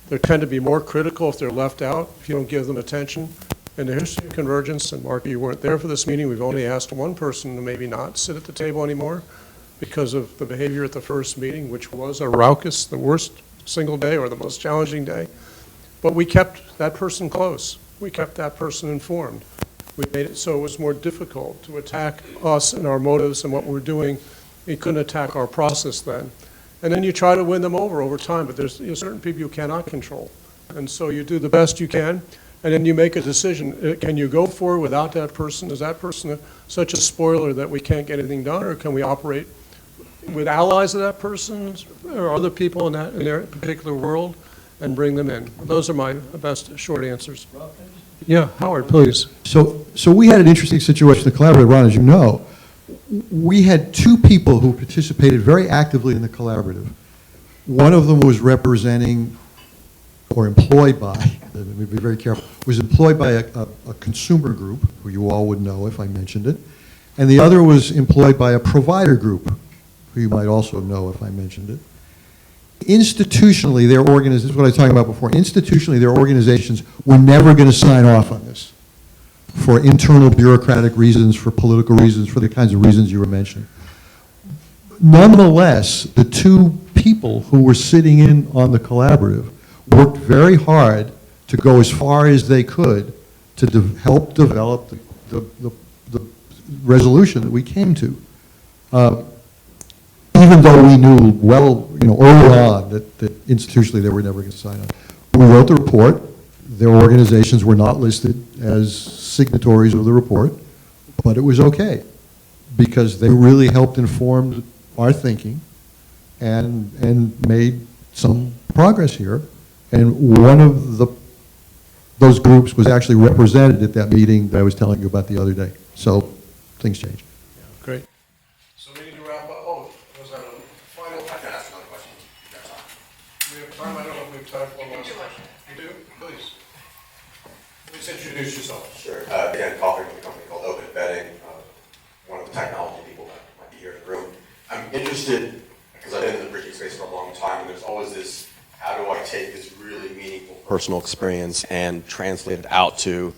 They tend to be more critical if they're left out, if you don't give them attention. In the history of Convergence, and Marc, you weren't there for this meeting, we've only asked one person to maybe not sit at the table anymore because of the behavior at the first meeting, which was a raucous, the worst single day or the most challenging day. But we kept that person close. We kept that person informed. We made it so it was more difficult to attack us and our motives and what we're doing. He couldn't attack our process then. And then you try to win them over time, but there's certain people you cannot control. And so you do the best you can, and then you make a decision. Can you go forward without that person? Is that person such a spoiler that we can't get anything done, or can we operate with allies of that person or other people in their particular world and bring them in? Those are my best short answers. Yeah, Howard, please. So we had an interesting situation in the collaborative, Ron, as you know. We had two people who participated very actively in the collaborative. One of them was representing or employed by, let me be very careful, was employed by a consumer group, who you all would know if I mentioned it, and the other was employed by a provider group, who you might also know if I mentioned it. Institutionally, their organizations, this is what I was talking about before, institutionally their organizations were never going to sign off on this for internal bureaucratic reasons, for political reasons, for the kinds of reasons you were mentioning. Nonetheless, the two people who were sitting in on the collaborative worked very hard to go as far as they could to help develop the resolution that we came to. Even though we knew well, early on that institutionally they were never going to sign on. We wrote the report. Their organizations were not listed as signatories of the report, but it was okay because they really helped inform our thinking and made some progress here. And one of those groups was actually represented at that meeting that I was telling you about the other day. So things changed. Yeah, great. So we need to wrap up. Oh, was that a final? I can ask another question. We have time. I don't know if we have time for one last question. You do? Please. Please introduce yourself. Sure. Dan Coffey with a company called Open Betting, one of the technology people that might be here in the room. I'm interested, because I've been in the bridging space for a long time, and there's always this, how do I take this really meaningful personal experience and translate it out to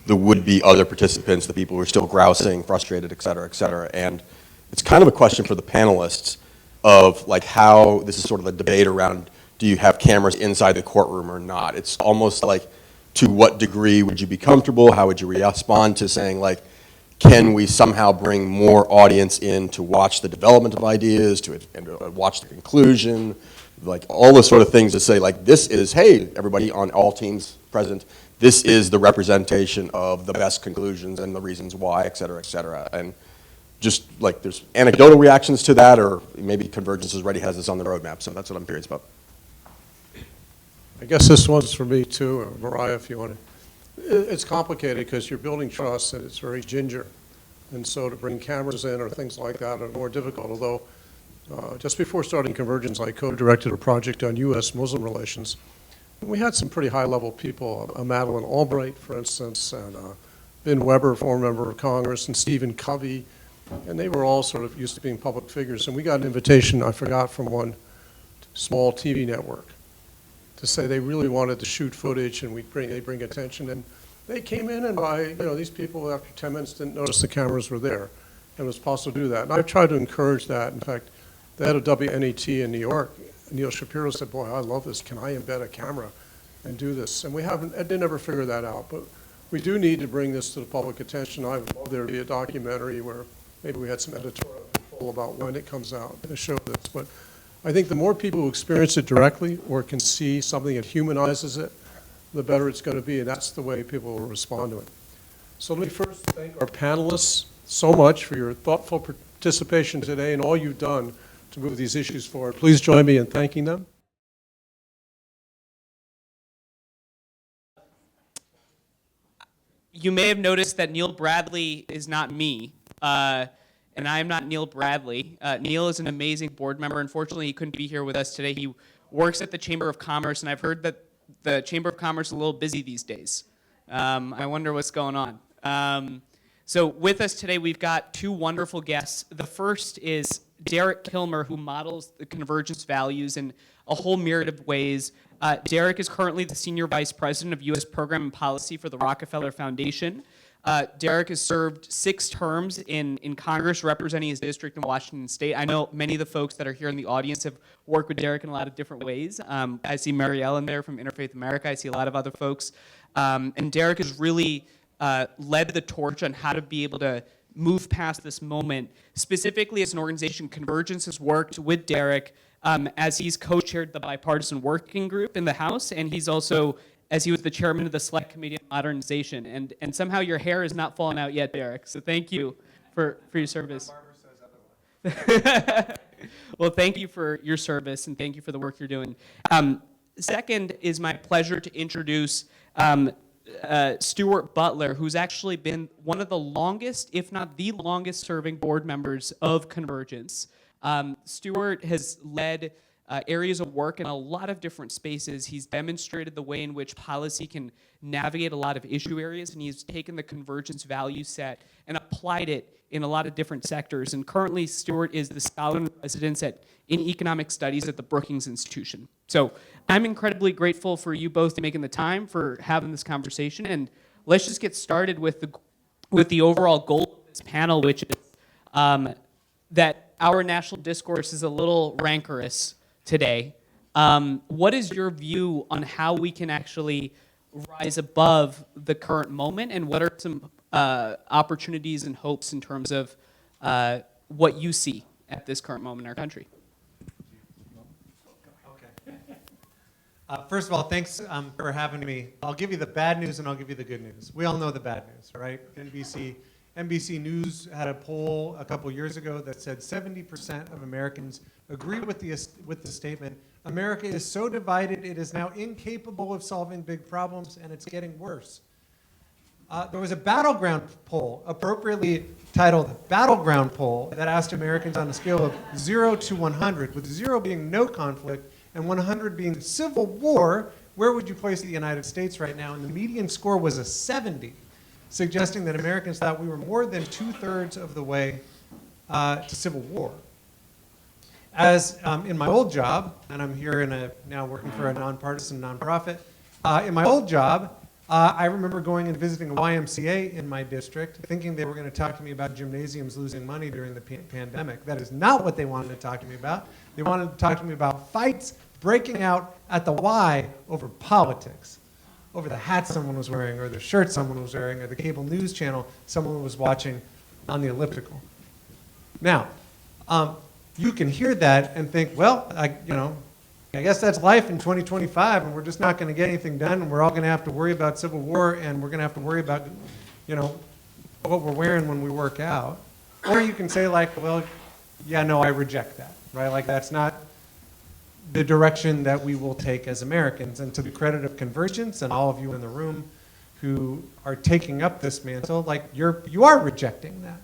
the would-be other participants, the people who are still grousing, frustrated, et cetera, et cetera. And it's kind of a question for the panelists of like how this is sort of a debate around, do you have cameras inside the courtroom or not? It's almost like, to what degree would you be comfortable? How would you respond to saying, like, can we somehow bring more audience in to watch the development of ideas, to watch the conclusion, like all the sort of things to say, like, this is, hey, everybody on all teams present, this is the representation of the best conclusions and the reasons why, et cetera, and just like there's anecdotal reactions to that, or maybe Convergence already has this on the roadmap, so that's what I'm curious about. I guess this one's for me too, or Mariah, if you want to. It's complicated because you're building trust and it's very ginger. And so to bring cameras in or things like that are more difficult, although just before starting Convergence, I co-directed a project on U.S.-Muslim relations. We had some pretty high-level people, Madeleine Albright, for instance, and Ben Weber, former member of Congress, and Stephen Covey, and they were all sort of used to being public figures. And we got an invitation, I forgot, from one small TV network to say they really wanted to shoot footage and they bring attention. And they came in, and these people after 10 minutes didn't notice the cameras were there. And it was possible to do that. And I've tried to encourage that. In fact, the head of WNET in New York, Neil Shapiro, said, boy, I love this. Can I embed a camera and do this? And I didn't ever figure that out. But we do need to bring this to the public attention. I would love there to be a documentary where maybe we had some editorial control about when it comes out to show this. But I think the more people who experience it directly or can see something that humanizes it, the better it's going to be, and that's the way people will respond to it. So let me first thank our panelists so much for your thoughtful participation today and all you've done to move these issues forward. Please join me in thanking them. You may have noticed that Neil Bradley is not me, and I am not Neil Bradley. Neil is an amazing board member. Unfortunately, he couldn't be here with us today. He works at the Chamber of Commerce, and I've heard that the Chamber of Commerce is a little busy these days. I wonder what's going on. So with us today, we've got two wonderful guests. The first is Derek Kilmer, who models the Convergence values in a whole myriad of ways. Derek is currently the Senior Vice President of U.S. Program and Policy for the Rockefeller Foundation. Derek has served 6 terms in Congress representing his district in Washington State. I know many of the folks that are here in the audience have worked with Derek in a lot of different ways. I see Mariah in there from Interfaith America. I see a lot of other folks. And Derek has really led the torch on how to be able to move past this moment. Specifically, as an organization, Convergence has worked with Derek as he's co-chaired the bipartisan working group in the House, and he's also, as he was the chairman of the Select Committee on Modernization. And somehow your hair has not fallen out yet, Derek, so thank you for your service. Well, thank you for your service, and thank you for the work you're doing. Second, is my pleasure to introduce Stuart Butler, who's actually been one of the longest, if not the longest serving board members of Convergence. Stuart has led areas of work in a lot of different spaces. He's demonstrated the way in which policy can navigate a lot of issue areas, and he's taken the Convergence value set and applied it in a lot of different sectors. And currently, Stuart is the scholar in residence in economic studies at the Brookings Institution. So I'm incredibly grateful for you both making the time for having this conversation. And let's just get started with the overall goal of this panel, which is that our national discourse is a little rancorous today. What is your view on how we can actually rise above the current moment, and what are some opportunities and hopes in terms of what you see at this current moment in our country? First of all, thanks for having me. I'll give you the bad news and I'll give you the good news. We all know the bad news, right? NBC News had a poll a couple years ago that said 70% of Americans agree with the statement, America is so divided it is now incapable of solving big problems and it's getting worse. There was a battleground poll, appropriately titled Battleground Poll, that asked Americans on a scale of 0 to 100, with 0 being no conflict and 100 being civil war, where would you place the United States right now? And the median score was a 70, suggesting that Americans thought we were more than 2/3 of the way to civil war. As in my old job, and I'm here now working for a nonpartisan nonprofit, in my old job, I remember going and visiting a YMCA in my district, thinking they were going to talk to me about gymnasiums losing money during the pandemic. That is not what they wanted to talk to me about. They wanted to talk to me about fights breaking out at the Y over politics, over the hat someone was wearing, or the shirt someone was wearing, or the cable news channel someone was watching on the elliptical. Now, you can hear that and think, well, I guess that's life in 2025, and we're just not going to get anything done, and we're all going to have to worry about civil war, and we're going to have to worry about, what we're wearing when we work out. Or you can say like, well, yeah, no, I reject that, right? Like that's not the direction that we will take as Americans. And to the credit of Convergence and all of you in the room who are taking up this mantle, like you are rejecting that.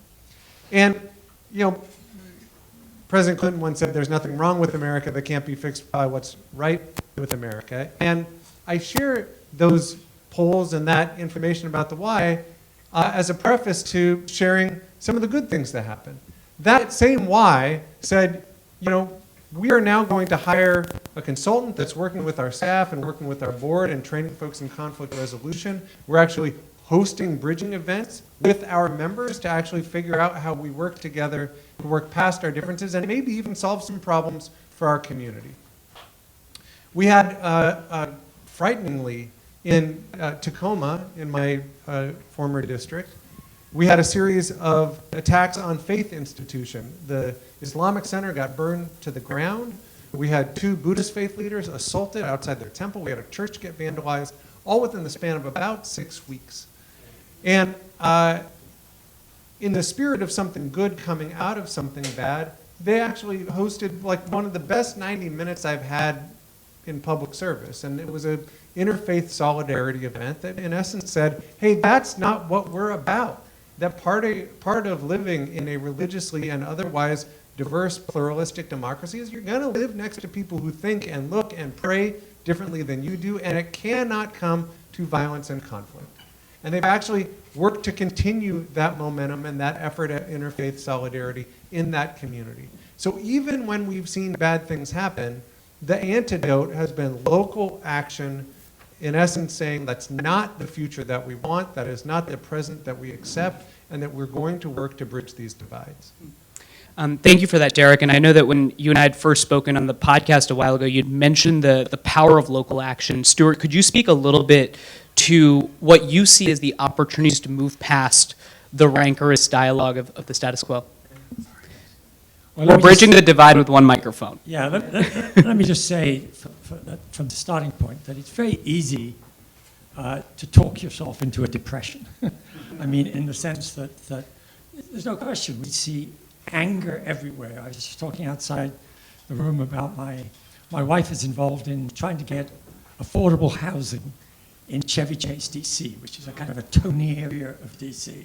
And, President Clinton once said there's nothing wrong with America that can't be fixed by what's right with America. And I share those polls and that information about the why as a preface to sharing some of the good things that happen. That same why said, we are now going to hire a consultant that's working with our staff and working with our board and training folks in conflict resolution. We're actually hosting bridging events with our members to actually figure out how we work together to work past our differences and maybe even solve some problems for our community. We had, frighteningly, in Tacoma, in my former district, we had a series of attacks on faith institution. The Islamic Center got burned to the ground. We had 2 Buddhist faith leaders assaulted outside their temple. We had a church get vandalized, all within the span of about 6 weeks. And in the spirit of something good coming out of something bad, they actually hosted like one of the best 90 minutes I've had in public service. And it was an interfaith solidarity event that in essence said, hey, that's not what we're about. That part of living in a religiously and otherwise diverse, pluralistic democracy is you're going to live next to people who think and look and pray differently than you do, and it cannot come to violence and conflict. And they've actually worked to continue that momentum and that effort at interfaith solidarity in that community. So even when we've seen bad things happen, the antidote has been local action, in essence saying that's not the future that we want, that is not the present that we accept, and that we're going to work to bridge these divides. Thank you for that, Derek. And I know that when you and I had first spoken on the podcast a while ago, you'd mentioned the power of local action. Stuart, could you speak a little bit to what you see as the opportunities to move past the rancorous dialogue of the status quo? Well, we're bridging the divide with one microphone. Yeah, let me just say from the starting point that it's very easy to talk yourself into a depression. I mean, in the sense that there's no question, we see anger everywhere. I was just talking outside the room about my wife is involved in trying to get affordable housing in Chevy Chase, DC, which is a kind of a Tony area of DC.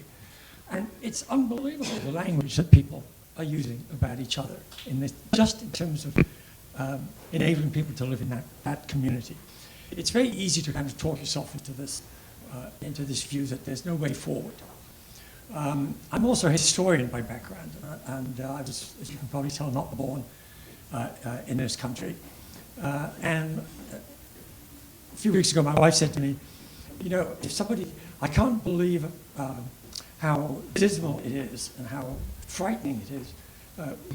And it's unbelievable the language that people are using about each other in this, just in terms of enabling people to live in that community. It's very easy to kind of talk yourself into this view that there's no way forward. I'm also a historian by background, and I was, as you can probably tell, not born in this country. And a few weeks ago, my wife said to me, I can't believe how dismal it is and how frightening it is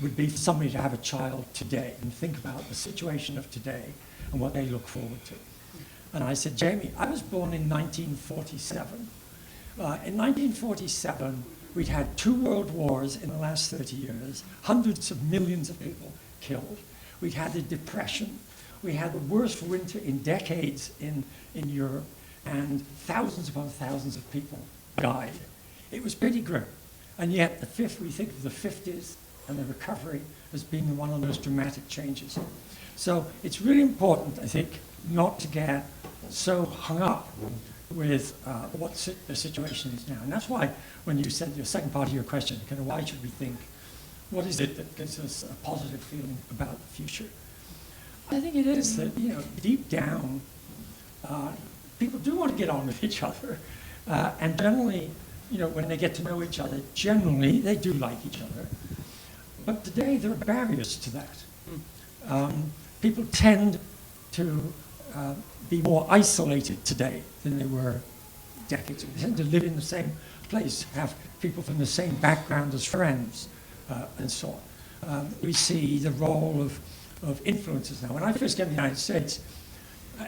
would be for somebody to have a child today and think about the situation of today and what they look forward to. And I said, Jamie, I was born in 1947. In 1947, we'd had 2 world wars in the last 30 years, hundreds of millions of people killed. We'd had the Depression. We had the worst winter in decades in Europe, and thousands upon thousands of people died. It was pretty grim. And yet, we think of the 50s and the recovery as being one of those dramatic changes. So it's really important, I think, not to get so hung up with what the situation is now. And that's why when you said your second part of your question, kind of why should we think, what is it that gives us a positive feeling about the future? I think it is that, deep down, people do want to get on with each other. And generally, when they get to know each other, generally, they do like each other. But today, there are barriers to that. People tend to be more isolated today than they were decades ago. They tend to live in the same place, have people from the same background as friends, and so on. We see the role of influencers now. When I first came to the United States,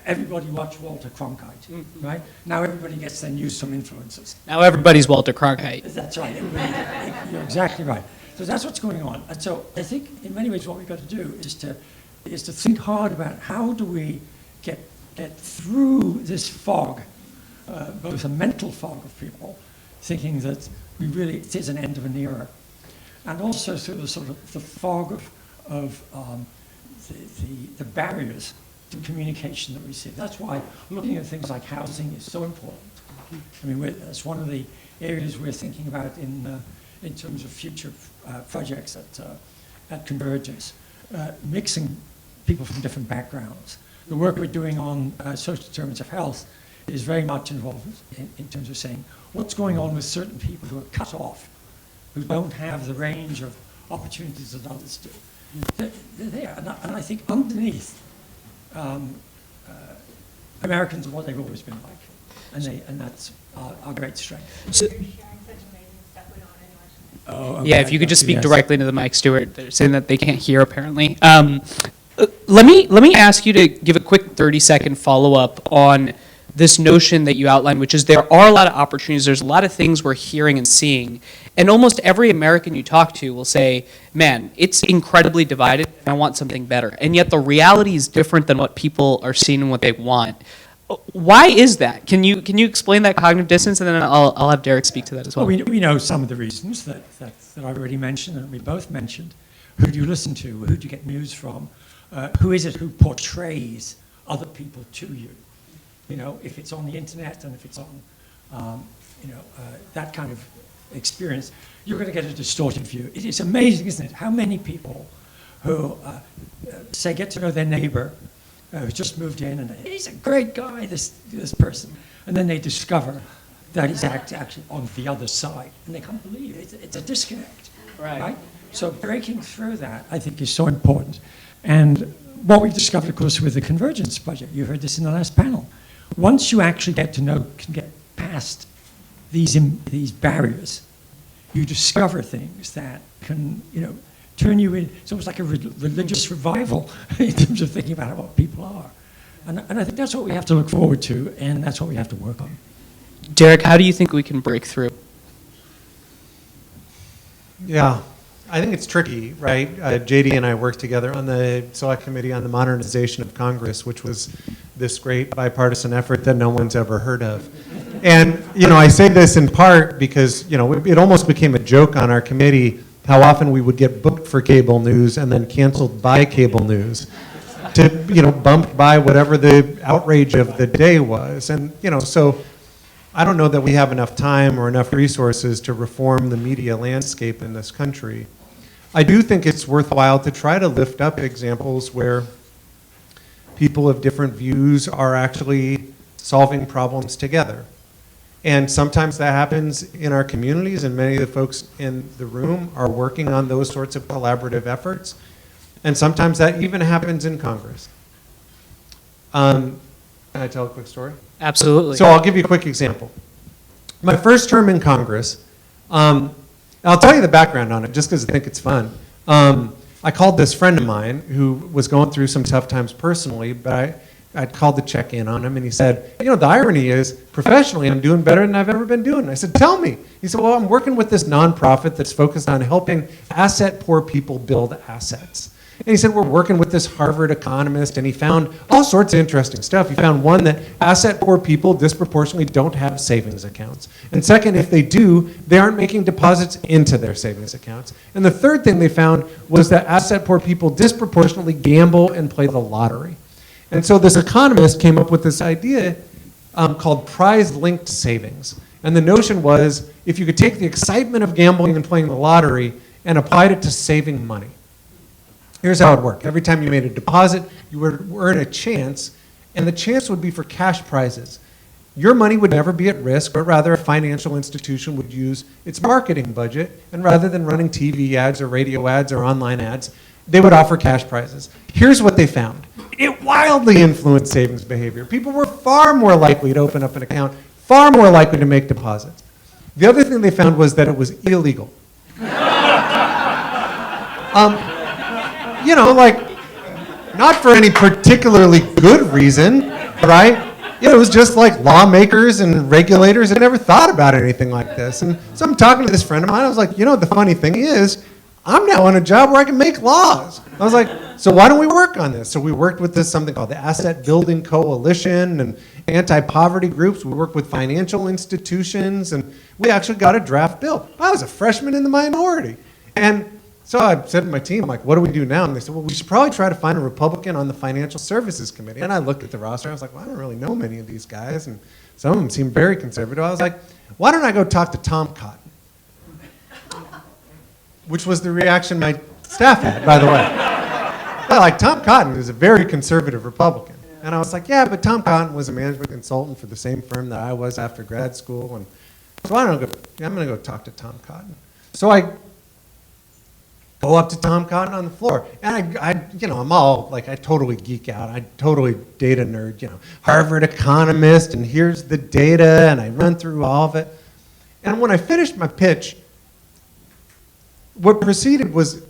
everybody watched Walter Cronkite, right? Now everybody gets their news from influencers. Now everybody's Walter Cronkite. That's right. You're exactly right. So that's what's going on. And so I think in many ways what we've got to do is to is to think hard about how do we get through this fog, both a mental fog of people thinking that it is an end of an era, and also through the sort of the fog of the barriers to communication that we see. That's why looking at things like housing is so important. I mean, that's one of the areas we're thinking about in terms of future projects at Convergence, mixing people from different backgrounds. The work we're doing on social determinants of health is very much involved in terms of saying what's going on with certain people who are cut off, who don't have the range of opportunities that others do. They're there, and I think underneath, Americans are what they've always been like, and that's our great strength. So, okay. Yeah, if you could just speak directly into the mic, Stuart. They're saying that they can't hear apparently. Let me ask you to give a quick 30-second follow-up on this notion that you outlined, which is there are a lot of opportunities. There's a lot of things we're hearing and seeing, and almost every American you talk to will say, "Man, it's incredibly divided. And I want something better." And yet the reality is different than what people are seeing and what they want. Why is that? Can you explain that cognitive dissonance, and then I'll have Derek speak to that as well. Well, we know some of the reasons that I've already mentioned and we both mentioned. Who do you listen to? Who do you get news from? Who is it who portrays other people to you? You know, if it's on the internet and if it's on, that kind of experience, you're going to get a distorted view. It is amazing, isn't it, how many people who, say, get to know their neighbor who's just moved in, and he's a great guy, this person, and then they discover that he's actually on the other side, and they can't believe it. It's a disconnect, right? So breaking through that, I think, is so important. And what we've discovered, of course, with the Convergence project, you heard this in the last panel, once you actually get past these barriers, you discover things that can, turn you in. It's almost like a religious revival in terms of thinking about what people are. And I think that's what we have to look forward to, and that's what we have to work on. Derek, how do you think we can break through? Yeah, I think it's tricky, right? JD and I worked together on the Select Committee on the Modernization of Congress, which was this great bipartisan effort that no one's ever heard of. And, I say this in part because, it almost became a joke on our committee how often we would get booked for cable news and then canceled by cable news to, bumped by whatever the outrage of the day was. And, so I don't know that we have enough time or enough resources to reform the media landscape in this country. I do think it's worthwhile to try to lift up examples where people of different views are actually solving problems together. And sometimes that happens in our communities, and many of the folks in the room are working on those sorts of collaborative efforts. And sometimes that even happens in Congress. Can I tell a quick story? Absolutely. So I'll give you a quick example. My first term in Congress, I'll tell you the background on it just because I think it's fun. I called this friend of mine who was going through some tough times personally, but I called to check in on him, and he said, the irony is, professionally, I'm doing better than I've ever been doing. I said, tell me. He said, well, I'm working with this nonprofit that's focused on helping asset-poor people build assets. And he said, we're working with this Harvard economist, and he found all sorts of interesting stuff. He found one, that asset-poor people disproportionately don't have savings accounts. And second, if they do, they aren't making deposits into their savings accounts. And the third thing they found was that asset-poor people disproportionately gamble and play the lottery. And so this economist came up with this idea called prize-linked savings. And the notion was, if you could take the excitement of gambling and playing the lottery and applied it to saving money. Here's how it worked. Every time you made a deposit, you would earn a chance, and the chance would be for cash prizes. Your money would never be at risk, but rather a financial institution would use its marketing budget, and rather than running TV ads or radio ads or online ads, they would offer cash prizes. Here's what they found. It wildly influenced savings behavior. People were far more likely to open up an account, far more likely to make deposits. The other thing they found was that it was illegal. Not for any particularly good reason, right? It was just like lawmakers and regulators had never thought about anything like this. And so I'm talking to this friend of mine, I was like, the funny thing is, I'm now on a job where I can make laws. I was like, so why don't we work on this? So we worked with something called the Asset Building Coalition and anti-poverty groups. We worked with financial institutions, and we actually got a draft bill. I was a freshman in the minority. And so I said to my team, like, what do we do now? And they said, well, we should probably try to find a Republican on the Financial Services Committee. And I looked at the roster. I was like, well, I don't really know many of these guys. And some of them seem very conservative. I was like, why don't I go talk to Tom Cotton? Which was the reaction my staff had, by the way. They're like, Tom Cotton is a very conservative Republican. And I was like, yeah, but Tom Cotton was a management consultant for the same firm that I was after grad school. And so I'm going to go talk to Tom Cotton. So I go up to Tom Cotton on the floor. And I'm all like, I totally geek out. I totally data nerd, Harvard economist, and here's the data, and I run through all of it. And when I finished my pitch, what proceeded was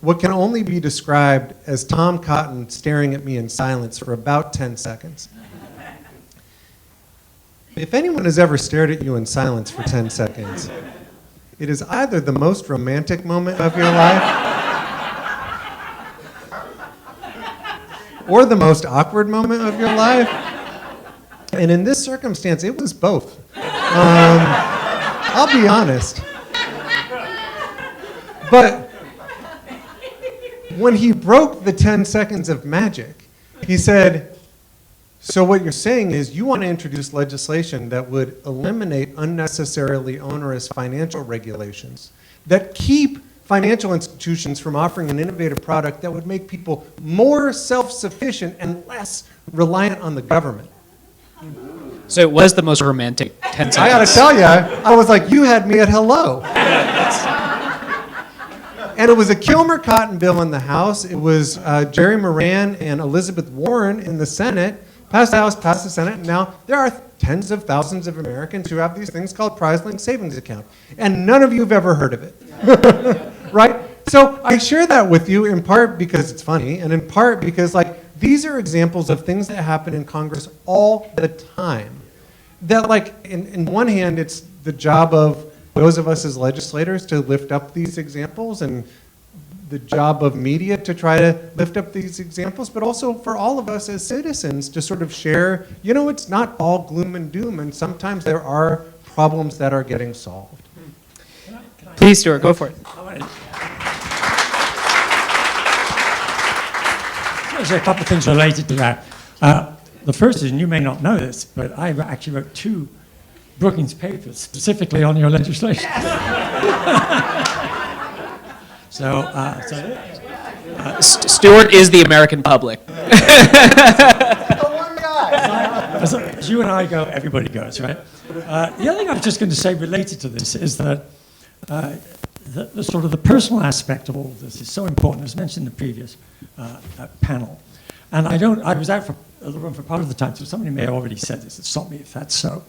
what can only be described as Tom Cotton staring at me in silence for about 10 seconds. If anyone has ever stared at you in silence for 10 seconds, it is either the most romantic moment of your life or the most awkward moment of your life. And in this circumstance, it was both. I'll be honest. But when he broke the 10 seconds of magic, he said, so what you're saying is you want to introduce legislation that would eliminate unnecessarily onerous financial regulations that keep financial institutions from offering an innovative product that would make people more self-sufficient and less reliant on the government. So it was the most romantic 10 seconds. I got to tell you, I was like, you had me at hello. And it was a Kilmer-Cotton bill in the House. It was Jerry Moran and Elizabeth Warren in the Senate. Passed the House, passed the Senate, and now there are tens of thousands of Americans who have these things called prize-linked savings account. And none of you have ever heard of it, right? So I share that with you in part because it's funny, and in part because these are examples of things that happen in Congress all the time. That in one hand, it's the job of those of us as legislators to lift up these examples, and the job of media to try to lift up these examples, but also for all of us as citizens to sort of share, it's not all gloom and doom, and sometimes there are problems that are getting solved. Please, Stuart, go for it. There's a couple of things related to that. The first is, and you may not know this, but I actually wrote 2 Brookings papers specifically on your legislation. Stuart is the American public. As you and I go, everybody goes, right? The other thing I'm just going to say related to this is that the sort of the personal aspect of all of this is so important, as mentioned in the previous panel. And I was out for the room for part of the time, so somebody may have already said this, and stop me if that's so.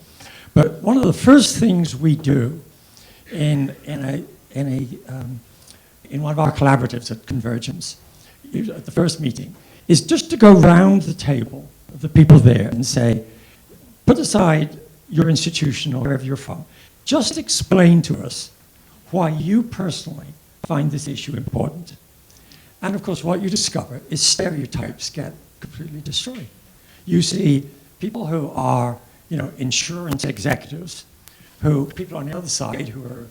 But one of the first things we do in one of our collaboratives at Convergence, at the first meeting, is just to go round the table of the people there and say, put aside your institution or wherever you're from, just explain to us why you personally find this issue important. And of course, what you discover is stereotypes get completely destroyed. You see people who are, insurance executives, people on the other side who are,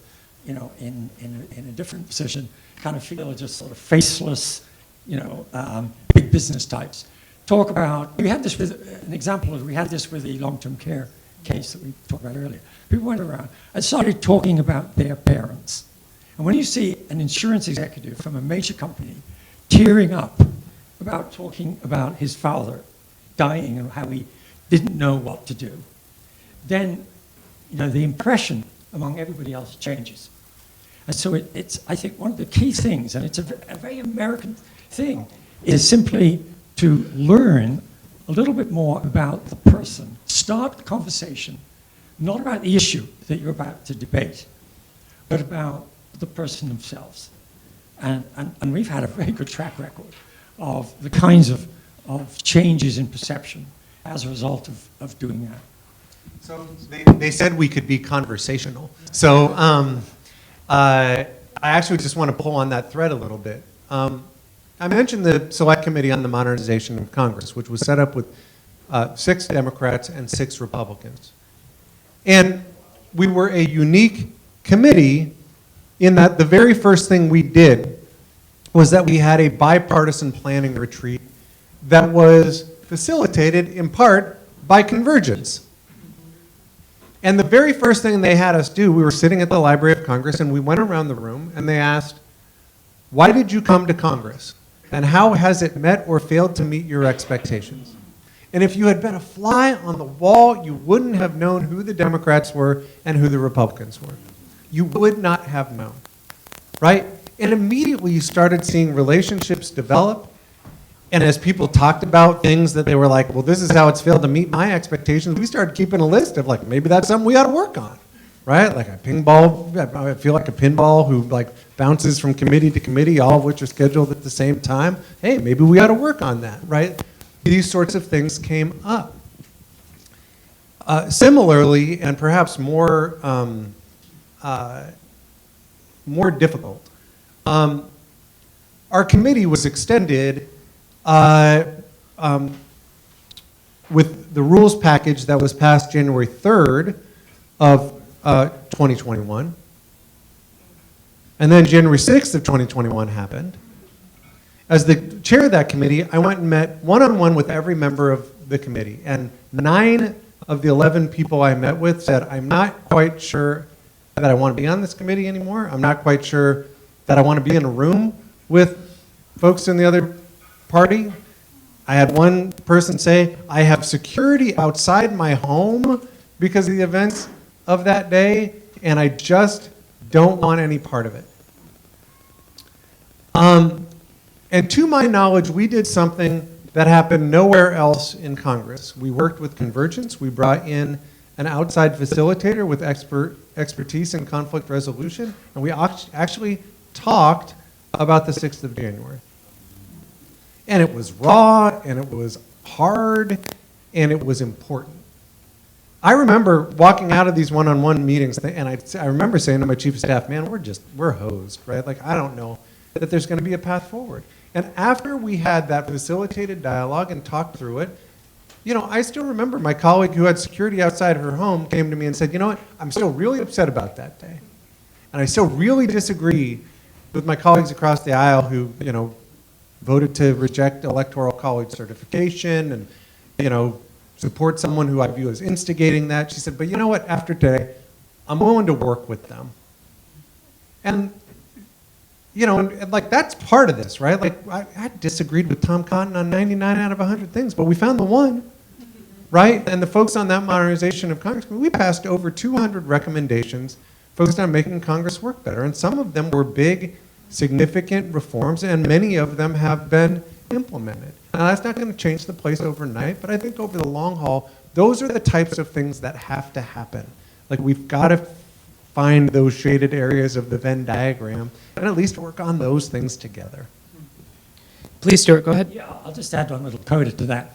in a different position, kind of feel just sort of faceless, big business types. Talk about, we had this with, an example is we had this with the long-term care case that we talked about earlier. People went around and started talking about their parents. And when you see an insurance executive from a major company tearing up about talking about his father dying and how he didn't know what to do, then the impression among everybody else changes. And so it's, I think, one of the key things, and it's a very American thing, is simply to learn a little bit more about the person. Start the conversation, not about the issue that you're about to debate, but about the person themselves. And we've had a very good track record of the kinds of changes in perception as a result of doing that. So they said we could be conversational. So I I actually just want to pull on that thread a little bit. I mentioned the Select Committee on the Modernization of Congress, which was set up with 6 Democrats and 6 Republicans. And we were a unique committee in that the very first thing we did was that we had a bipartisan planning retreat that was facilitated in part by Convergence. And the very first thing they had us do, we were sitting at the Library of Congress and we went around the room and they asked, why did you come to Congress? And how has it met or failed to meet your expectations? And if you had been a fly on the wall, you wouldn't have known who the Democrats were and who the Republicans were. You would not have known, right? And immediately you started seeing relationships develop. And as people talked about things that they were like, well, this is how it's failed to meet my expectations, we started keeping a list of like, maybe that's something we ought to work on, right? Like a pinball, I feel like a pinball who like bounces from committee to committee, all of which are scheduled at the same time. Hey, maybe we ought to work on that, right? These sorts of things came up. Similarly, and perhaps more difficult, our committee was extended with the rules package that was passed January 3rd of 2021. And then January 6th of 2021 happened. As the chair of that committee, I went and met one-on-one with every member of the committee. And 9 of the 11 people I met with said, I'm not quite sure that I want to be on this committee anymore. I'm not quite sure that I want to be in a room with folks in the other party. I had one person say, I have security outside my home because of the events of that day, and I just don't want any part of it. And to my knowledge, we did something that happened nowhere else in Congress. We worked with Convergence. We brought in an outside facilitator with expertise in conflict resolution, and we actually talked about the 6th of January. And it was raw, and it was hard, and it was important. I remember walking out of these one-on-one meetings, and I remember saying to my chief of staff, man, we're hosed, right? Like, I don't know that there's going to be a path forward. And after we had that facilitated dialogue and talked through it, you know, I still remember my colleague who had security outside her home came to me and said, you know what, I'm still really upset about that day. And I still really disagree with my colleagues across the aisle who, you know, voted to reject electoral college certification and, you know, support someone who I view as instigating that. She said, but you know what, after today, I'm willing to work with them. And, you know, and like that's part of this, right? Like I disagreed with Tom Cotton on 99 out of 100 things, but we found the one, right? And the folks on that modernization of Congress, we passed over 200 recommendations focused on making Congress work better. And some of them were big, significant reforms, and many of them have been implemented. Now, that's not going to change the place overnight, but I think over the long haul, those are the types of things that have to happen. Like, we've got to find those shaded areas of the Venn diagram and at least work on those things together. Please, Stuart, go ahead. Yeah, I'll just add one little coda to that.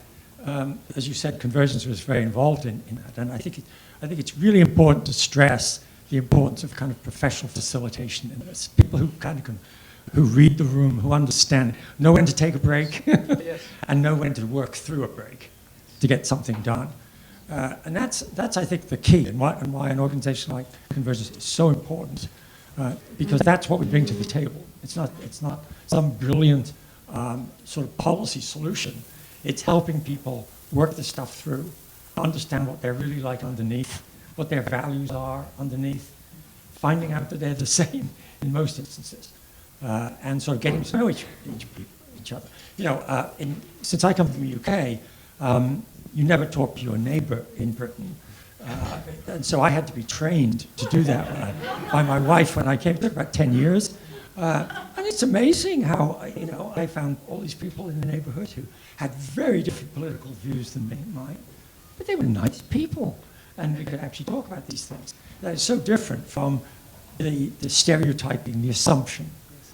As you said, Convergence was very involved in that, and I think it's really important to stress the importance of kind of professional facilitation in this. People who kind of who read the room, who understand, know when to take a break, and know when to work through a break to get something done. And that's I think the key, and why an organization like Convergence is so important, because that's what we bring to the table. It's not some brilliant sort of policy solution. It's helping people work the stuff through, understand what they're really like underneath, what their values are underneath, finding out that they're the same in most instances, and sort of getting to know each other. You know, since I come from the UK, you never talk to your neighbor in Britain. And so I had to be trained to do that by my wife when I came. It took about 10 years. And it's amazing how, you know, I found all these people in the neighborhood who had very different political views than mine, but they were nice people, and we could actually talk about these things. That is so different from the stereotyping, the assumption,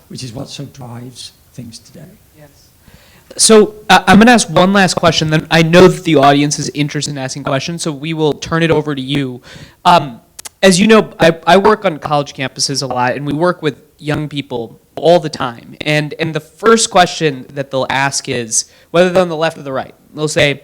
which is what so drives things today. Yes. So I'm going to ask one last question, then I know that the audience is interested in asking questions, so we will turn it over to you. as you know, I work on college campuses a lot, and we work with young people all the time. And the first question that they'll ask is, whether they're on the left or the right, they'll say,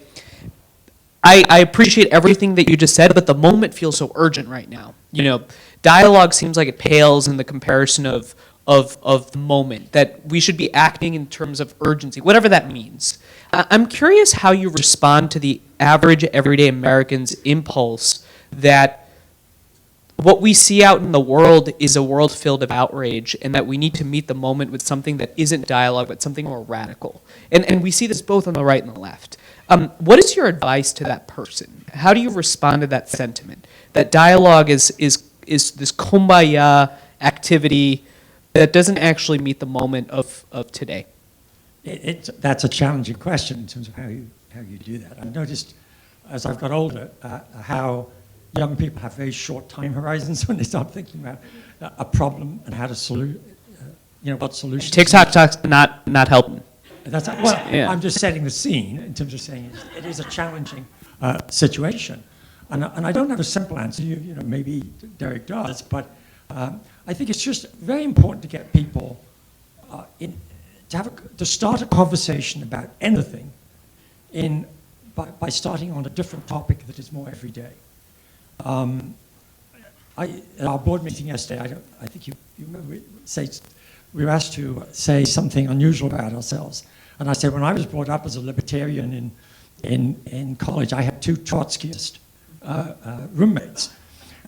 I appreciate everything that you just said, but the moment feels so urgent right now. You know, dialogue seems like it pales in the comparison of the moment, that we should be acting in terms of urgency, whatever that means. I'm curious how you respond to the average everyday American's impulse that what we see out in the world is a world filled of outrage, and that we need to meet the moment with something that isn't dialogue, but something more radical. And we see this both on the right and the left. What is your advice to that person? How do you respond to that sentiment? That dialogue is this kumbaya activity that doesn't actually meet the moment of today? That's a challenging question in terms of how you do that. I've noticed as I've got older how young people have very short time horizons when they start thinking about a problem and how to what solutions. TikTok's not helping. That's Yeah. I'm just setting the scene in terms of saying it is a challenging situation, and I don't have a simple answer. You know, maybe Derek does, but I think it's just very important to get people to start a conversation about anything by starting on a different topic that is more everyday. At our board meeting yesterday, I think you remember, we were asked to say something unusual about ourselves. And I said, when I was brought up as a libertarian in college, I had two Trotskyist roommates.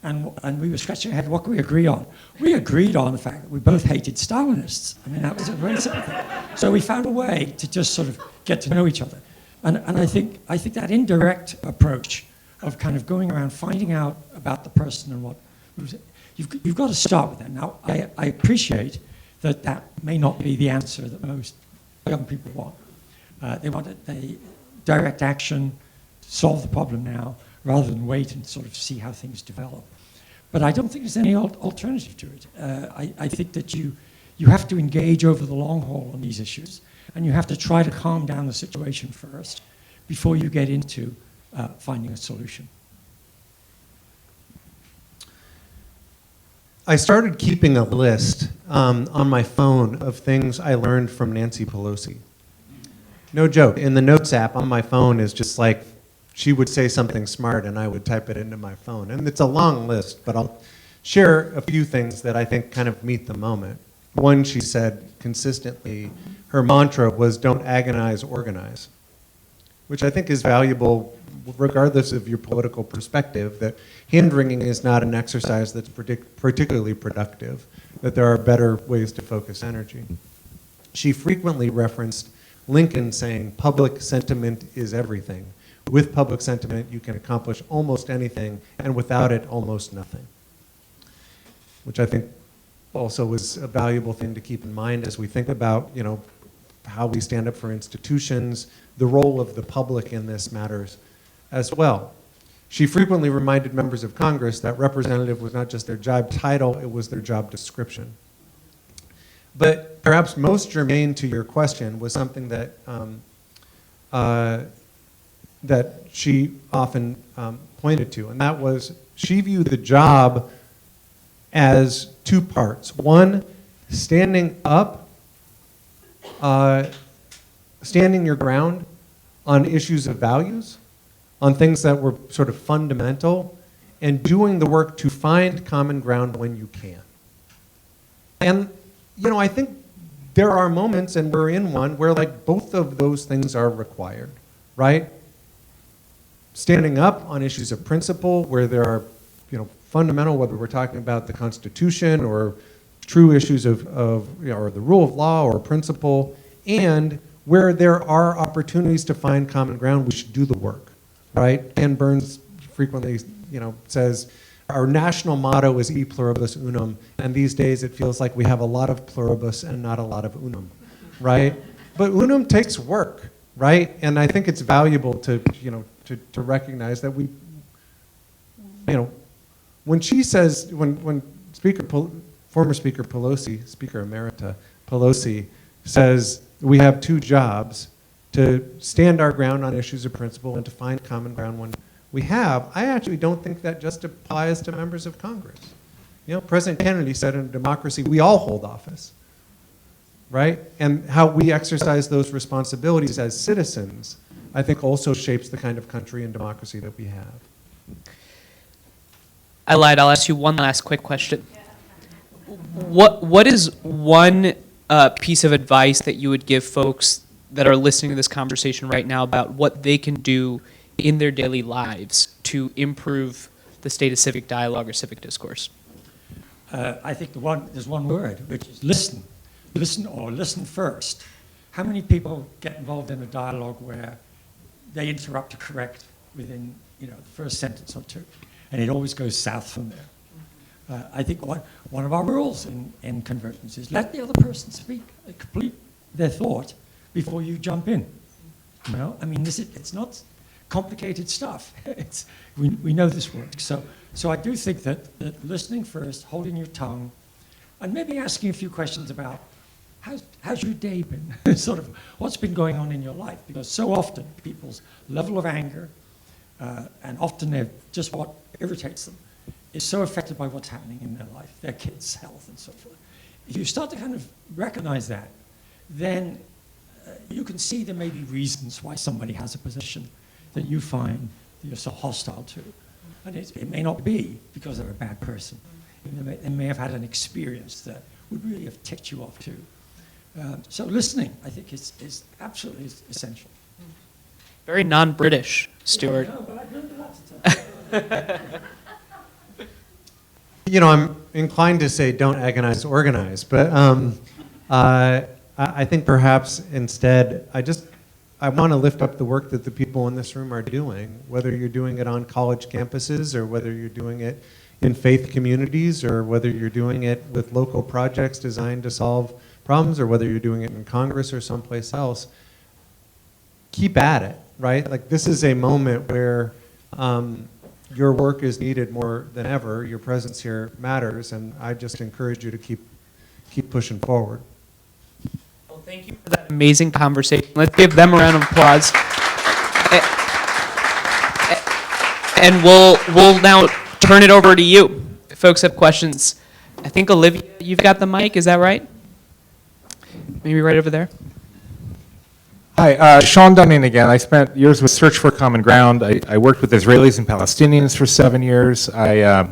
And we were scratching our head, what could we agree on? We agreed on the fact that we both hated Stalinists. I mean, that was a very simple thing. So we found a way to just sort of get to know each other. And I think that indirect approach of kind of going around finding out about the person and what you've got to start with that. Now, I appreciate that may not be the answer that most young people want. They want a direct action, solve the problem now, rather than wait and sort of see how things develop. But I don't think there's any alternative to it. I think that you have to engage over the long haul on these issues, and you have to try to calm down the situation first before you get into finding a solution. I started keeping a list on my phone of things I learned from Nancy Pelosi. No joke. In the Notes app on my phone is just like, she would say something smart and I would type it into my phone. And it's a long list, but I'll share a few things that I think kind of meet the moment. One, she said consistently, her mantra was don't agonize, organize, which I think is valuable regardless of your political perspective, that hand-wringing is not an exercise that's particularly productive, that there are better ways to focus energy. She frequently referenced Lincoln saying, public sentiment is everything. With public sentiment, you can accomplish almost anything, and without it, almost nothing. Which I think also is a valuable thing to keep in mind as we think about, you know, how we stand up for institutions. The role of the public in this matters as well. She frequently reminded members of Congress that representative was not just their job title, it was their job description. But perhaps most germane to your question was something that that she often pointed to, and that was she viewed the job as two parts. One, standing up, standing your ground on issues of values, on things that were sort of fundamental, and doing the work to find common ground when you can. And, you know, I think there are moments, and we're in one, where like both of those things are required, right? Standing up on issues of principle where there are, you know, fundamental, whether we're talking about the Constitution or true issues of you know, or the rule of law or principle, and where there are opportunities to find common ground, we should do the work, right? Ken Burns frequently, you know, says, our national motto is e pluribus unum, and these days it feels like we have a lot of pluribus and not a lot of unum, right? But unum takes work, right? And I think it's valuable to, you know, to recognize that we, you know, when she says, when former Speaker Pelosi, Speaker Emerita Pelosi says we have two jobs, to stand our ground on issues of principle and to find common ground we have, I actually don't think that just applies to members of Congress. You know, President Kennedy said in a democracy, we all hold office, right? And how we exercise those responsibilities as citizens, I think also shapes the kind of country and democracy that we have. I lied. I'll ask you one last quick question. What is one piece of advice that you would give folks that are listening to this conversation right now about what they can do in their daily lives to improve the state of civic dialogue or civic discourse? I think there's one word, which is listen. Listen or listen first. How many people get involved in a dialogue where they interrupt to correct within the first sentence or two, and it always goes south from there? I think one of our rules in Convergence is let the other person speak, complete their thought before you jump in. You know, I mean, it's not complicated stuff. We know this works. So I do think that listening first, holding your tongue, and maybe asking a few questions about how's your day been? Sort of what's been going on in your life? Because so often people's level of anger, and often just what irritates them, is so affected by what's happening in their life, their kids' health and so forth. If you start to kind of recognize that, then you can see there may be reasons why somebody has a position that you find that you're so hostile to. And it may not be because they're a bad person. They may have had an experience that would really have ticked you off too. So listening, I think, is absolutely essential. Very non-British, Stuart. You know, I'm inclined to say don't agonize, organize, but I think perhaps instead I want to lift up the work that the people in this room are doing, whether you're doing it on college campuses or whether you're doing it in faith communities or whether you're doing it with local projects designed to solve problems or whether you're doing it in Congress or someplace else. Keep at it, right? Like this is a moment where your work is needed more than ever. Your presence here matters, and I just encourage you to keep pushing forward. Well, thank you for that amazing conversation. Let's give them a round of applause. And we'll now turn it over to you. If folks have questions. I think, Olivia, you've got the mic. Is that right? Maybe right over there. Hi, Sean Dunning again. I spent years with Search for Common Ground. I worked with Israelis and Palestinians for 7 years. I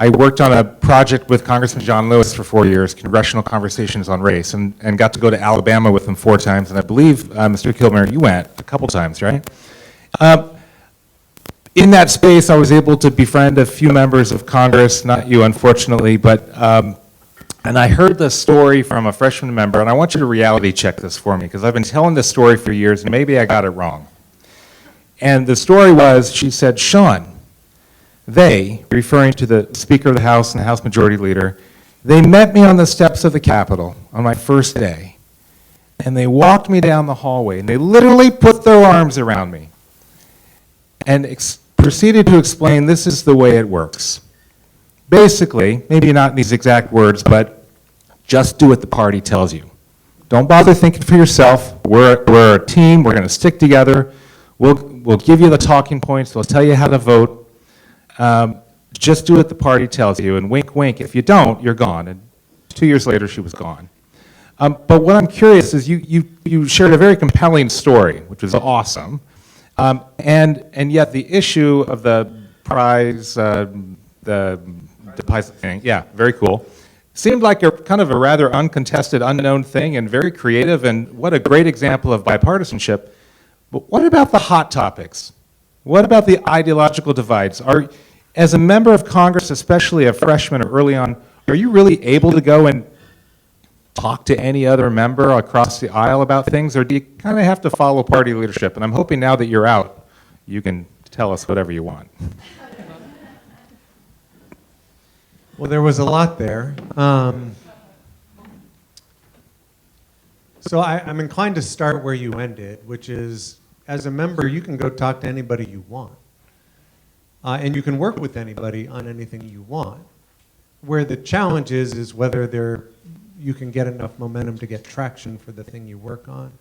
worked on a project with Congressman John Lewis for 4 years, Congressional Conversations on Race, and got to go to Alabama with him 4 times. And I believe, Mr. Kilmer, you went a couple times, right? In that space, I was able to befriend a few members of Congress, not you, unfortunately, but and I heard the story from a freshman member, and I want you to reality check this for me, because I've been telling this story for years, and maybe I got it wrong. And the story was, she said, Sean, they, referring to the Speaker of the House and the House Majority Leader, they met me on the steps of the Capitol on my first day, and they walked me down the hallway, and they literally put their arms around me and proceeded to explain this is the way it works. Basically, maybe not in these exact words, but just do what the party tells you. Don't bother thinking for yourself. We're a team. We're going to stick together. We'll give you the talking points. We'll tell you how to vote. Just do what the party tells you. And wink, wink. If you don't, you're gone. And 2 years later, she was gone. But what I'm curious is you shared a very compelling story, which was awesome. And yet the issue of the prize, the prize thing, yeah, very cool. Seemed like a kind of a rather uncontested, unknown thing and very creative, and what a great example of bipartisanship. But what about the hot topics? What about the ideological divides? As a member of Congress, especially a freshman or early on, are you really able to go and talk to any other member across the aisle about things, or do you kind of have to follow party leadership? And I'm hoping now that you're out, you can tell us whatever you want. Well, there was a lot there. So I'm inclined to start where you ended, which is, as a member, you can go talk to anybody you want. And you can work with anybody on anything you want. Where the challenge is whether you can get enough momentum to get traction for the thing you work on.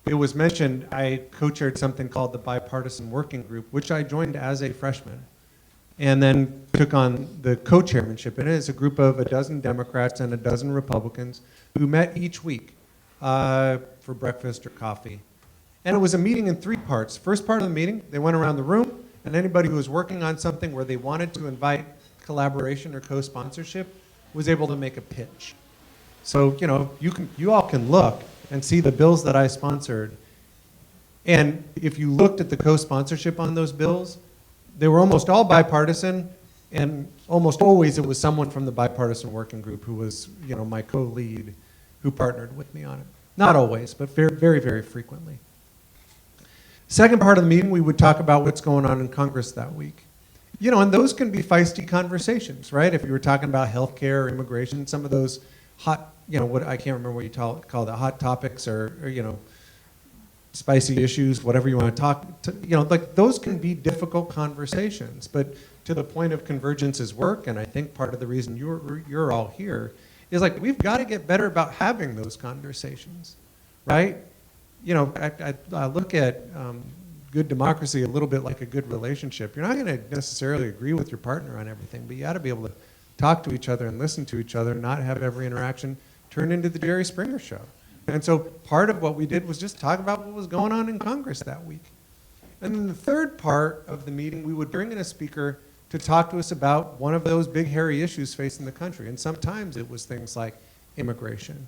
it was mentioned, I co-chaired something called the Bipartisan Working Group, which I joined as a freshman, and then took on the co-chairmanship. And it is a group of 12 Democrats and 12 Republicans who met each week for breakfast or coffee. And it was a meeting in 3 parts. First part of the meeting, they went around the room, and anybody who was working on something where they wanted to invite collaboration or co-sponsorship was able to make a pitch. So, you know, you all can look and see the bills that I sponsored. And if you looked at the co-sponsorship on those bills, they were almost all bipartisan, and almost always it was someone from the Bipartisan Working Group who was, you know, my co-lead who partnered with me on it. Not always, but very, very, very frequently. Second part of the meeting, we would talk about what's going on in Congress that week. You know, and those can be feisty conversations, right? If you were talking about healthcare or immigration, some of those hot, you know, what I can't remember what you call the hot topics or, you know, spicy issues, whatever you want to talk to, you know, like those can be difficult conversations. But to the point of Convergence's work, and I think part of the reason you're all here, is like we've got to get better about having those conversations, right? You know, I look at good democracy a little bit like a good relationship. You're not going to necessarily agree with your partner on everything, but you got to be able to talk to each other and listen to each other, and not have every interaction turn into the Jerry Springer show. And so part of what we did was just talk about what was going on in Congress that week. And then the third part of the meeting, we would bring in a speaker to talk to us about one of those big, hairy issues facing the country. And sometimes it was things like immigration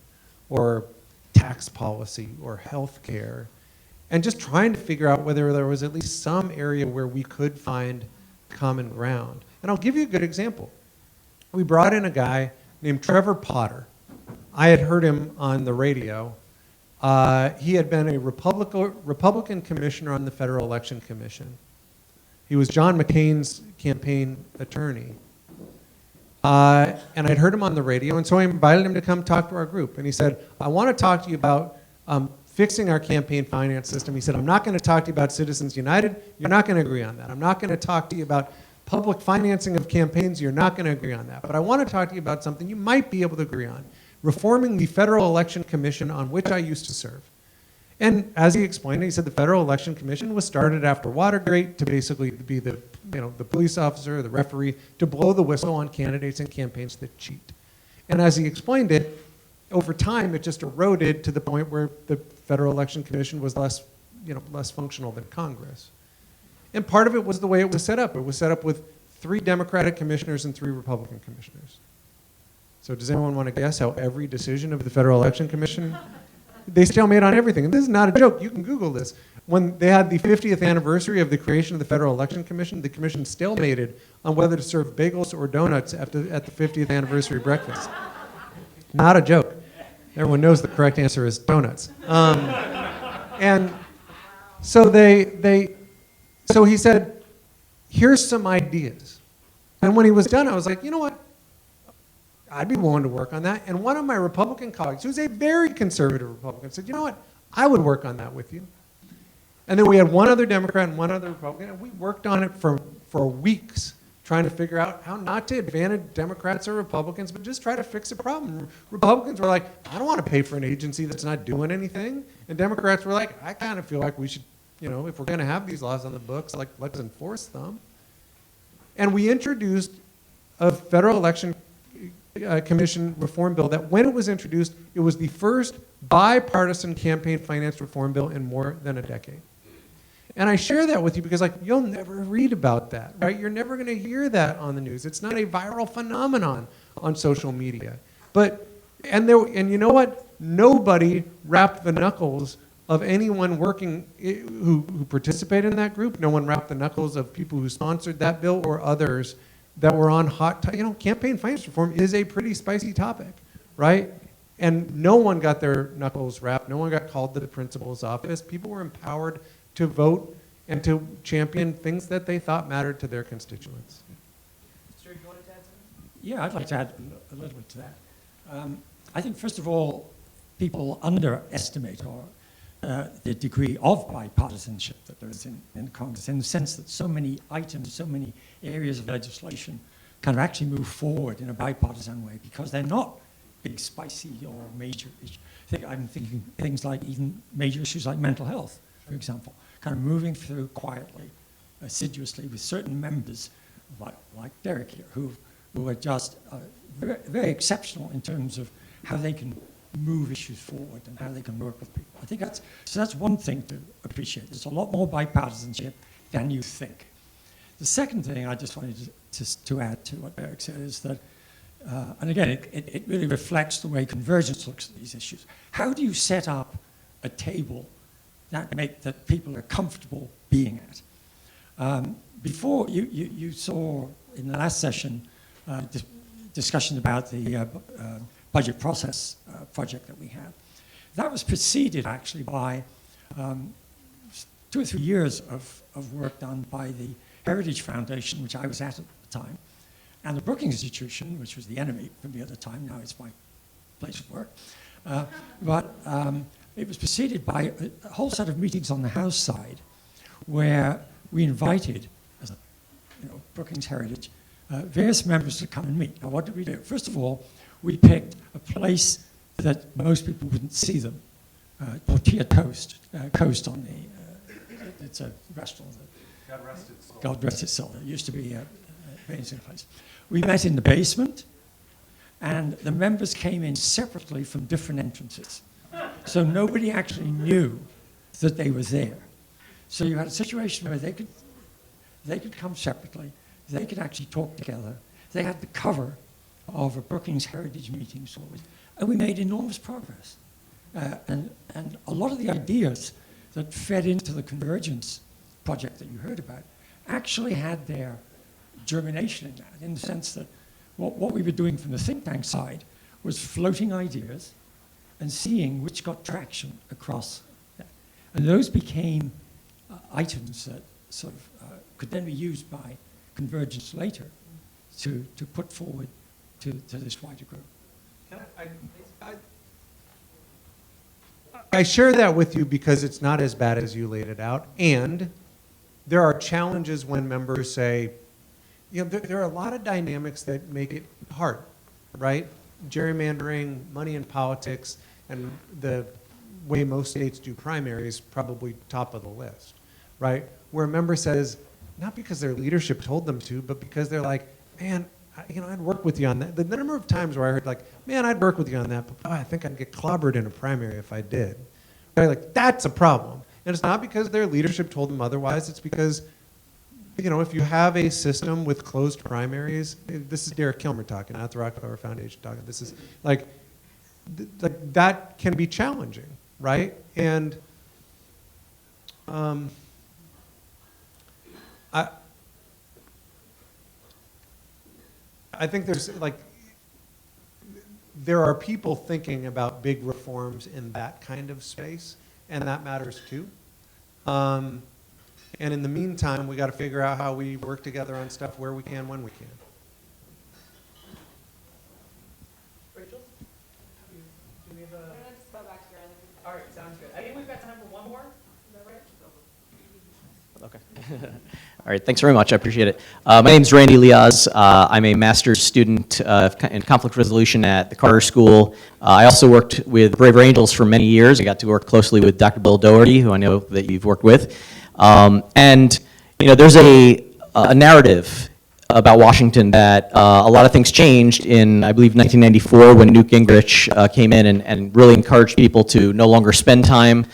or tax policy or health care, and just trying to figure out whether there was at least some area where we could find common ground. And I'll give you a good example. We brought in a guy named Trevor Potter. I had heard him on the radio. He had been a Republican commissioner on the Federal Election Commission. He was John McCain's campaign attorney. And I'd heard him on the radio, and so I invited him to come talk to our group. And he said, I want to talk to you about fixing our campaign finance system. He said, I'm not going to talk to you about Citizens United. You're not going to agree on that. I'm not going to talk to you about public financing of campaigns. You're not going to agree on that. But I want to talk to you about something you might be able to agree on. Reforming the Federal Election Commission, on which I used to serve. And as he explained, he said the Federal Election Commission was started after Watergate to basically be the, you know, the police officer, the referee, to blow the whistle on candidates and campaigns that cheat. And as he explained it, over time it just eroded to the point where the Federal Election Commission was less, you know, less functional than Congress. And part of it was the way it was set up. It was set up with 3 Democratic commissioners and 3 Republican commissioners. So does anyone want to guess how every decision of the Federal Election Commission, they stalemate on everything. And this is not a joke. You can Google this. When they had the 50th anniversary of the creation of the Federal Election Commission, the commission stalemated on whether to serve bagels or donuts at the 50th anniversary breakfast. Not a joke. Everyone knows the correct answer is donuts. And so so he said, here's some ideas. And when he was done, I was like, you know what? I'd be willing to work on that. And one of my Republican colleagues, who's a very conservative Republican, said, you know what? I would work on that with you. And then we had one other Democrat and one other Republican, and we worked on it for weeks, trying to figure out how not to advantage Democrats or Republicans, but just try to fix a problem. Republicans were like, I don't want to pay for an agency that's not doing anything. And Democrats were like, I kind of feel like we should, you know, if we're going to have these laws on the books, like, let's enforce them. And we introduced a Federal Election Commission reform bill that, when it was introduced, it was the first bipartisan campaign finance reform bill in more than a decade. And I share that with you because, like, you'll never read about that, right? You're never going to hear that on the news. It's not a viral phenomenon on social media. But, and you know what? Nobody wrapped the knuckles of anyone working who participated in that group. No one wrapped the knuckles of people who sponsored that bill or others that were on you know, campaign finance reform is a pretty spicy topic, right? And no one got their knuckles wrapped. No one got called to the principal's office. People were empowered to vote and to champion things that they thought mattered to their constituents. Stuart, you wanted to add something? Yeah, I'd like to add a little bit to that. I think, first of all, people underestimate the degree of bipartisanship that there is in Congress, in the sense that so many items, so many areas of legislation kind of actually move forward in a bipartisan way because they're not big, spicy or major issue. I'm thinking things like even major issues like mental health, for example, kind of moving through quietly, assiduously with certain members like Derek here, who are just very, very exceptional in terms of how they can move issues forward and how they can work with people. I think that's one thing to appreciate. There's a lot more bipartisanship than you think. The second thing I just wanted to add to what Derek said is that, and again, it really reflects the way Convergence looks at these issues. How do you set up a table that people are comfortable being at? Before, you saw in the last session discussion about the budget process project that we had. That was preceded actually by 2 or 3 years of work done by the Heritage Foundation, which I was at the time, and the Brookings Institution, which was the enemy for me at the time. Now it's my place of work. But it was preceded by a whole set of meetings on the House side where we invited, as a Brookings Heritage, various members to come and meet. Now, what did we do? First of all, we picked a place that most people wouldn't see them, Tortilla Coast on the, it's a restaurant. God rest its soul. God rest its soul. It used to be a amazing place. We met in the basement, and the members came in separately from different entrances. So nobody actually knew that they were there. So you had a situation where they could come separately, they could actually talk together. They had the cover of a Brookings Heritage meeting, and we made enormous progress. And a lot of the ideas that fed into the Convergence project that you heard about actually had their germination in that, in the sense that what we were doing from the think tank side was floating ideas and seeing which got traction across that. And those became items that sort of could then be used by Convergence later to put forward to this wider group. I share that with you because it's not as bad as you laid it out, and there are challenges when members say, there are a lot of dynamics that make it hard, right? Gerrymandering, money in politics, and the way most states do primaries probably top of the list, right? Where a member says, not because their leadership told them to, but because they're like, man, I'd work with you on that. The number of times where I heard like, man, I'd work with you on that, but I think I'd get clobbered in a primary if I did. Right? Like, that's a problem. And it's not because their leadership told them otherwise, it's because, if you have a system with closed primaries, this is Derek Kilmer talking, not the Rockefeller Foundation talking. This is like that can be challenging, right? And I think there are people thinking about big reforms in that kind of space, and that matters too. And in the meantime, we got to figure out how we work together on stuff where we can, when we can. Rachel? Do we have a... All right, sounds good. I think we've got time for one more. Is that right? Okay. All right, thanks very much. I appreciate it. My name is Randy Liaz. I'm a master's student in conflict resolution at the Carter School. I also worked with Braver Angels for many years. I got to work closely with Dr. Bill Doherty, who I know that you've worked with. And there's a narrative about Washington that a lot of things changed in, I believe, 1994 when Newt Gingrich came in and really encouraged people to no longer spend time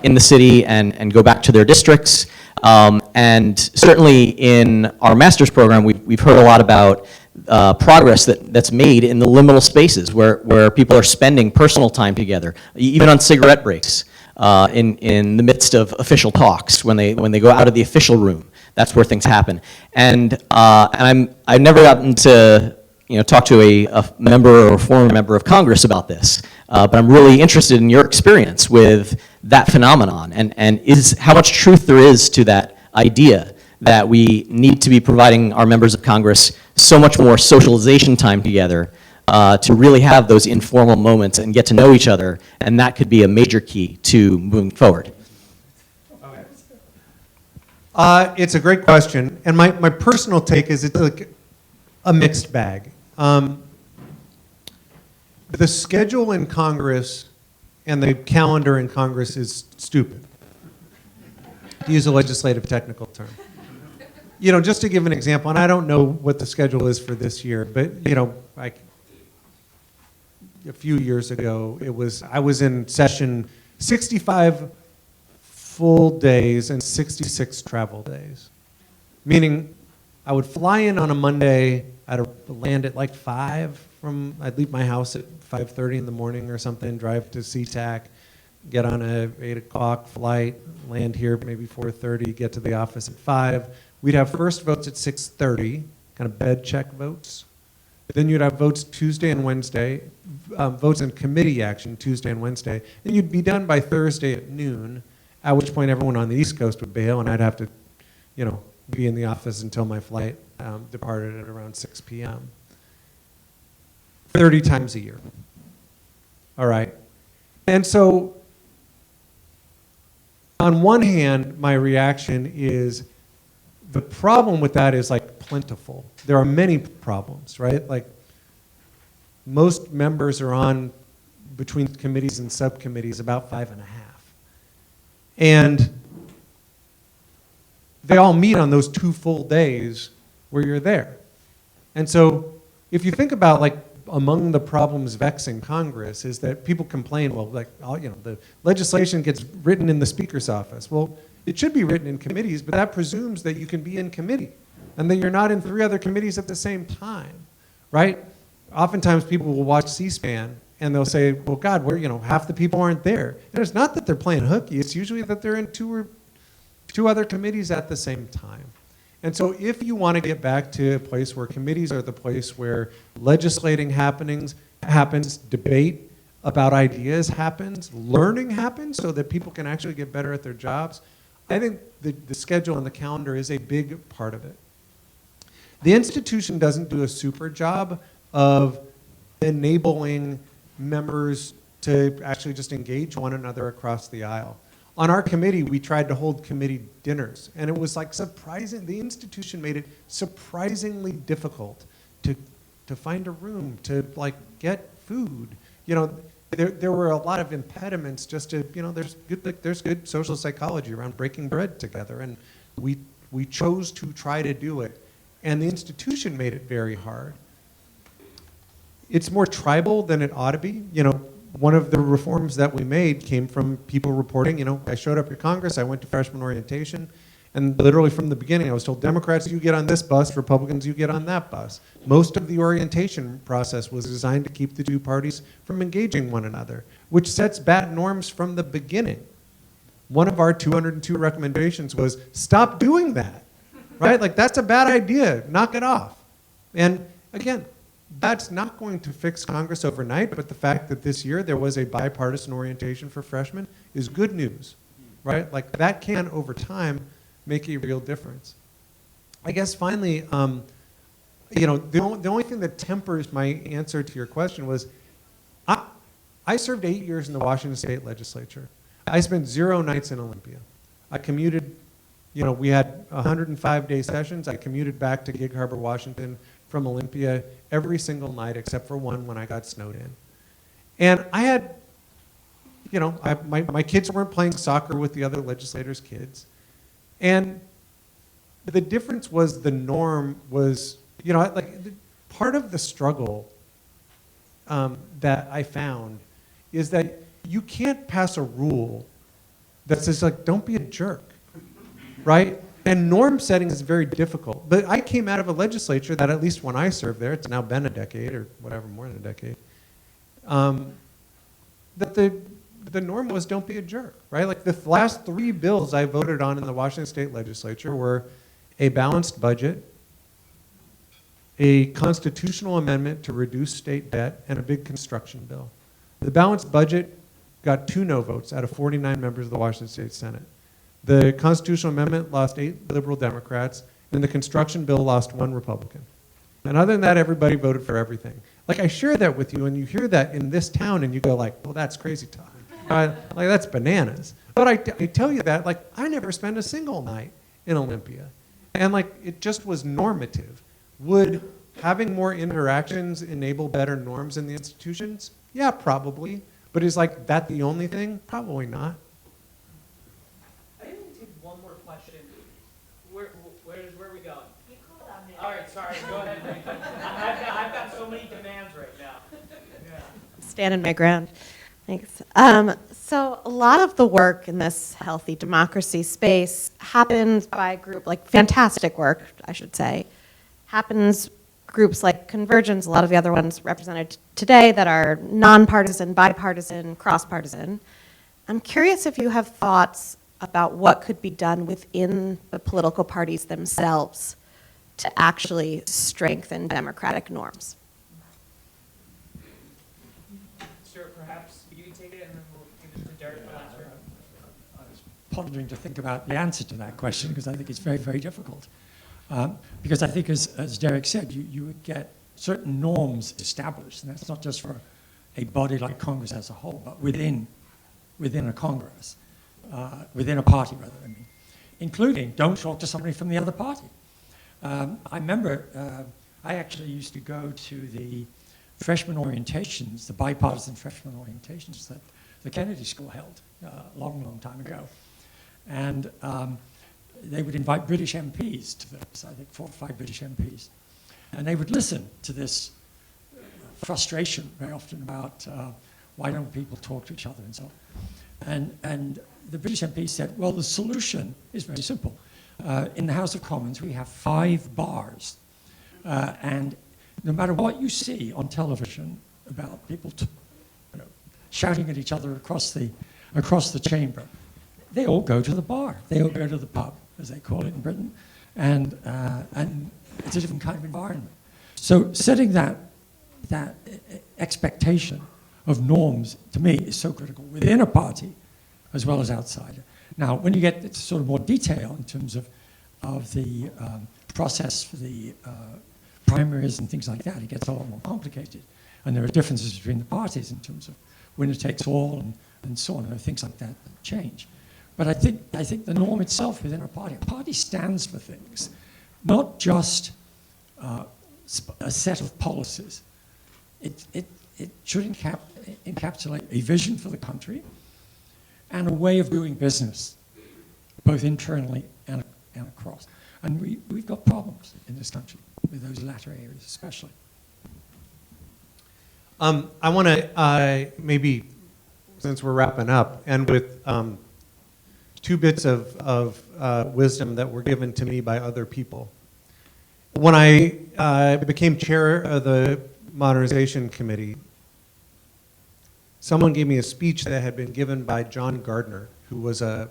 in the city and go back to their districts. And certainly in our master's program, we've heard a lot about progress that's made in the liminal spaces where people are spending personal time together, even on cigarette breaks, in the midst of official talks, when they go out of the official room. That's where things happen. And I've never gotten to talk to a member or a former member of Congress about this, but I'm really interested in your experience with that phenomenon and how much truth there is to that idea that we need to be providing our members of Congress so much more socialization time together to really have those informal moments and get to know each other, and that could be a major key to moving forward. It's a great question, and my personal take is it's like a mixed bag. the schedule in Congress and the calendar in Congress is stupid, to use a legislative technical term. You know, just to give an example, and I don't know what the schedule is for this year, but, you know, like a few years ago, I was in session 65 full days and 66 travel days. Meaning, I would fly in on a Monday, I'd land at like 5 I'd leave my house at 5:30 in the morning or something, drive to SeaTac, get on a 8 o'clock flight, land here maybe 4:30, get to the office at 5. We'd have first votes at 6:30, kind of bed check votes. Then you'd have votes Tuesday and Wednesday, votes in committee action Tuesday and Wednesday. Then you'd be done by Thursday at noon, at which point everyone on the East Coast would bail, and I'd have to, you know, be in the office until my flight departed at around 6 p.m. 30 times a year. All right. And so, on one hand, my reaction is the problem with that is like plentiful. There are many problems, right? Like most members are on between committees and subcommittees about 5.5. And they all meet on those 2 full days where you're there. And so if you think about like among the problems vexing Congress is that people complain, well, like, you know, the legislation gets written in the Speaker's office. Well, it should be written in committees, but that presumes that you can be in committee and that you're not in 3 other committees at the same time, right? Oftentimes people will watch C-SPAN and they'll say, well, God, you know, half the people aren't there. And it's not that they're playing hooky, it's usually that they're in 2 other committees at the same time. And so if you want to get back to a place where committees are the place where legislating happens, debate about ideas happens, learning happens so that people can actually get better at their jobs, I think the schedule and the calendar is a big part of it. The institution doesn't do a super job of enabling members to actually just engage one another across the aisle. On our committee, we tried to hold committee dinners, and it was like surprising. The institution made it surprisingly difficult to find a room, to like get food. You know, there were a lot of impediments just to, you know, there's good social psychology around breaking bread together, and we chose to try to do it, and the institution made it very hard. It's more tribal than it ought to be. You know, one of the reforms that we made came from people reporting, you know, I showed up at Congress, I went to freshman orientation, and literally from the beginning I was told, Democrats, you get on this bus, Republicans, you get on that bus. Most of the orientation process was designed to keep the 2 parties from engaging one another, which sets bad norms from the beginning. One of our 202 recommendations was, stop doing that, right? Like, that's a bad idea, knock it off. And again, that's not going to fix Congress overnight, but the fact that this year there was a bipartisan orientation for freshmen is good news, right? Like that can, over time, make a real difference. I guess finally, you know, the only thing that tempers my answer to your question was, I served 8 years in the Washington State Legislature. I spent 0 nights in Olympia. I commuted, you know, we had 105-day sessions. I commuted back to Gig Harbor, Washington from Olympia every single night except for one when I got snowed in. And I had, you know, my kids weren't playing soccer with the other legislators' kids. And the difference was the norm was, you know, like part of the struggle that I found is that you can't pass a rule that says, like, don't be a jerk, right? And norm setting is very difficult. But I came out of a legislature that, at least when I served there, it's now been a decade or whatever, more than a decade, that the norm was don't be a jerk, right? Like the last 3 bills I voted on in the Washington State Legislature were a balanced budget, a constitutional amendment to reduce state debt, and a big construction bill. The balanced budget got 2 no votes out of 49 members of the Washington State Senate. The constitutional amendment lost 8 liberal Democrats, and the construction bill lost 1 Republican. And other than that, everybody voted for everything. Like, I share that with you, and you hear that in this town, and you go like, well, that's crazy talk. Like, that's bananas. But I tell you that, like, I never spent a single night in Olympia. And, like, it just was normative. Would having more interactions enable better norms in the institutions? Yeah, probably. But is like that the only thing? Probably not. I didn't take one more question. Where are we going? You called on me. All right, sorry. Go ahead. I've got so many demands right now. Yeah. Standing my ground. Thanks. So a lot of the work in this healthy democracy space happens by a group, like fantastic work, I should say, happens groups like Convergence, a lot of the other ones represented today that are nonpartisan, bipartisan, cross-partisan. I'm curious if you have thoughts about what could be done within the political parties themselves to actually strengthen democratic norms. Sir, perhaps you can take it and then we'll give it to Derek for answer. I was pondering to think about the answer to that question because I think it's very, very difficult. Because I think, as Derek said, you would get certain norms established, and that's not just for a body like Congress as a whole, but within a Congress, within a party, rather, I mean, including don't talk to somebody from the other party. I remember I actually used to go to the freshman orientations, the bipartisan freshman orientations that the Kennedy School held a long, long time ago. And they would invite British MPs to this, I think 4 or 5 British MPs. And they would listen to this frustration very often about why don't people talk to each other and so on. And the British MPs said, well, the solution is very simple. In the House of Commons, we have 5 bars. And no matter what you see on television about people shouting at each other across the chamber, they all go to the bar. They all go to the pub, as they call it in Britain, and it's a different kind of environment. So setting that expectation of norms, to me, is so critical within a party as well as outside it. Now, when you get to sort of more detail in terms of the process for the primaries and things like that, it gets a lot more complicated. And there are differences between the parties in terms of winner takes all and so on, and things like that change. But I think the norm itself within a party stands for things, not just a set of policies. It should encapsulate a vision for the country and a way of doing business, both internally and across. And we've got problems in this country with those latter areas especially. I want to maybe, since we're wrapping up, end with 2 bits of wisdom that were given to me by other people. When I became chair of the Modernization Committee, someone gave me a speech that had been given by John Gardner, who was a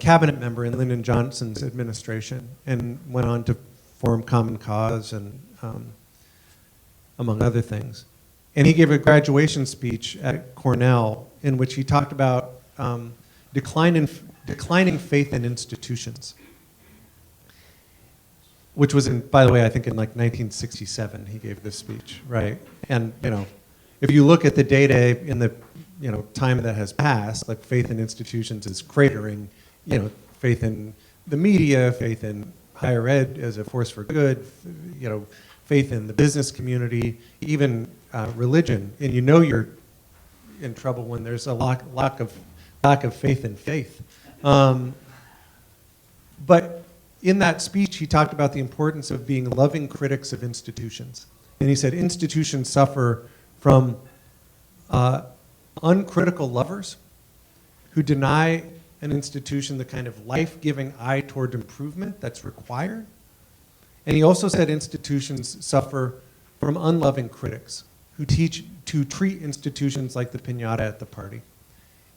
cabinet member in Lyndon Johnson's administration and went on to form Common Cause and among other things. And he gave a graduation speech at Cornell in which he talked about declining faith in institutions, which was by the way, I think in like 1967 he gave this speech, right? And if you look at the data in the time that has passed, like faith in institutions is cratering, faith in the media, faith in higher ed as a force for good, faith in the business community, even religion, and you're in trouble when there's a lack of faith in faith. But in that speech, he talked about the importance of being loving critics of institutions. And he said institutions suffer from uncritical lovers who deny an institution the kind of life-giving eye toward improvement that's required. And he also said institutions suffer from unloving critics who treat institutions like the piñata at the party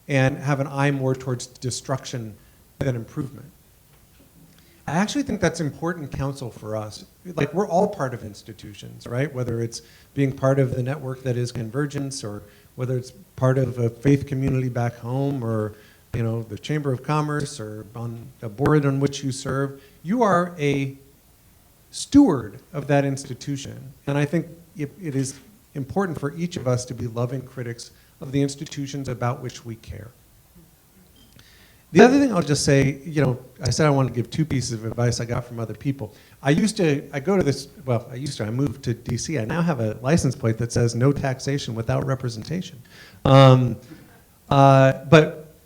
and have an eye more towards destruction than improvement. I actually think that's important counsel for us. Like, we're all part of institutions, right? Whether it's being part of the network that is Convergence, or whether it's part of a faith community back home, or the Chamber of Commerce, or on a board on which you serve. You are a steward of that institution. And I think it is important for each of us to be loving critics of the institutions about which we care. The other thing I'll just say, you know, I said I wanted to give 2 pieces of advice I got from other people. I moved to DC. I now have a license plate that says no taxation without representation. But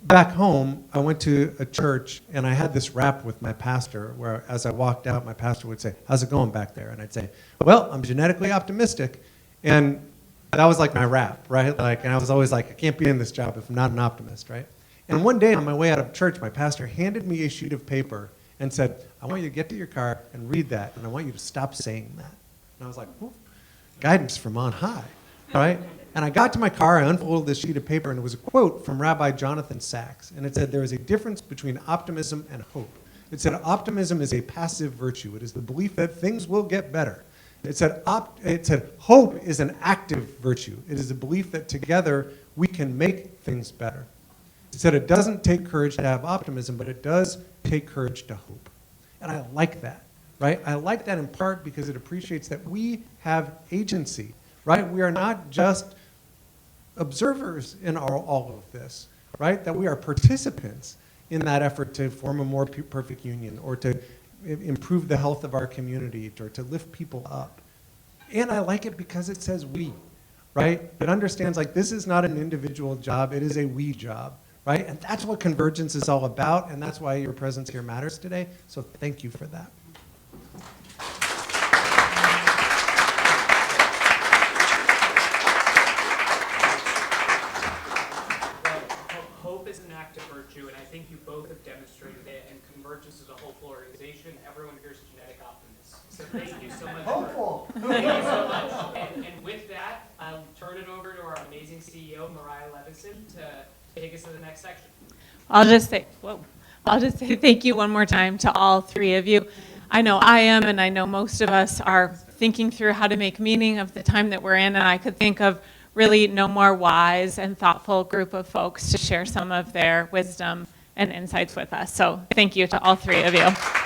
back home, I went to a church and I had this rap with my pastor where as I walked out, my pastor would say, "How's it going back there?" And I'd say, "Well, I'm genetically optimistic." And that was like my rap, right? Like, and I was always like, I can't be in this job if I'm not an optimist, right? And one day on my way out of church, my pastor handed me a sheet of paper and said, "I want you to get to your car and read that, and I want you to stop saying that." And I was like, "Ooh, guidance from on high," right? And I got to my car, I unfolded this sheet of paper, and it was a quote from Rabbi Jonathan Sachs. And it said, "There is a difference between optimism and hope." It said, "Optimism is a passive virtue. It is the belief that things will get better." It said, "Hope is an active virtue. It is the belief that together we can make things better." It said, "It doesn't take courage to have optimism, but it does take courage to hope." And I like that, right? I like that in part because it appreciates that we have agency, right? We are not just observers in all of this, right? That we are participants in that effort to form a more perfect union or to improve the health of our community or to lift people up. And I like it because it says we, right? It understands like this is not an individual job, it is a we job, right? And that's what Convergence is all about, and that's why your presence here matters today. So thank you for that. Hope is an act of virtue, and I think you both have demonstrated it, and Convergence is a hopeful organization. Everyone here is genetic optimists. So thank you so much. Hopeful. Thank you so much. And with that, I'll turn it over to our amazing CEO, Mariah Levison, to take us to the next section. I'll just say thank you one more time to all 3 of you. I know I am, and I know most of us are thinking through how to make meaning of the time that we're in, and I could think of really no more wise and thoughtful group of folks to share some of their wisdom and insights with us. So thank you to all 3 of you.